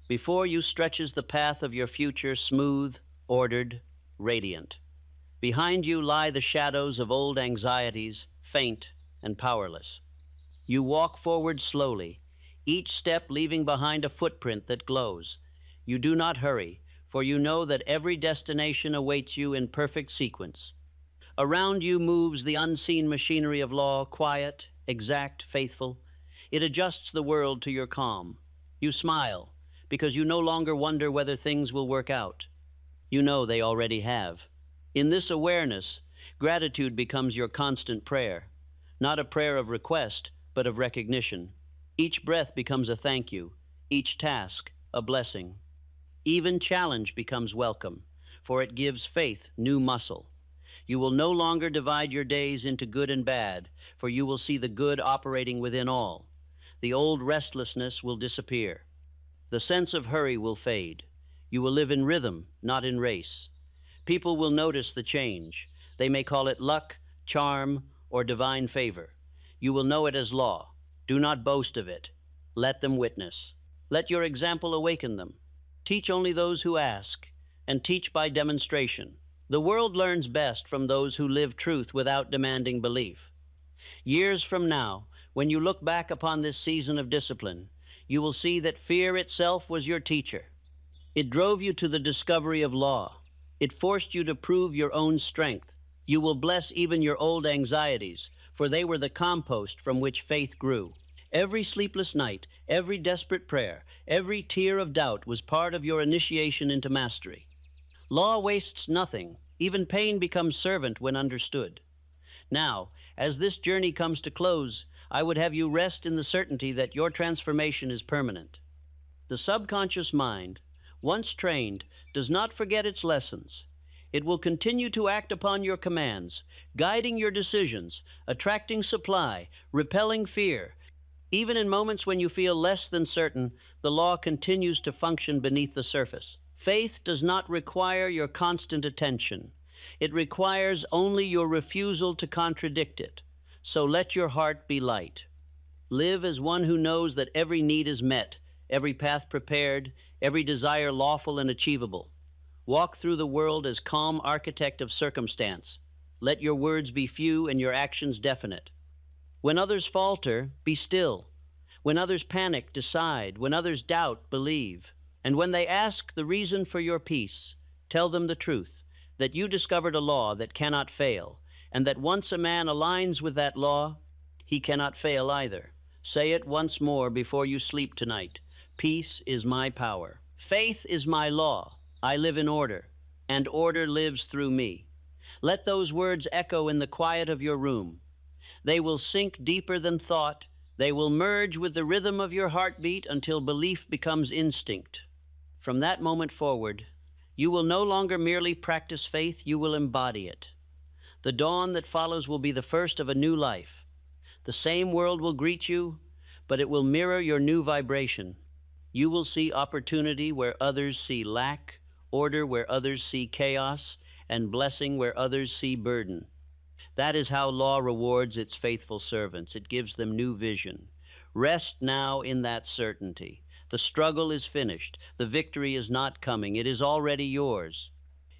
Before you stretches the path of your future, smooth, ordered, radiant. Behind you lie the shadows of old anxieties, faint and powerless. You walk forward slowly, each step leaving behind a footprint that glows. You do not hurry, for you know that every destination awaits you in perfect sequence. Around you moves the unseen machinery of law, quiet, exact, faithful. It adjusts the world to your calm. You smile, because you no longer wonder whether things will work out. You know they already have. In this awareness, gratitude becomes your constant prayer. Not a prayer of request, but of recognition. Each breath becomes a thank you, each task a blessing. Even challenge becomes welcome, for it gives faith new muscle. You will no longer divide your days into good and bad, for you will see the good operating within all. The old restlessness will disappear. The sense of hurry will fade. You will live in rhythm, not in race. People will notice the change. They may call it luck, charm, or divine favor. You will know it as law. Do not boast of it. Let them witness. Let your example awaken them. Teach only those who ask, and teach by demonstration. The world learns best from those who live truth without demanding belief. Years from now, when you look back upon this season of discipline, you will see that fear itself was your teacher. It drove you to the discovery of law. It forced you to prove your own strength. You will bless even your old anxieties, for they were the compost from which faith grew. Every sleepless night, every desperate prayer, every tear of doubt was part of your initiation into mastery. Law wastes nothing. Even pain becomes servant when understood. Now, as this journey comes to close, I would have you rest in the certainty that your transformation is permanent. The subconscious mind, once trained, does not forget its lessons. It will continue to act upon your commands, guiding your decisions, attracting supply, repelling fear. Even in moments when you feel less than certain, the law continues to function beneath the surface. Faith does not require your constant attention. It requires only your refusal to contradict it. So let your heart be light. Live as one who knows that every need is met, every path prepared, every desire lawful and achievable. Walk through the world as calm architect of circumstance. Let your words be few and your actions definite. When others falter, be still. When others panic, decide. When others doubt, believe. And when they ask the reason for your peace, tell them the truth, that you discovered a law that cannot fail, and that once a man aligns with that law, he cannot fail either. Say it once more before you sleep tonight. Peace is my power. Faith is my law. I live in order, and order lives through me. Let those words echo in the quiet of your room. They will sink deeper than thought. They will merge with the rhythm of your heartbeat until belief becomes instinct. From that moment forward, you will no longer merely practice faith, you will embody it. The dawn that follows will be the first of a new life. The same world will greet you, but it will mirror your new vibration. You will see opportunity where others see lack, order where others see chaos, and blessing where others see burden. That is how law rewards its faithful servants. It gives them new vision. Rest now in that certainty. The struggle is finished. The victory is not coming. It is already yours.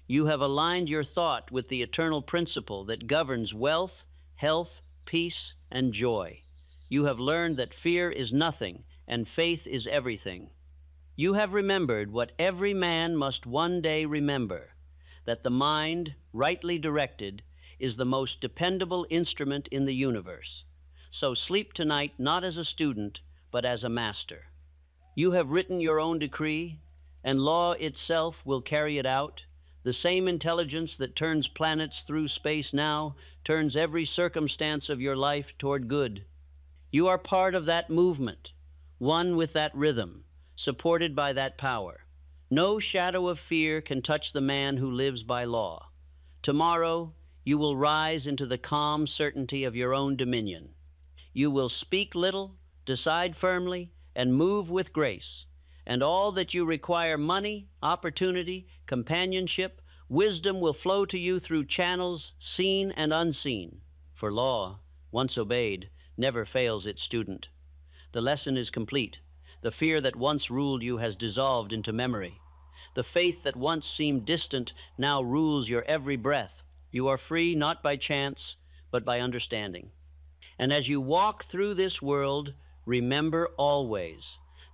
You have aligned your thought with the eternal principle that governs wealth, health, peace, and joy. You have learned that fear is nothing and faith is everything. You have remembered what every man must one day remember, that the mind, rightly directed, is the most dependable instrument in the universe. So sleep tonight not as a student, but as a master. You have written your own decree, and law itself will carry it out. The same intelligence that turns planets through space now turns every circumstance of your life toward good. You are part of that movement, one with that rhythm, supported by that power. No shadow of fear can touch the man who lives by law. Tomorrow, you will rise into the calm certainty of your own dominion. You will speak little, decide firmly, and move with grace. And all that you require, money, opportunity, companionship, wisdom, will flow to you through channels seen and unseen. For law, once obeyed, never fails its student. The lesson is complete. The fear that once ruled you has dissolved into memory. The faith that once seemed distant now rules your every breath. You are free not by chance, but by understanding. And as you walk through this world, remember always,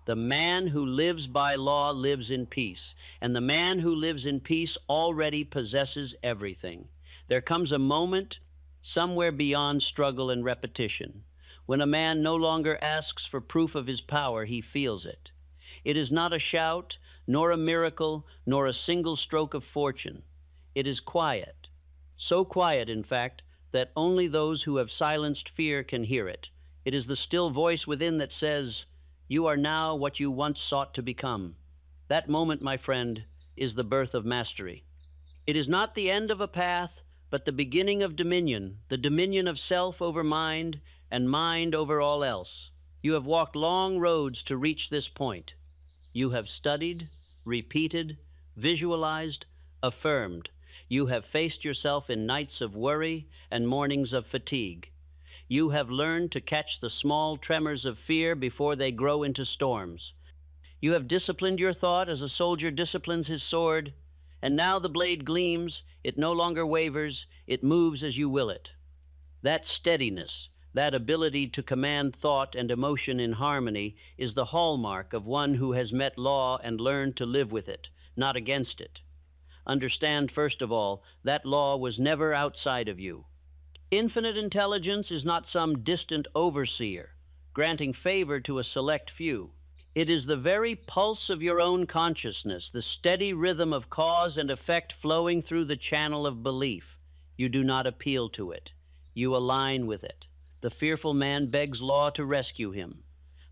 the man who lives by law lives in peace, and the man who lives in peace already possesses everything. There comes a moment, somewhere beyond struggle and repetition, when a man no longer asks for proof of his power, he feels it. It is not a shout, nor a miracle, nor a single stroke of fortune. It is quiet. So quiet, in fact, that only those who have silenced fear can hear it. It is the still voice within that says, "You are now what you once sought to become." That moment, my friend, is the birth of mastery. It is not the end of a path, but the beginning of dominion, the dominion of self over mind and mind over all else. You have walked long roads to reach this point. You have studied, repeated, visualized, affirmed. You have faced yourself in nights of worry and mornings of fatigue. You have learned to catch the small tremors of fear before they grow into storms. You have disciplined your thought as a soldier disciplines his sword, and now the blade gleams, it no longer wavers, it moves as you will it. That steadiness, that ability to command thought and emotion in harmony, is the hallmark of one who has met law and learned to live with it, not against it. Understand, first of all, that law was never outside of you. Infinite intelligence is not some distant overseer, granting favor to a select few. It is the very pulse of your own consciousness, the steady rhythm of cause and effect flowing through the channel of belief. You do not appeal to it. You align with it. The fearful man begs law to rescue him.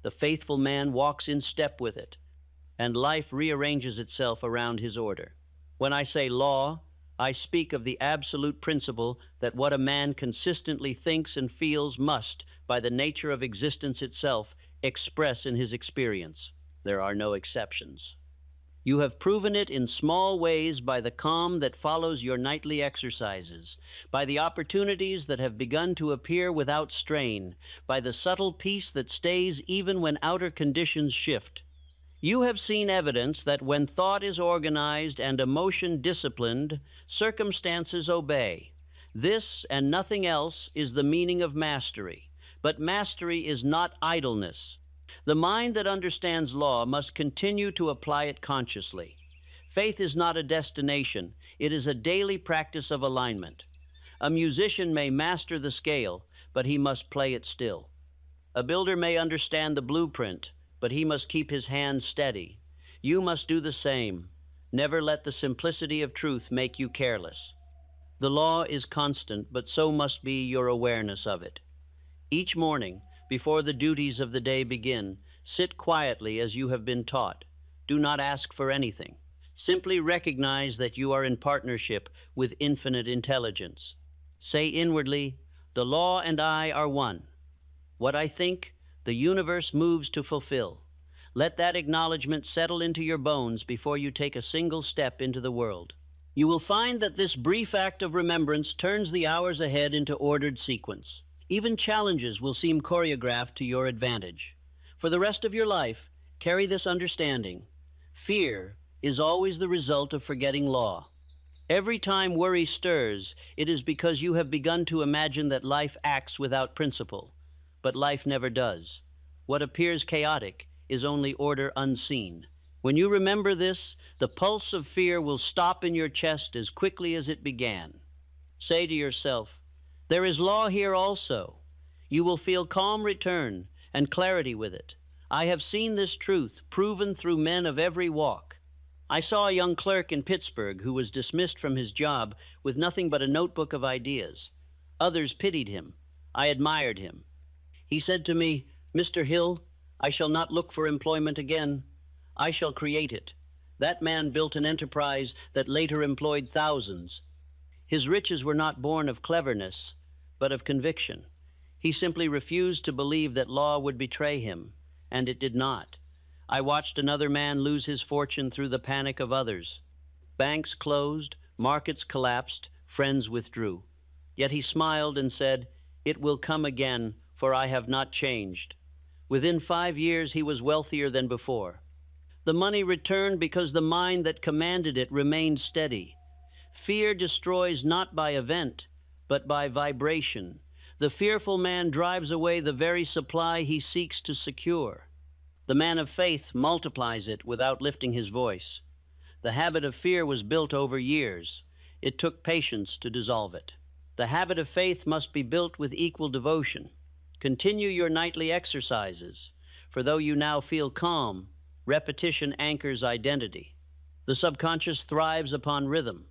The faithful man walks in step with it, and life rearranges itself around his order. When I say law, I speak of the absolute principle that what a man consistently thinks and feels must, by the nature of existence itself, express in his experience. There are no exceptions. You have proven it in small ways by the calm that follows your nightly exercises, by the opportunities that have begun to appear without strain, by the subtle peace that stays even when outer conditions shift. You have seen evidence that when thought is organized and emotion disciplined, circumstances obey. This and nothing else is the meaning of mastery. But mastery is not idleness. The mind that understands law must continue to apply it consciously. Faith is not a destination. It is a daily practice of alignment. A musician may master the scale, but he must play it still. A builder may understand the blueprint, but he must keep his hands steady. You must do the same. Never let the simplicity of truth make you careless. The law is constant, but so must be your awareness of it. Each morning, before the duties of the day begin, sit quietly as you have been taught. Do not ask for anything. Simply recognize that you are in partnership with infinite intelligence. Say inwardly, "The law and I are one. What I think, the universe moves to fulfill." Let that acknowledgement settle into your bones before you take a single step into the world. You will find that this brief act of remembrance turns the hours ahead into ordered sequence. Even challenges will seem choreographed to your advantage. For the rest of your life, carry this understanding. Fear is always the result of forgetting law. Every time worry stirs, it is because you have begun to imagine that life acts without principle. But life never does. What appears chaotic is only order unseen. When you remember this, the pulse of fear will stop in your chest as quickly as it began. Say to yourself, "There is law here also." You will feel calm return and clarity with it. I have seen this truth proven through men of every walk. I saw a young clerk in Pittsburgh who was dismissed from his job with nothing but a notebook of ideas. Others pitied him. I admired him. He said to me, "Mr. Hill, I shall not look for employment again. I shall create it." That man built an enterprise that later employed thousands. His riches were not born of cleverness, but of conviction. He simply refused to believe that law would betray him, and it did not. I watched another man lose his fortune through the panic of others. Banks closed, markets collapsed, friends withdrew. Yet he smiled and said, "It will come again, for I have not changed." Within 5 years, he was wealthier than before. The money returned because the mind that commanded it remained steady. Fear destroys not by event, but by vibration. The fearful man drives away the very supply he seeks to secure. The man of faith multiplies it without lifting his voice. The habit of fear was built over years. It took patience to dissolve it. The habit of faith must be built with equal devotion. Continue your nightly exercises, for though you now feel calm, repetition anchors identity. The subconscious thrives upon rhythm.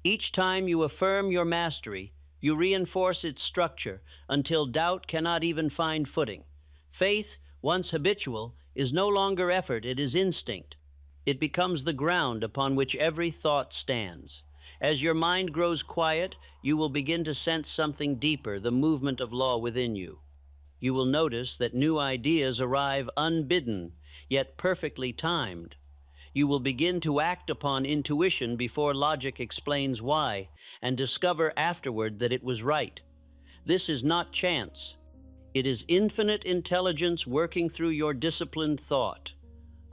Each time you affirm your mastery, you reinforce its structure until doubt cannot even find footing. Faith, once habitual, is no longer effort, it is instinct. It becomes the ground upon which every thought stands. As your mind grows quiet, you will begin to sense something deeper, the movement of law within you. You will notice that new ideas arrive unbidden, yet perfectly timed. You will begin to act upon intuition before logic explains why, and discover afterward that it was right. This is not chance. It is infinite intelligence working through your disciplined thought.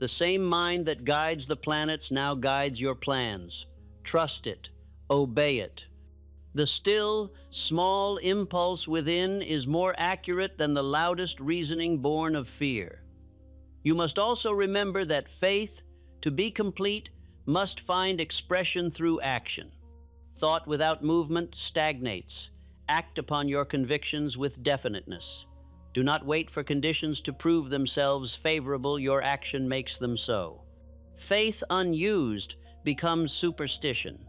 The same mind that guides the planets now guides your plans. Trust it. Obey it. The still, small impulse within is more accurate than the loudest reasoning born of fear. You must also remember that faith, to be complete, must find expression through action. Thought without movement stagnates. Act upon your convictions with definiteness. Do not wait for conditions to prove themselves favorable. Your action makes them so. Faith unused becomes superstition.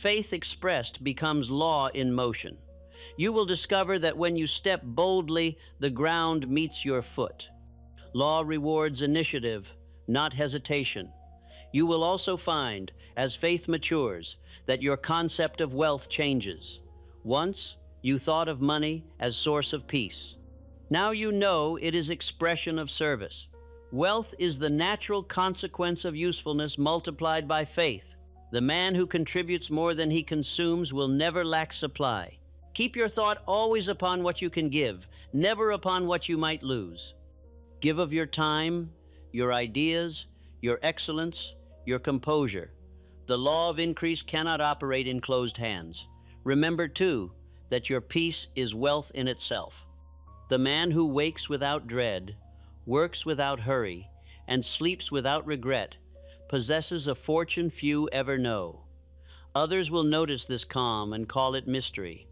Faith expressed becomes law in motion. You will discover that when you step boldly, the ground meets your foot. Law rewards initiative, not hesitation. You will also find, as faith matures, that your concept of wealth changes. Once, you thought of money as source of peace. Now you know it is expression of service. Wealth is the natural consequence of usefulness multiplied by faith. The man who contributes more than he consumes will never lack supply. Keep your thought always upon what you can give, never upon what you might lose. Give of your time, your ideas, your excellence, your composure. The law of increase cannot operate in closed hands. Remember, too, that your peace is wealth in itself. The man who wakes without dread, works without hurry, and sleeps without regret possesses a fortune few ever know. Others will notice this calm and call it mystery.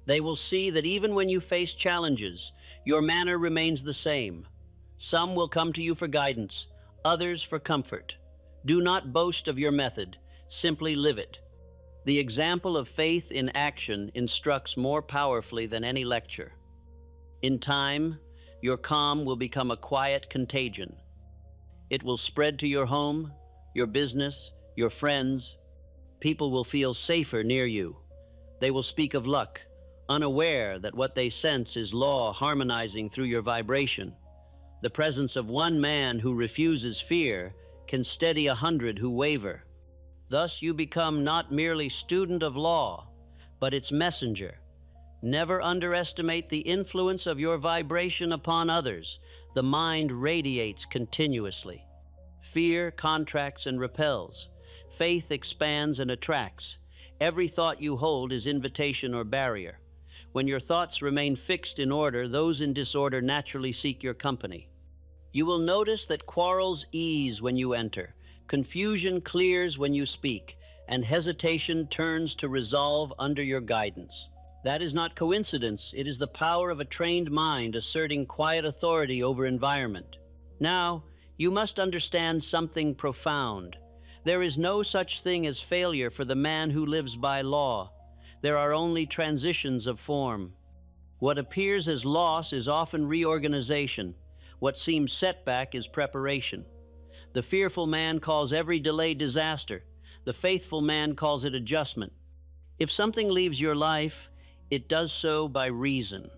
They will see that even when you face challenges, your manner remains the same. Some will come to you for guidance, others for comfort. Do not boast of your method, simply live it. The example of faith in action instructs more powerfully than any lecture. In time, your calm will become a quiet contagion. It will spread to your home, your business, your friends. People will feel safer near you. They will speak of luck, unaware that what they sense is law harmonizing through your vibration. The presence of one man who refuses fear can steady 100 who waver. Thus you become not merely student of law, but its messenger. Never underestimate the influence of your vibration upon others. The mind radiates continuously. Fear contracts and repels. Faith expands and attracts. Every thought you hold is invitation or barrier. When your thoughts remain fixed in order, those in disorder naturally seek your company. You will notice that quarrels ease when you enter, confusion clears when you speak, and hesitation turns to resolve under your guidance. That is not coincidence. It is the power of a trained mind asserting quiet authority over environment. Now, you must understand something profound. There is no such thing as failure for the man who lives by law. There are only transitions of form. What appears as loss is often reorganization. What seems setback is preparation. The fearful man calls every delay disaster. The faithful man calls it adjustment. If something leaves your life, it does so by reason.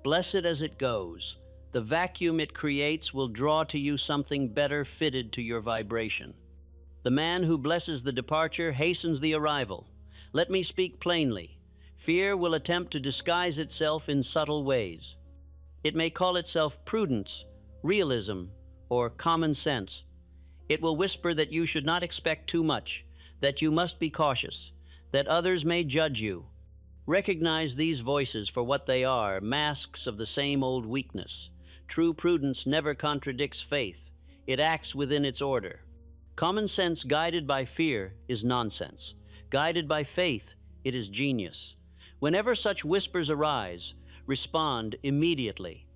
Bless it as it goes. The vacuum it creates will draw to you something better fitted to your vibration. The man who blesses the departure hastens the arrival. Let me speak plainly. Fear will attempt to disguise itself in subtle ways. It may call itself prudence, realism, or common sense. It will whisper that you should not expect too much, that you must be cautious, that others may judge you. Recognize these voices for what they are, masks of the same old weakness. True prudence never contradicts faith. It acts within its order. Common sense guided by fear is nonsense. Guided by faith, it is genius. Whenever such whispers arise, respond immediately.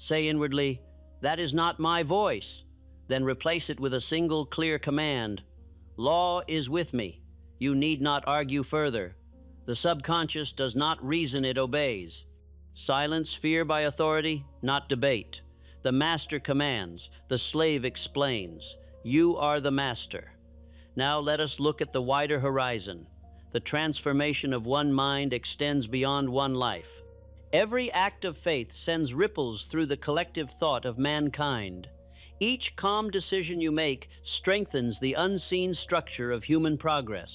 Say inwardly, "That is not my voice." Then replace it with a single clear command. "Law is with me. You need not argue further." The subconscious does not reason, it obeys. Silence fear by authority, not debate. The master commands, the slave explains. You are the master. Now let us look at the wider horizon. The transformation of one mind extends beyond one life. Every act of faith sends ripples through the collective thought of mankind. Each calm decision you make strengthens the unseen structure of human progress.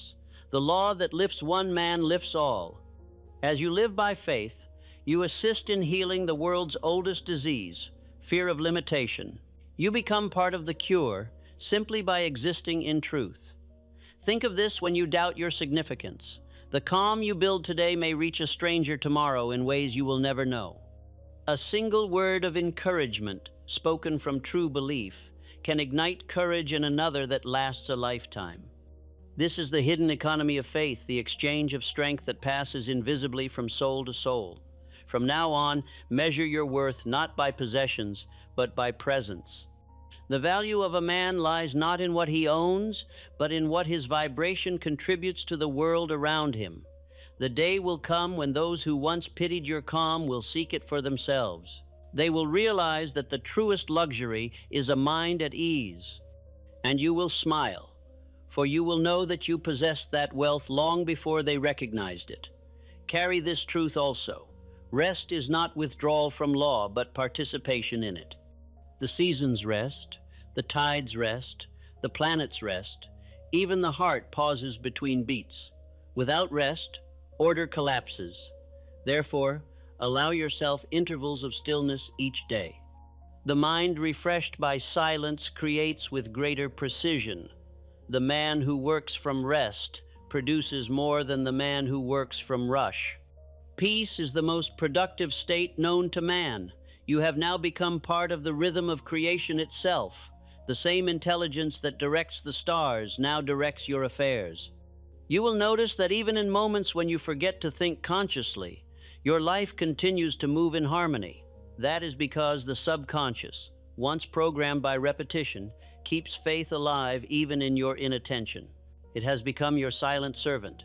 The law that lifts one man lifts all. As you live by faith, you assist in healing the world's oldest disease, fear of limitation. You become part of the cure simply by existing in truth. Think of this when you doubt your significance. The calm you build today may reach a stranger tomorrow in ways you will never know. A single word of encouragement, spoken from true belief, can ignite courage in another that lasts a lifetime. This is the hidden economy of faith, the exchange of strength that passes invisibly from soul to soul. From now on, measure your worth not by possessions, but by presence. The value of a man lies not in what he owns, but in what his vibration contributes to the world around him. The day will come when those who once pitied your calm will seek it for themselves. They will realize that the truest luxury is a mind at ease. And you will smile, for you will know that you possessed that wealth long before they recognized it. Carry this truth also. Rest is not withdrawal from law, but participation in it. The seasons rest, the tides rest, the planets rest, even the heart pauses between beats. Without rest, order collapses. Therefore, allow yourself intervals of stillness each day. The mind refreshed by silence creates with greater precision. The man who works from rest produces more than the man who works from rush. Peace is the most productive state known to man. You have now become part of the rhythm of creation itself. The same intelligence that directs the stars now directs your affairs. You will notice that even in moments when you forget to think consciously, your life continues to move in harmony. That is because the subconscious, once programmed by repetition, keeps faith alive even in your inattention. It has become your silent servant.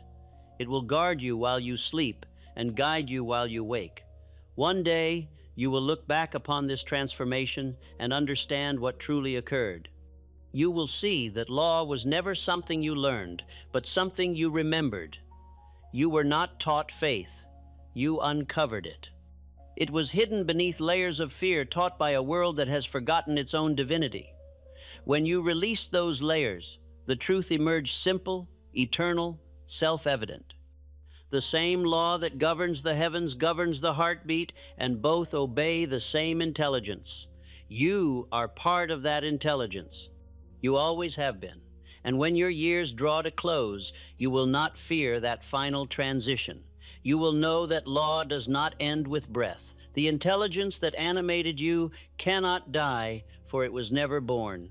It will guard you while you sleep and guide you while you wake. One day, you will look back upon this transformation and understand what truly occurred. you will see that law was never something you learned, but something you remembered. You were not taught faith. You uncovered it. It was hidden beneath layers of fear taught by a world that has forgotten its own divinity. When you released those layers, the truth emerged simple, eternal, self-evident. The same law that governs the heavens governs the heartbeat, and both obey the same intelligence. You are part of that intelligence. You always have been. And when your years draw to close, you will not fear that final transition. You will know that law does not end with breath. The intelligence that animated you cannot die, for it was never born.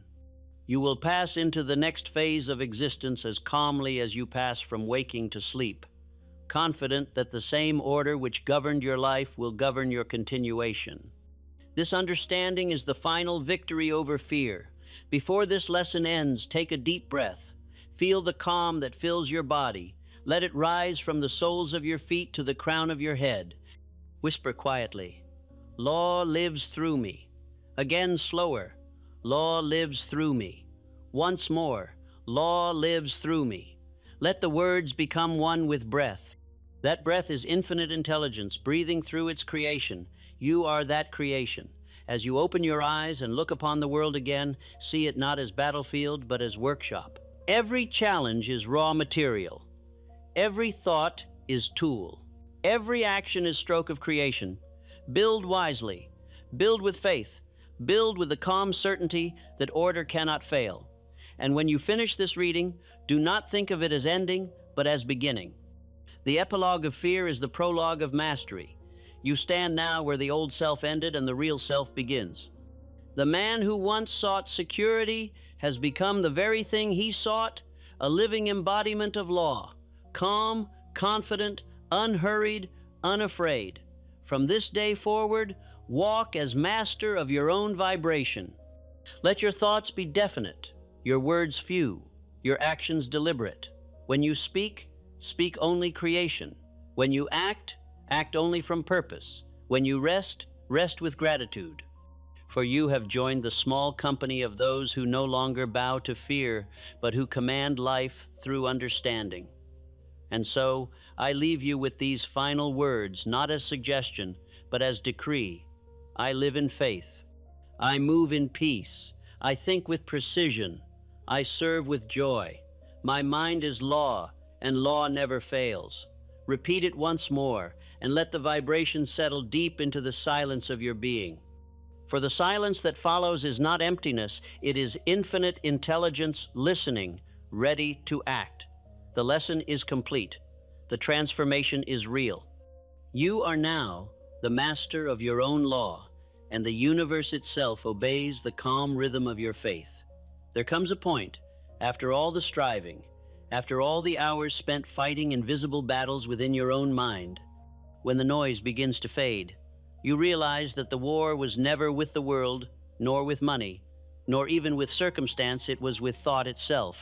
You will pass into the next phase of existence as calmly as you pass from waking to sleep, confident that the same order which governed your life will govern your continuation. This understanding is the final victory over fear. Before this lesson ends, take a deep breath. Feel the calm that fills your body. Let it rise from the soles of your feet to the crown of your head. Whisper quietly, "Law lives through me." Again, slower, "Law lives through me." Once more, "Law lives through me." Let the words become one with breath. That breath is infinite intelligence breathing through its creation. You are that creation. As you open your eyes and look upon the world again, see it not as battlefield, but as workshop. Every challenge is raw material. Every thought is tool. Every action is stroke of creation. Build wisely. Build with faith. Build with the calm certainty that order cannot fail. And when you finish this reading, do not think of it as ending, but as beginning. The epilogue of fear is the prologue of mastery. You stand now where the old self ended and the real self begins. The man who once sought security has become the very thing he sought, a living embodiment of law, calm, confident, unhurried, unafraid. From this day forward, walk as master of your own vibration. Let your thoughts be definite, your words few, your actions deliberate. When you speak, speak only creation. When you act, act only from purpose. When you rest, rest with gratitude. For you have joined the small company of those who no longer bow to fear, but who command life through understanding. And so, I leave you with these final words, not as suggestion, but as decree. I live in faith. I move in peace. I think with precision. I serve with joy. My mind is law, and law never fails. Repeat it once more, and let the vibration settle deep into the silence of your being. For the silence that follows is not emptiness, it is infinite intelligence listening, ready to act. The lesson is complete. The transformation is real. You are now the master of your own law, and the universe itself obeys the calm rhythm of your faith. There comes a point, after all the striving, after all the hours spent fighting invisible battles within your own mind, when the noise begins to fade, you realize that the war was never with the world, nor with money, nor even with circumstance. It was with thought itself.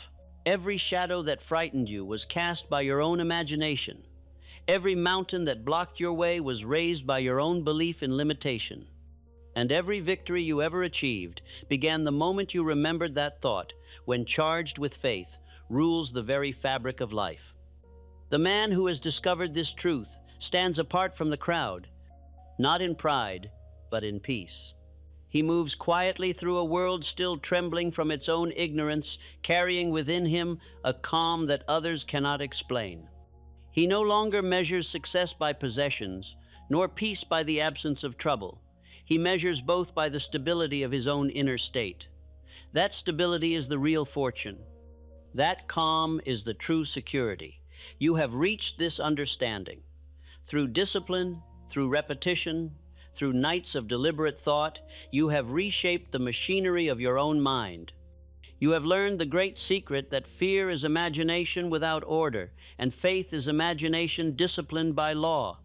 Every shadow that frightened you was cast by your own imagination. Every mountain that blocked your way was raised by your own belief in limitation. And every victory you ever achieved began the moment you remembered that thought, when charged with faith, rules the very fabric of life. The man who has discovered this truth stands apart from the crowd, not in pride, but in peace. He moves quietly through a world still trembling from its own ignorance, carrying within him a calm that others cannot explain. He no longer measures success by possessions, nor peace by the absence of trouble. He measures both by the stability of his own inner state. That stability is the real fortune. That calm is the true security. You have reached this understanding. Through discipline, through repetition, through nights of deliberate thought, you have reshaped the machinery of your own mind. You have learned the great secret that fear is imagination without order, and faith is imagination disciplined by law.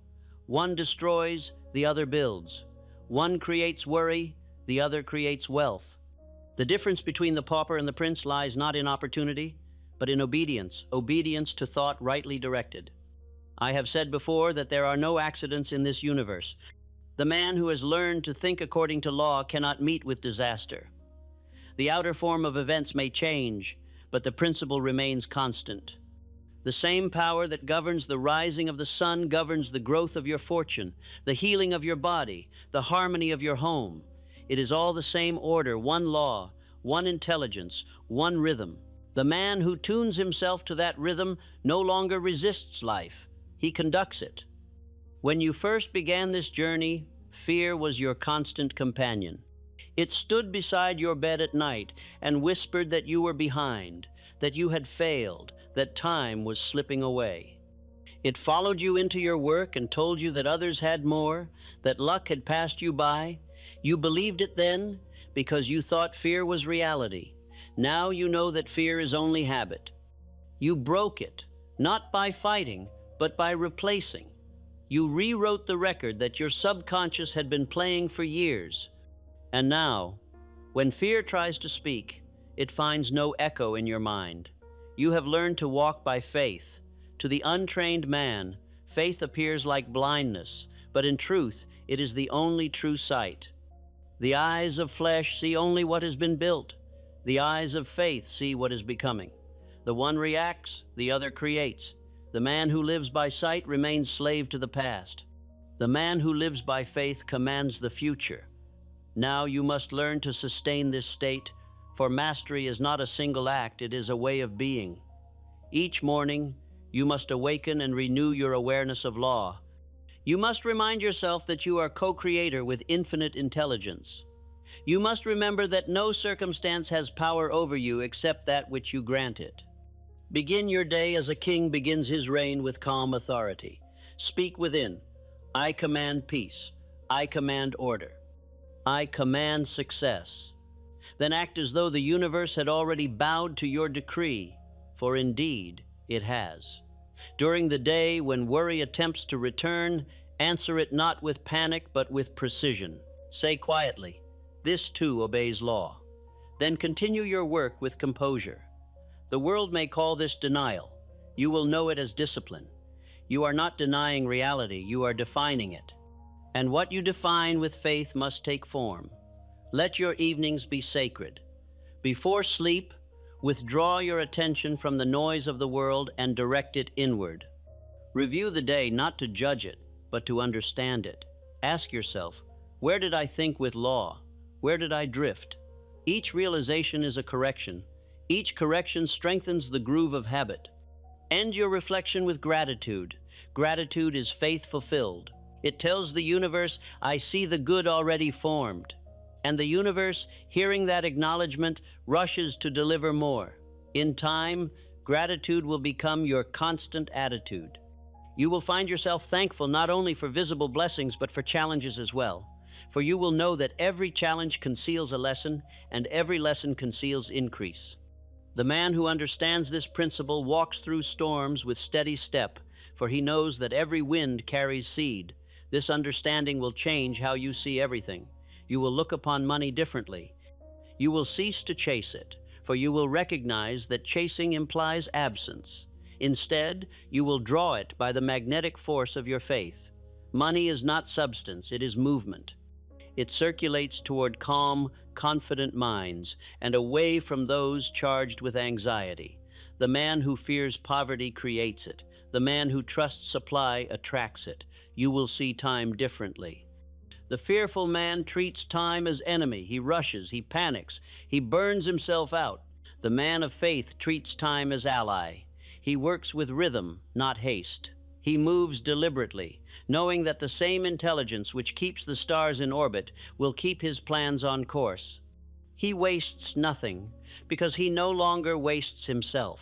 One destroys, the other builds. One creates worry, the other creates wealth. The difference between the pauper and the prince lies not in opportunity, but in obedience, obedience to thought rightly directed. I have said before that there are no accidents in this universe. The man who has learned to think according to law cannot meet with disaster. The outer form of events may change, but the principle remains constant. The same power that governs the rising of the sun governs the growth of your fortune, the healing of your body, the harmony of your home. It is all the same order, one law, one intelligence, one rhythm. The man who tunes himself to that rhythm no longer resists life. He conducts it. When you first began this journey, fear was your constant companion. It stood beside your bed at night and whispered that you were behind, that you had failed, that time was slipping away. It followed you into your work and told you that others had more, that luck had passed you by. You believed it then because you thought fear was reality. Now you know that fear is only habit. You broke it, not by fighting, but by replacing. You rewrote the record that your subconscious had been playing for years. And now, when fear tries to speak, it finds no echo in your mind. You have learned to walk by faith. To the untrained man, faith appears like blindness, but in truth, it is the only true sight. The eyes of flesh see only what has been built. The eyes of faith see what is becoming. The one reacts, the other creates. The man who lives by sight remains slave to the past. The man who lives by faith commands the future. Now you must learn to sustain this state, for mastery is not a single act, it is a way of being. Each morning, you must awaken and renew your awareness of law. You must remind yourself that you are co-creator with infinite intelligence. You must remember that no circumstance has power over you except that which you grant it. Begin your day as a king begins his reign with calm authority. Speak within. I command peace. I command order. I command success. Then act as though the universe had already bowed to your decree, for indeed it has. During the day when worry attempts to return, answer it not with panic but with precision. Say quietly, "This too obeys law." Then continue your work with composure. The world may call this denial. You will know it as discipline. You are not denying reality, you are defining it. And what you define with faith must take form. Let your evenings be sacred. Before sleep, withdraw your attention from the noise of the world and direct it inward. Review the day not to judge it, but to understand it. Ask yourself, where did I think with law? Where did I drift? Each realization is a correction. Each correction strengthens the groove of habit. End your reflection with gratitude. Gratitude is faith fulfilled. It tells the universe, I see the good already formed. And the universe, hearing that acknowledgement, rushes to deliver more. In time, gratitude will become your constant attitude. You will find yourself thankful not only for visible blessings, but for challenges as well. For you will know that every challenge conceals a lesson, and every lesson conceals increase. The man who understands this principle walks through storms with steady step, for he knows that every wind carries seed. This understanding will change how you see everything. You will look upon money differently. You will cease to chase it, for you will recognize that chasing implies absence. Instead, you will draw it by the magnetic force of your faith. Money is not substance, it is movement. It circulates toward calm, confident minds and away from those charged with anxiety. The man who fears poverty creates it. The man who trusts supply attracts it. You will see time differently. The fearful man treats time as enemy. He rushes, he panics, he burns himself out. The man of faith treats time as ally. He works with rhythm, not haste. He moves deliberately, knowing that the same intelligence which keeps the stars in orbit will keep his plans on course. He wastes nothing, because he no longer wastes himself.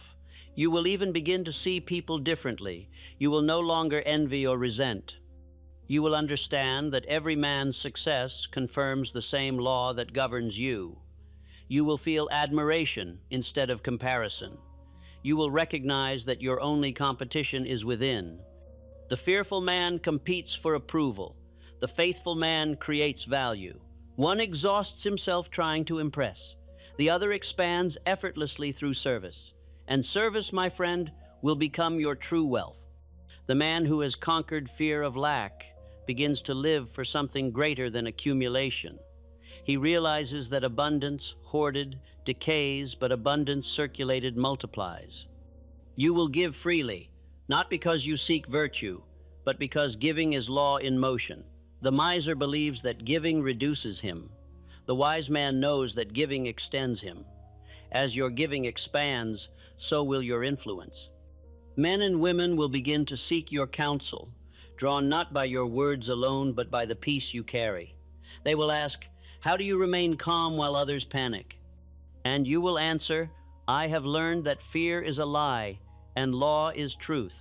You will even begin to see people differently. You will no longer envy or resent. You will understand that every man's success confirms the same law that governs you. You will feel admiration instead of comparison. You will recognize that your only competition is within. The fearful man competes for approval. The faithful man creates value. One exhausts himself trying to impress. The other expands effortlessly through service. And service, my friend, will become your true wealth. The man who has conquered fear of lack begins to live for something greater than accumulation. He realizes that abundance, hoarded, decays, but abundance circulated multiplies. You will give freely, not because you seek virtue, but because giving is law in motion. The miser believes that giving reduces him. The wise man knows that giving extends him. As your giving expands, so will your influence. Men and women will begin to seek your counsel, drawn not by your words alone, but by the peace you carry. They will ask, "How do you remain calm while others panic?" And you will answer, "I have learned that fear is a lie and law is truth."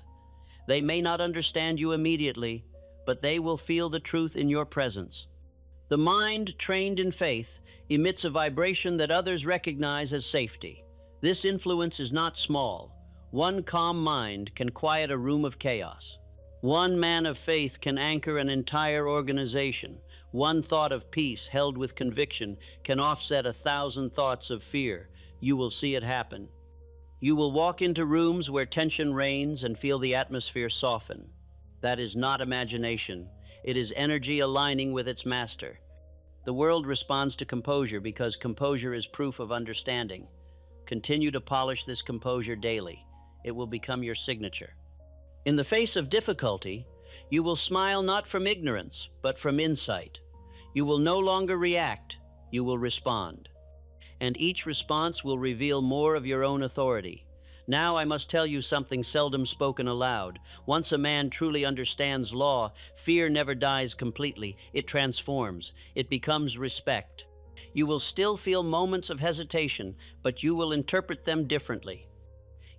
They may not understand you immediately, but they will feel the truth in your presence. The mind trained in faith emits a vibration that others recognize as safety. This influence is not small. One calm mind can quiet a room of chaos. One man of faith can anchor an entire organization. One thought of peace held with conviction can offset 1,000 thoughts of fear. You will see it happen. You will walk into rooms where tension reigns and feel the atmosphere soften. That is not imagination. It is energy aligning with its master. The world responds to composure because composure is proof of understanding. Continue to polish this composure daily. It will become your signature. In the face of difficulty, you will smile not from ignorance, but from insight. You will no longer react, you will respond. And each response will reveal more of your own authority. Now I must tell you something seldom spoken aloud. Once a man truly understands law, fear never dies completely. It transforms. It becomes respect. You will still feel moments of hesitation, but you will interpret them differently.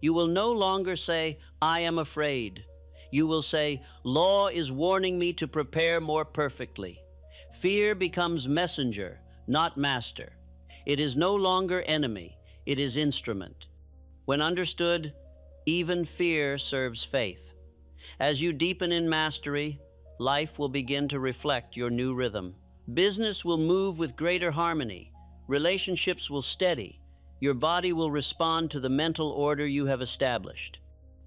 You will no longer say, "I am afraid." You will say, "Law is warning me to prepare more perfectly." Fear becomes messenger, not master. It is no longer enemy, it is instrument. When understood, even fear serves faith. As you deepen in mastery, life will begin to reflect your new rhythm. Business will move with greater harmony. Relationships will steady. Your body will respond to the mental order you have established.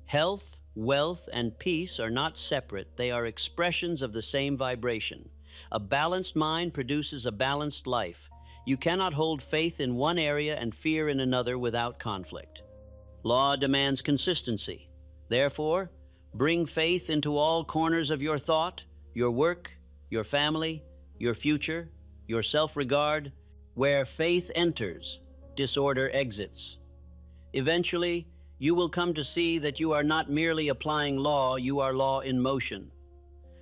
Health, wealth, and peace are not separate. They are expressions of the same vibration. A balanced mind produces a balanced life. You cannot hold faith in one area and fear in another without conflict. Law demands consistency. Therefore, bring faith into all corners of your thought, your work, your family, your future, your self-regard. Where faith enters, disorder exits. Eventually, you will come to see that you are not merely applying law, you are law in motion.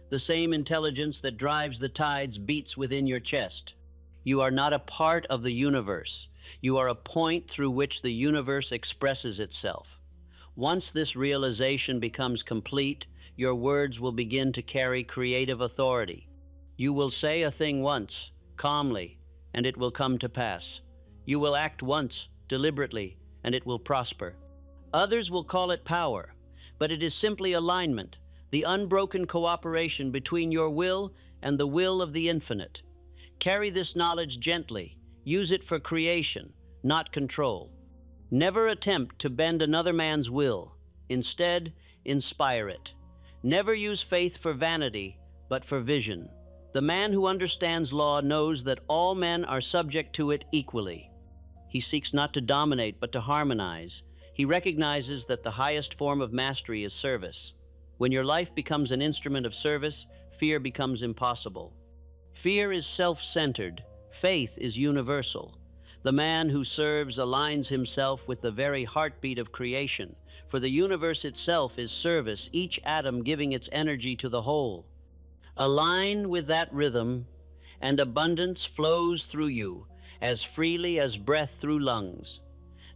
The same intelligence that drives the tides beats within your chest. You are not a part of the universe. You are a point through which the universe expresses itself. Once this realization becomes complete, your words will begin to carry creative authority. You will say a thing once, calmly, and it will come to pass. You will act once, deliberately, and it will prosper. Others will call it power, but it is simply alignment, the unbroken cooperation between your will and the will of the infinite. Carry this knowledge gently. Use it for creation, not control. Never attempt to bend another man's will. Instead, inspire it. Never use faith for vanity, but for vision. The man who understands law knows that all men are subject to it equally. He seeks not to dominate, but to harmonize. He recognizes that the highest form of mastery is service. When your life becomes an instrument of service, fear becomes impossible. Fear is self-centered. Faith is universal. The man who serves aligns himself with the very heartbeat of creation, for the universe itself is service, each atom giving its energy to the whole. Align with that rhythm, and abundance flows through you as freely as breath through lungs.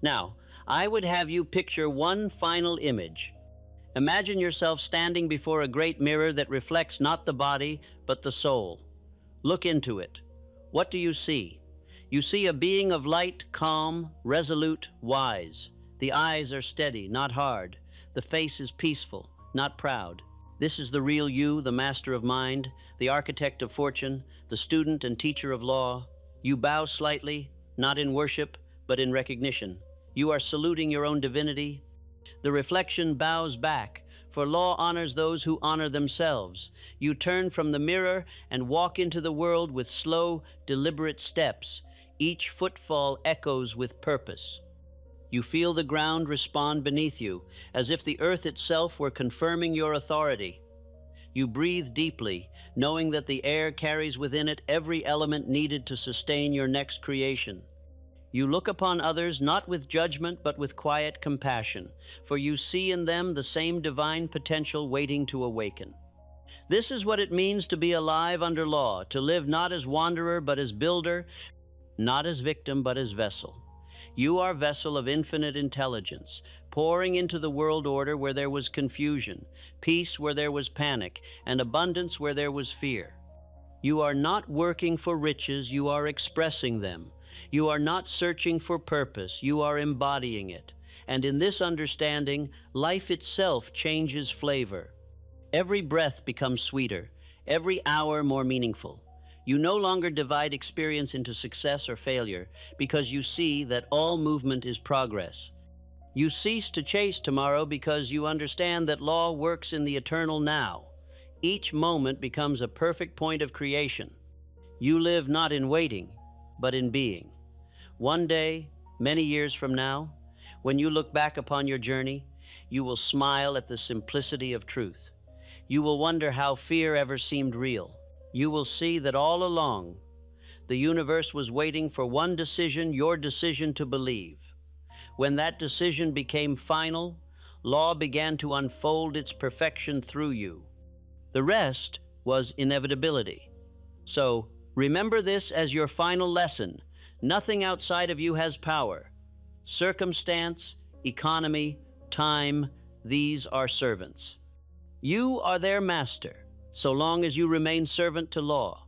Now, I would have you picture one final image. Imagine yourself standing before a great mirror that reflects not the body, but the soul. Look into it. What do you see? You see a being of light, calm, resolute, wise. The eyes are steady, not hard. The face is peaceful, not proud. This is the real you, the master of mind, the architect of fortune, the student and teacher of law. You bow slightly, not in worship, but in recognition. You are saluting your own divinity. The reflection bows back, for law honors those who honor themselves. You turn from the mirror and walk into the world with slow, deliberate steps. Each footfall echoes with purpose. You feel the ground respond beneath you, as if the earth itself were confirming your authority. You breathe deeply, knowing that the air carries within it every element needed to sustain your next creation. You look upon others not with judgment but with quiet compassion, for you see in them the same divine potential waiting to awaken. This is what it means to be alive under law, to live not as wanderer but as builder, not as victim but as vessel. You are vessel of infinite intelligence, pouring into the world order where there was confusion, peace where there was panic, and abundance where there was fear. You are not working for riches, you are expressing them. You are not searching for purpose, you are embodying it. And in this understanding, life itself changes flavor. Every breath becomes sweeter, every hour more meaningful. You no longer divide experience into success or failure, because you see that all movement is progress. You cease to chase tomorrow because you understand that law works in the eternal now. Each moment becomes a perfect point of creation. You live not in waiting, but in being. One day, many years from now, when you look back upon your journey, you will smile at the simplicity of truth. You will wonder how fear ever seemed real. You will see that all along, the universe was waiting for one decision, your decision to believe. When that decision became final, law began to unfold its perfection through you. The rest was inevitability. So, remember this as your final lesson. Nothing outside of you has power. Circumstance, economy, time, these are servants. You are their master, so long as you remain servant to law.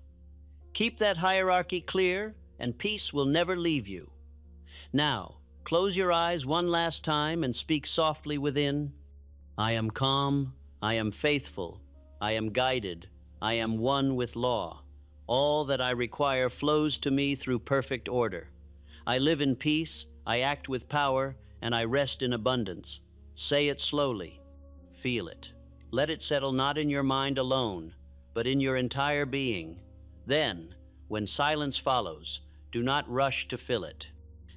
Keep that hierarchy clear, and peace will never leave you. Now, close your eyes one last time and speak softly within. I am calm, I am faithful, I am guided, I am one with law. All that I require flows to me through perfect order. I live in peace, I act with power, and I rest in abundance. Say it slowly. Feel it. Let it settle not in your mind alone, but in your entire being. Then, when silence follows, do not rush to fill it.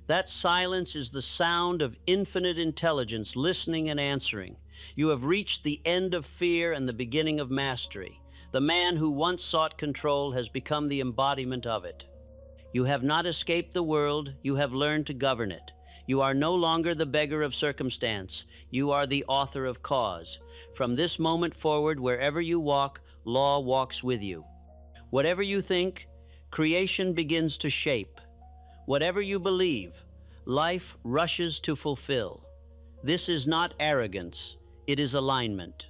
That silence is the sound of infinite intelligence listening and answering. You have reached the end of fear and the beginning of mastery. The man who once sought control has become the embodiment of it. You have not escaped the world, you have learned to govern it. You are no longer the beggar of circumstance, you are the author of cause. From this moment forward, wherever you walk, law walks with you. Whatever you think, creation begins to shape. Whatever you believe, life rushes to fulfill. This is not arrogance, it is alignment.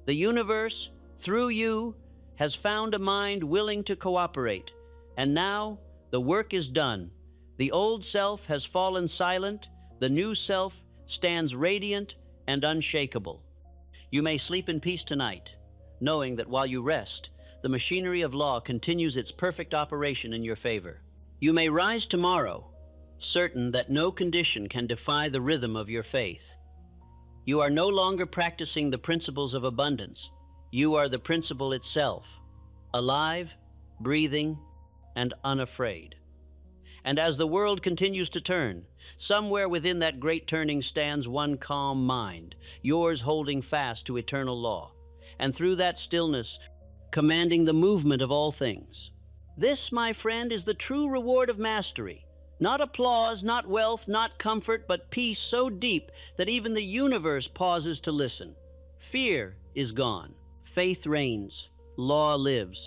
The universe, through you, has found a mind willing to cooperate, and now the work is done. The old self has fallen silent, the new self stands radiant and unshakable. You may sleep in peace tonight, knowing that while you rest, the machinery of law continues its perfect operation in your favor. You may rise tomorrow, certain that no condition can defy the rhythm of your faith. You are no longer practicing the principles of abundance. You are the principle itself, alive, breathing, and unafraid. And as the world continues to turn, somewhere within that great turning stands one calm mind, yours holding fast to eternal law, and through that stillness, commanding the movement of all things. This, my friend, is the true reward of mastery. Not applause, not wealth, not comfort, but peace so deep that even the universe pauses to listen. Fear is gone. Faith reigns, law lives,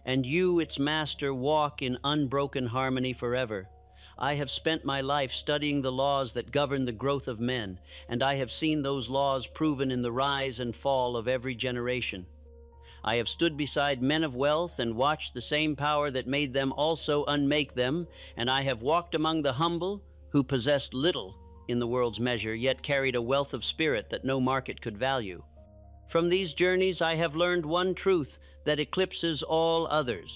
and you, its master, walk in unbroken harmony forever. I have spent my life studying the laws that govern the growth of men, and I have seen those laws proven in the rise and fall of every generation. I have stood beside men of wealth and watched the same power that made them also unmake them, and I have walked among the humble who possessed little in the world's measure, yet carried a wealth of spirit that no market could value. From these journeys I have learned one truth that eclipses all others.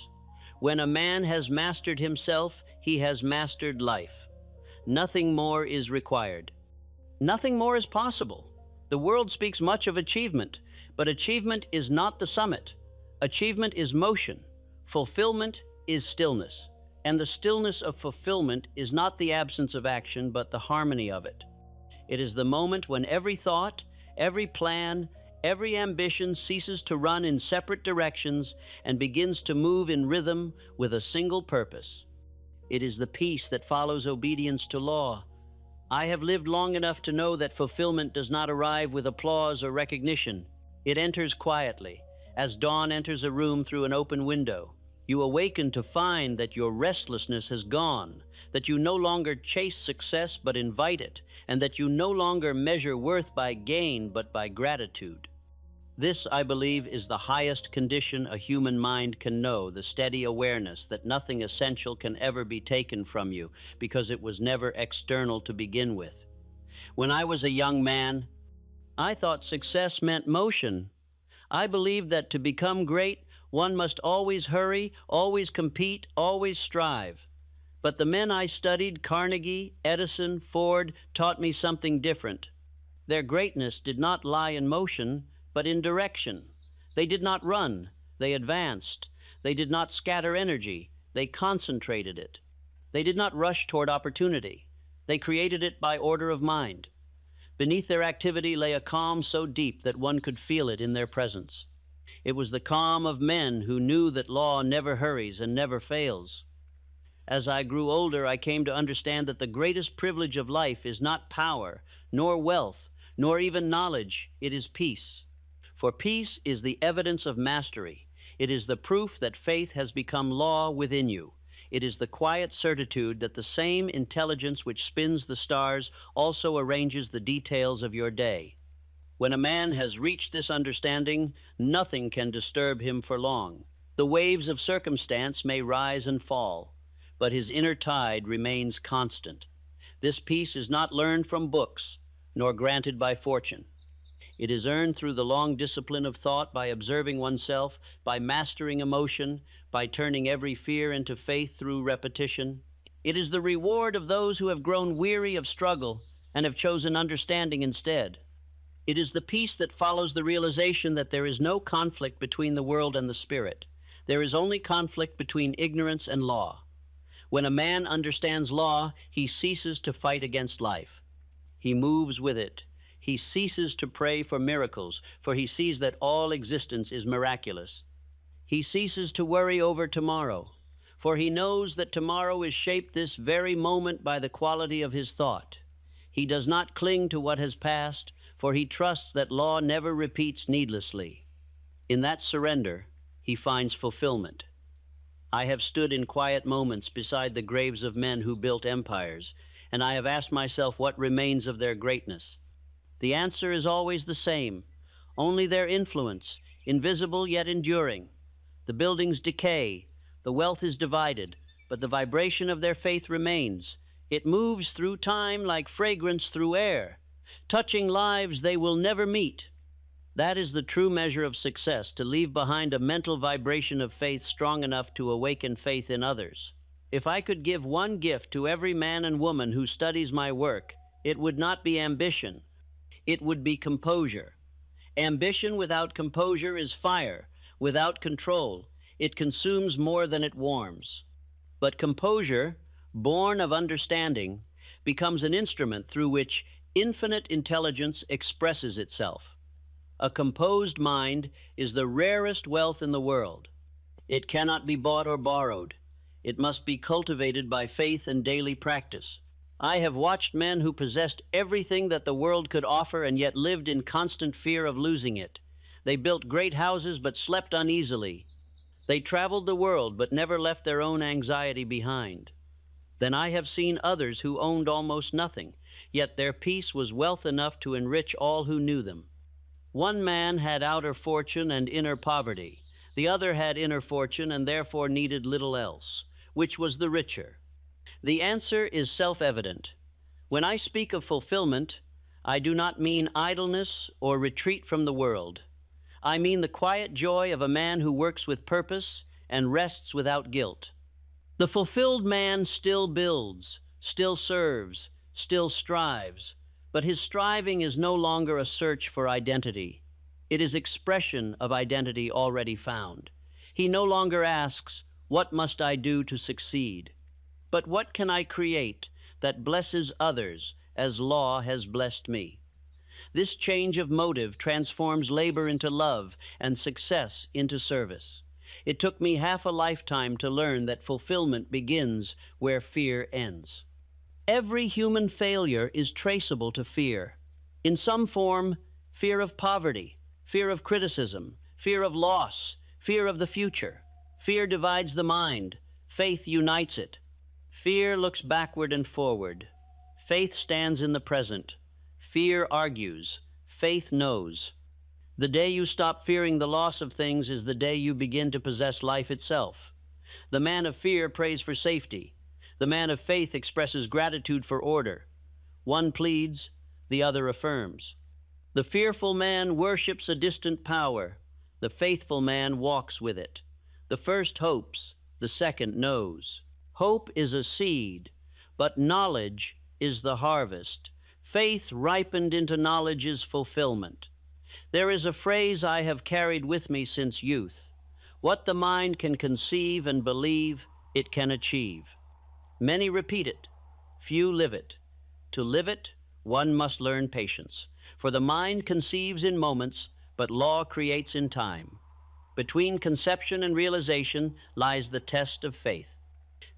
When a man has mastered himself, he has mastered life. Nothing more is required. Nothing more is possible. The world speaks much of achievement, but achievement is not the summit. Achievement is motion. Fulfillment is stillness. And the stillness of fulfillment is not the absence of action, but the harmony of it. It is the moment when every thought, every plan, every ambition ceases to run in separate directions and begins to move in rhythm with a single purpose. It is the peace that follows obedience to law. I have lived long enough to know that fulfillment does not arrive with applause or recognition. It enters quietly, as dawn enters a room through an open window. You awaken to find that your restlessness has gone, that you no longer chase success but invite it, and that you no longer measure worth by gain but by gratitude. This, I believe, is the highest condition a human mind can know, the steady awareness that nothing essential can ever be taken from you because it was never external to begin with. When I was a young man, I thought success meant motion. I believed that to become great, one must always hurry, always compete, always strive. But the men I studied, Carnegie, Edison, Ford, taught me something different. Their greatness did not lie in motion, but in direction. They did not run, they advanced. They did not scatter energy, they concentrated it. They did not rush toward opportunity, they created it by order of mind. Beneath their activity lay a calm so deep that one could feel it in their presence. It was the calm of men who knew that law never hurries and never fails. As I grew older, I came to understand that the greatest privilege of life is not power, nor wealth, nor even knowledge. It is peace. For peace is the evidence of mastery. It is the proof that faith has become law within you. It is the quiet certitude that the same intelligence which spins the stars also arranges the details of your day. When a man has reached this understanding, nothing can disturb him for long. The waves of circumstance may rise and fall, but his inner tide remains constant. This peace is not learned from books, nor granted by fortune. It is earned through the long discipline of thought, by observing oneself, by mastering emotion, by turning every fear into faith through repetition. It is the reward of those who have grown weary of struggle and have chosen understanding instead. It is the peace that follows the realization that there is no conflict between the world and the spirit. There is only conflict between ignorance and law. When a man understands law, he ceases to fight against life. He moves with it. He ceases to pray for miracles, for he sees that all existence is miraculous. He ceases to worry over tomorrow, for he knows that tomorrow is shaped this very moment by the quality of his thought. He does not cling to what has passed, for he trusts that law never repeats needlessly. In that surrender, he finds fulfillment. I have stood in quiet moments beside the graves of men who built empires, and I have asked myself what remains of their greatness. The answer is always the same, only their influence, invisible yet enduring. The buildings decay, the wealth is divided, but the vibration of their faith remains. It moves through time like fragrance through air, touching lives they will never meet. That is the true measure of success, to leave behind a mental vibration of faith strong enough to awaken faith in others. If I could give one gift to every man and woman who studies my work, it would not be ambition. It would be composure. Ambition without composure is fire, without control. It consumes more than it warms. But composure, born of understanding, becomes an instrument through which infinite intelligence expresses itself. A composed mind is the rarest wealth in the world. It cannot be bought or borrowed. It must be cultivated by faith and daily practice. I have watched men who possessed everything that the world could offer and yet lived in constant fear of losing it. They built great houses but slept uneasily. They traveled the world but never left their own anxiety behind. Then I have seen others who owned almost nothing, yet their peace was wealth enough to enrich all who knew them. One man had outer fortune and inner poverty. The other had inner fortune and therefore needed little else. Which was the richer? The answer is self-evident. When I speak of fulfillment, I do not mean idleness or retreat from the world. I mean the quiet joy of a man who works with purpose and rests without guilt. The fulfilled man still builds, still serves, still strives, But his striving is no longer a search for identity. It is expression of identity already found. He no longer asks, "What must I do to succeed?" but "What can I create that blesses others as law has blessed me?" This change of motive transforms labor into love and success into service. It took me half a lifetime to learn that fulfillment begins where fear ends. Every human failure is traceable to fear. In some form, fear of poverty, fear of criticism, fear of loss, fear of the future. Fear divides the mind. Faith unites it. Fear looks backward and forward. Faith stands in the present. Fear argues. Faith knows. The day you stop fearing the loss of things is the day you begin to possess life itself. The man of fear prays for safety. The man of faith expresses gratitude for order. One pleads, the other affirms. The fearful man worships a distant power. The faithful man walks with it. The first hopes, the second knows. Hope is a seed, but knowledge is the harvest. Faith ripened into knowledge is fulfillment. There is a phrase I have carried with me since youth. What the mind can conceive and believe, it can achieve. Many repeat it, few live it. To live it, one must learn patience, for the mind conceives in moments, but law creates in time. Between conception and realization lies the test of faith.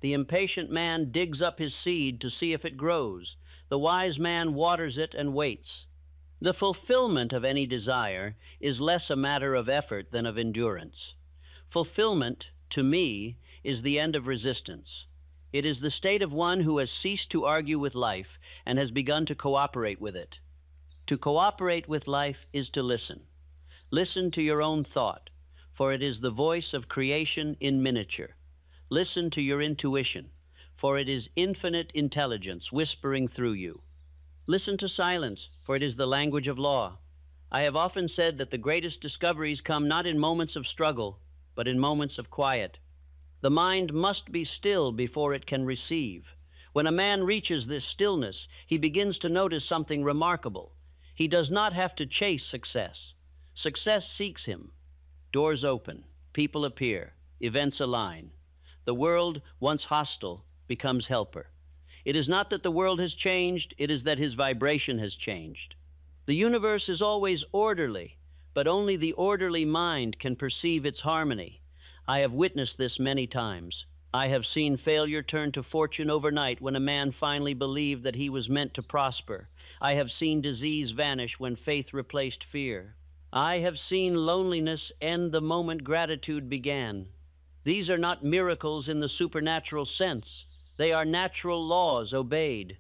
The impatient man digs up his seed to see if it grows. The wise man waters it and waits. The fulfillment of any desire is less a matter of effort than of endurance. Fulfillment, to me, is the end of resistance. It is the state of one who has ceased to argue with life and has begun to cooperate with it. To cooperate with life is to listen. Listen to your own thought, for it is the voice of creation in miniature. Listen to your intuition, for it is infinite intelligence whispering through you. Listen to silence, for it is the language of law. I have often said that the greatest discoveries come not in moments of struggle, but in moments of quiet. The mind must be still before it can receive. When a man reaches this stillness, he begins to notice something remarkable. He does not have to chase success. Success seeks him. Doors open, people appear, events align. The world, once hostile, becomes helper. It is not that the world has changed, it is that his vibration has changed. The universe is always orderly, but only the orderly mind can perceive its harmony. I have witnessed this many times. I have seen failure turn to fortune overnight when a man finally believed that he was meant to prosper. I have seen disease vanish when faith replaced fear. I have seen loneliness end the moment gratitude began. These are not miracles in the supernatural sense. They are natural laws obeyed.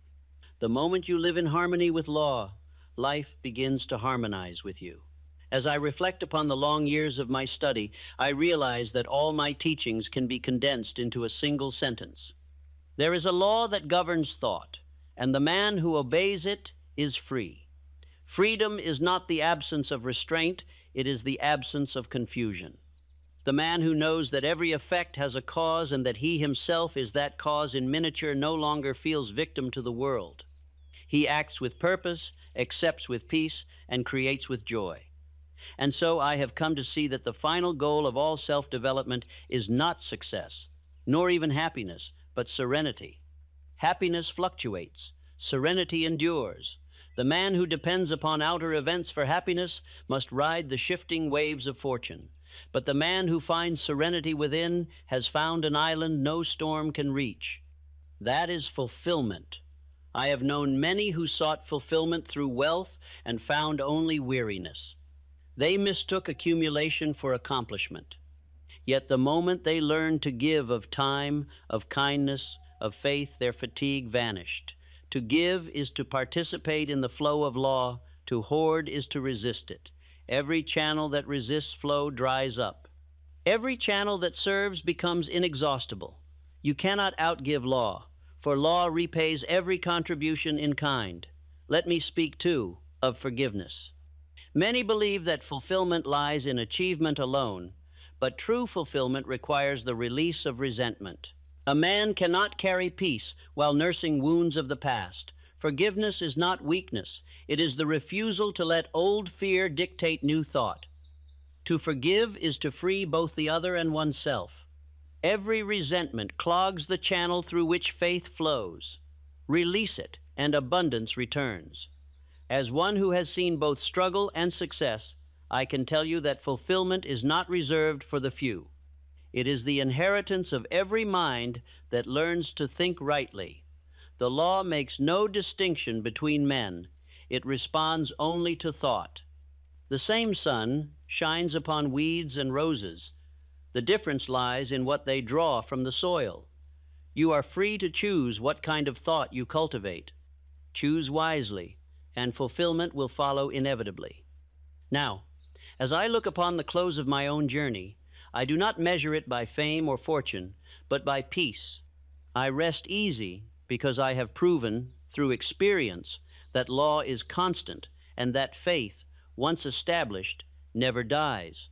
The moment you live in harmony with law, life begins to harmonize with you. As I reflect upon the long years of my study, I realize that all my teachings can be condensed into a single sentence. There is a law that governs thought, and the man who obeys it is free. Freedom is not the absence of restraint, it is the absence of confusion. The man who knows that every effect has a cause and that he himself is that cause in miniature no longer feels victim to the world. He acts with purpose, accepts with peace, and creates with joy. And so I have come to see that the final goal of all self-development is not success, nor even happiness, but serenity. Happiness fluctuates. Serenity endures. The man who depends upon outer events for happiness must ride the shifting waves of fortune. But the man who finds serenity within has found an island no storm can reach. That is fulfillment. I have known many who sought fulfillment through wealth and found only weariness. They mistook accumulation for accomplishment. Yet the moment they learned to give of time, of kindness, of faith, their fatigue vanished. To give is to participate in the flow of law. To hoard is to resist it. Every channel that resists flow dries up. Every channel that serves becomes inexhaustible. You cannot outgive law, for law repays every contribution in kind. Let me speak, too, of forgiveness. Many believe that fulfillment lies in achievement alone, but true fulfillment requires the release of resentment. A man cannot carry peace while nursing wounds of the past. Forgiveness is not weakness. It is the refusal to let old fear dictate new thought. To forgive is to free both the other and oneself. Every resentment clogs the channel through which faith flows. Release it, and abundance returns. As one who has seen both struggle and success, I can tell you that fulfillment is not reserved for the few. It is the inheritance of every mind that learns to think rightly. The law makes no distinction between men. It responds only to thought. The same sun shines upon weeds and roses. The difference lies in what they draw from the soil. You are free to choose what kind of thought you cultivate. Choose wisely, and fulfillment will follow inevitably. Now, as I look upon the close of my own journey, I do not measure it by fame or fortune, but by peace. I rest easy because I have proven, through experience, that law is constant and that faith, once established, never dies.